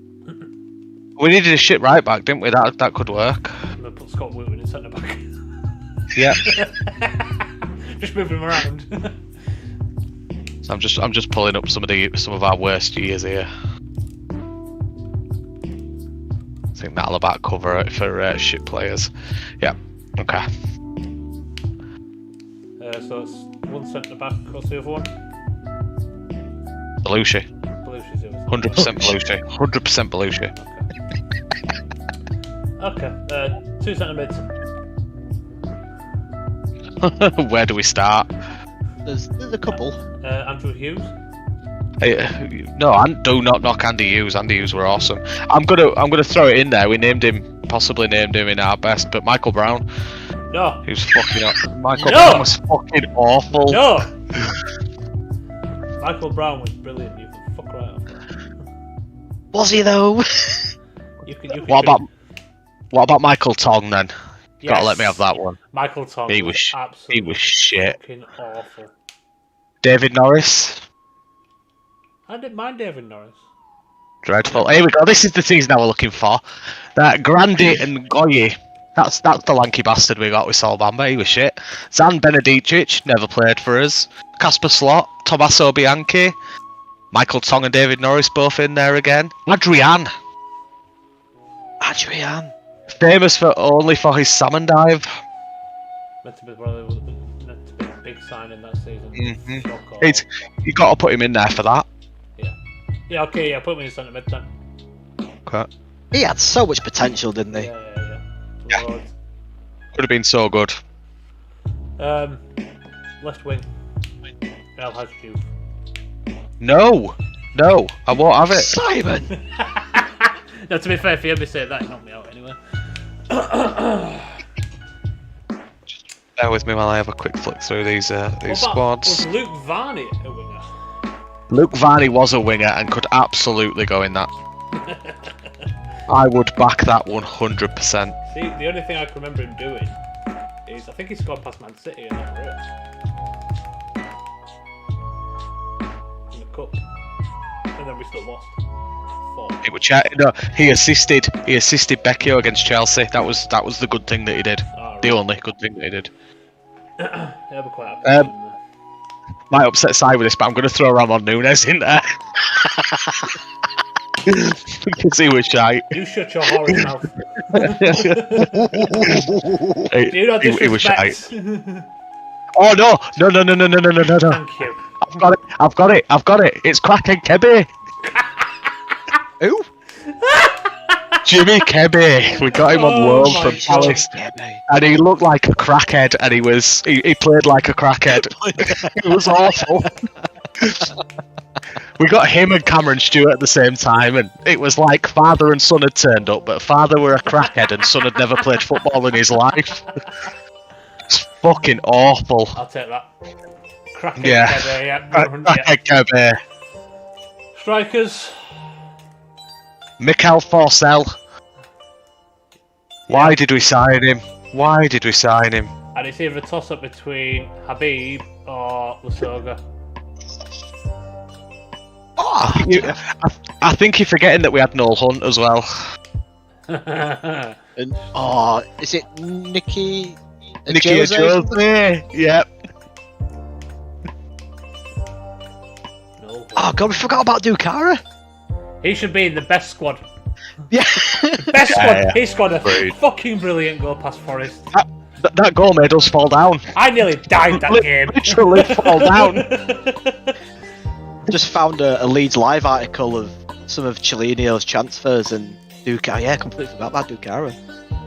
We needed a shit right back, didn't we? That could work. I'm gonna put Scott Wootton in centre back. Yeah. Just moving him around. So I'm just pulling up some of our worst years here. I think that'll about cover it for shit players. Yeah. Okay. So it's one centre back. What's the other one? Belushi. Belushi's the other. 100% Belushi. 100% Belushi. Okay. Two centre mids. Where do we start? There's a couple. Andrew Hughes. No, do not knock Andy Hughes. Andy Hughes were awesome. I'm gonna throw it in there. We possibly named him in our best, but Michael Brown. No. He was fucking Michael Brown was fucking awful. No. Michael Brown was brilliant. You can fuck right off. Was he though? You can What about Michael Tong then? Yes. Gotta let me have that one. Michael Tong. He was absolutely shit. fucking awful. David Norris. I didn't mind David Norris. Dreadful. Here we go. This is the season I was looking for. That Grandi and Goyi. That's the lanky bastard we got with Saul Bamba. He was shit. Zan Benedicic never played for us. Casper Slot, Tommaso Bianchi, Michael Tong and David Norris both in there again. Adrian, Adrian. famous only for his salmon dive. Meant to be a big signing that season. Fuck off. You got to put him in there for that. Yeah, okay, yeah, put me in centre mid then. Okay. He had so much potential, didn't he? Yeah. Lord. Could have been so good. Left wing. El has you. No, I won't have it. Simon! No, to be fair, if you ever say that, it knocked me out anyway. Bear with me while I have a quick flick through these squads. Was Luke Varney a winger? Luke Varney was a winger and could absolutely go in that. I would back that 100%. See, the only thing I can remember him doing is I think he scored past Man City in that race. In the cup. And then we still lost. 4. He assisted Becchio against Chelsea. That was the good thing that he did. Right. The only good thing that he did. Yeah, we're quite happy. Might upset side with this, but I'm going to throw Ramon Nunes in there. Because he was shite. You shut your horrid mouth. he, Do not he was disrespect. shite. Oh no! Thank you. I've got it. It's Kraken Kebe. Who? Jimmy Kebe. We got him on loan my from God. Palace, and he looked like a crackhead, and he played like a crackhead. It was awful. We got him and Cameron Stewart at the same time, and it was like father and son had turned up, but father were a crackhead and son had never played football in his life. It's fucking awful. I'll take that. Cracking Yeah. Kebe, yeah. Kebe. Strikers. Mikel Forsell. Why did we sign him? And it's either a toss-up between Habib or Lasoga. I think you're forgetting that we had Noel Hunt as well. And, is it Nicky Jose? Yep. No. Oh god, we forgot about Dukara. He should be in the best squad. Yeah. Best squad. Yeah. He scored a Agreed. fucking brilliant goal past Forest. That goal made us fall down. I nearly died that game. Literally fall down. Just found a Leeds Live article of some of Chiellino's transfers and Dukara. Yeah, completely forgot about Dukara.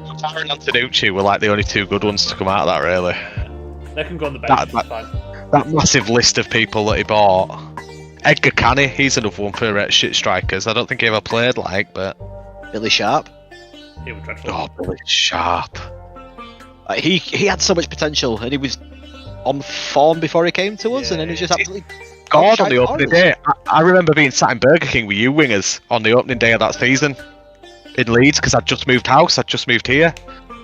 Dukara and Antonucci were like the only two good ones to come out of that, really. They can go on the bench. It's fine. That massive list of people that he bought. Edgar Canny, he's another one for shit strikers. I don't think he ever played but Billy Sharp. He was dreadful. oh, Billy Sharp. He had so much potential, and he was on form before he came to us, and then he was just absolutely God, on the opening day. I remember being sat in Burger King with you wingers on the opening day of that season in Leeds because I'd just moved house. I'd just moved here,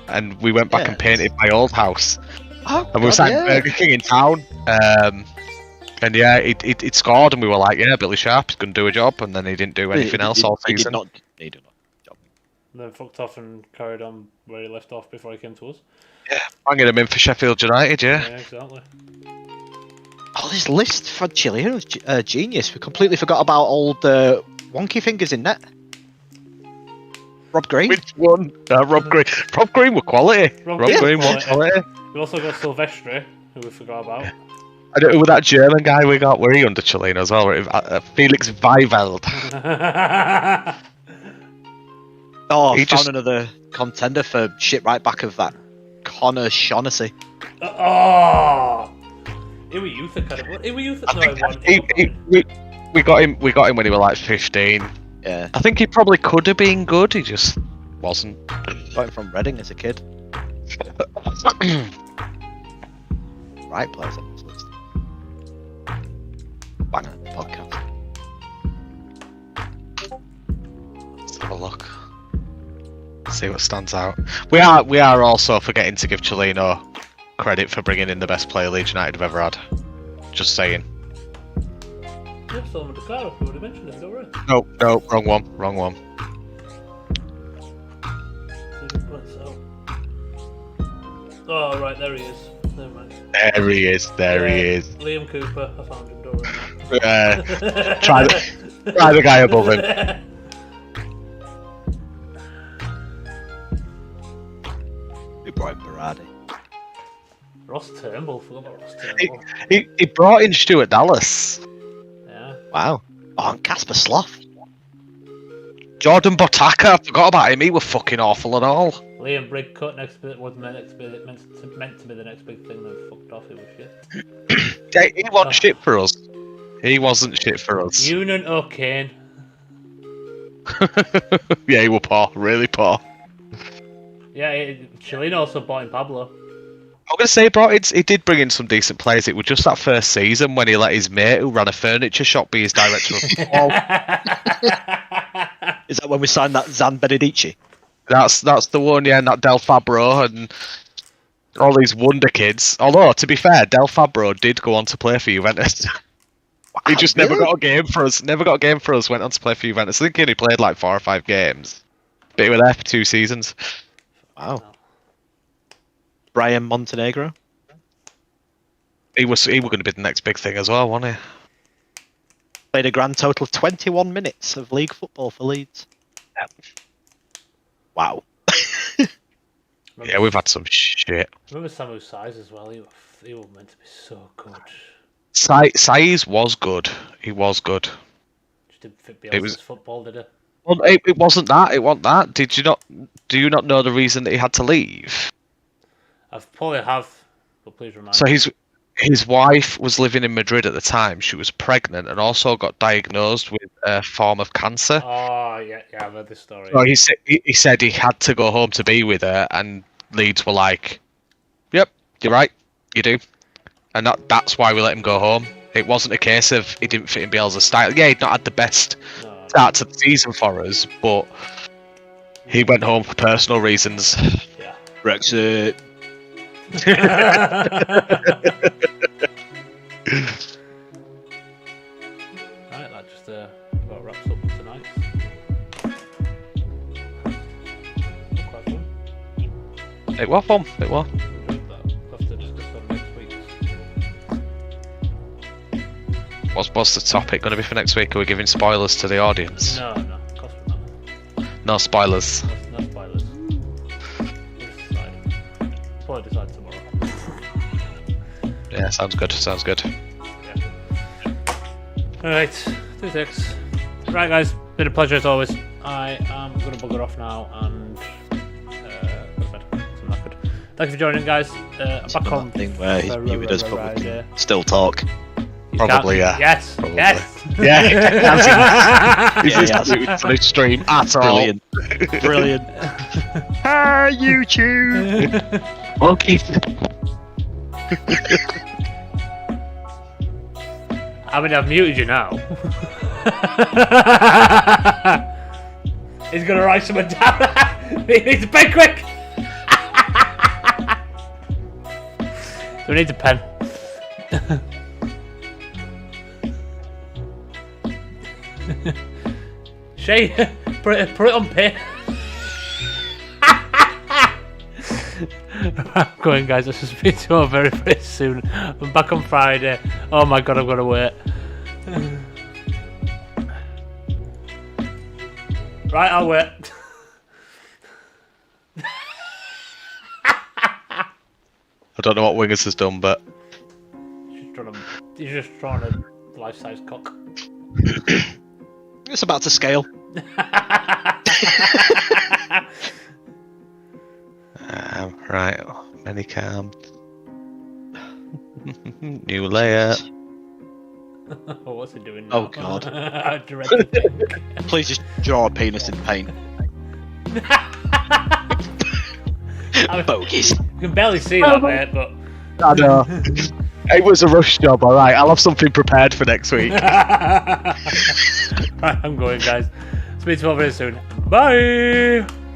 and we went back and painted my old house. Oh, And we were sat in Burger King in town. And yeah, it scored, and we were like, yeah, Billy Sharp's going to do a job, and then he didn't do anything else all season. He did not. And then fucked off and carried on where he left off before he came to us. Yeah, banging him in for Sheffield United, Yeah, exactly. Oh, this list for Chiellino's genius. We completely forgot about old wonky fingers in net. Rob Green. Which one? Rob Green. Rob Green were quality. Rob Green were quality. We also got Silvestre, who we forgot about. I don't know who that German guy we got. Were he under Chiellino as well? Felix Weiveld. Oh, He found just- another contender for shit right back of that Connor Shaughnessy. Oh! He were youth academy. He were youth. No, he won. We got him. We got him when he was like 15. Yeah, I think he probably could have been good. He just wasn't. got him from Reading as a kid. Right players on this list. Banger podcast. Let's have a look. See what stands out. We are also forgetting to give Chiellino credit for bringing in the best player Leeds United have ever had. Just saying. Yeah, Solomon Dukara, we would have mentioned him, don't worry. No, wrong one. Oh, right, there he is. Never mind. There he is. Liam Cooper, I found him, don't worry. Try the guy above him. Who brought in Berardi? Ross Turnbull. Forgot about Ross Turnbull. He brought in Stuart Dallas. Yeah. Wow. Oh, and Casper Sloth. Jordan Botaka, I forgot about him. He was fucking awful and all. Liam Brigcut was meant to be the next big thing, then fucked off. It was shit. He wasn't shit for us. He wasn't shit for us. Union or Kane. Yeah, he was poor, really poor. Yeah, Chilena also bought in Pablo. I'm gonna say he did bring in some decent players. It was just that first season when he let his mate, who ran a furniture shop, be his director of football. Is that when we signed that Zan Benedici? That's the one, yeah, and that Del Fabro and all these wonder kids. Although, to be fair, Del Fabro did go on to play for Juventus. He just never got a game for us. Went on to play for Juventus. I think he only played like 4 or 5 games. But he was there for 2 seasons. Wow. Brian Montenegro? He was going to be the next big thing as well, wasn't he? Played a grand total of 21 minutes of league football for Leeds. Yep. Wow. Yeah, we've had some shit. Remember Samu Size as well? He was meant to be so good. Saiz was good. He was good. Just didn't fit Bielsa's football, did it? Well, it wasn't that. It wasn't that. Do you not know the reason that he had to leave? I probably have, but please remind So me. his wife was living in Madrid at the time. She was pregnant and also got diagnosed with a form of cancer. Oh, yeah, I've heard this story. So he said he had to go home to be with her, and Leeds were like, "Yep, you're right, you do," and that's why we let him go home. It wasn't a case of he didn't fit in Bielsa's style. Yeah, he'd not had the best start to the season for us, but he went home for personal reasons. Yeah. Brexit. Right, that just about wraps up tonight. Quite fun. It was fun. It was. We'll have to discuss on next week's. What's the topic going to be for next week? Are we giving spoilers to the audience? No, of course we're not. No spoilers. No spoilers. We'll decide. Probably decide tomorrow. Yeah, sounds good. Alright, 2-6. Right, guys, been a pleasure as always. I am going to bugger off now and go to bed. I'm knackered. Thank you for joining, guys. I'm back on. Thing where he's muted us, but we can still talk. Probably, yeah. Yes. Probably. Yes. Yeah. He's Yeah, just muted for the stream at all. Brilliant. Hi, YouTube. Okay. I mean, I've muted you now. He's gonna write someone down. He needs a pen, quick. So we need a pen. Shay, put it on pen. I'm going, guys. I'll speak to you very, very soon. I'm back on Friday. Oh my god, I've got to wait. Right, I'll wait. I don't know what Wingers has done, but He's just trying a life-size cock. It's about to scale. Right, Manicam. New layer. What's he doing now? Oh god. I dread to think. Please just draw a penis in paint. I mean, Bogies. you can barely see that, mate, but... I know. It was a rush job, alright. I'll have something prepared for next week. Right, I'm going, guys. Speak to you all very soon. Bye!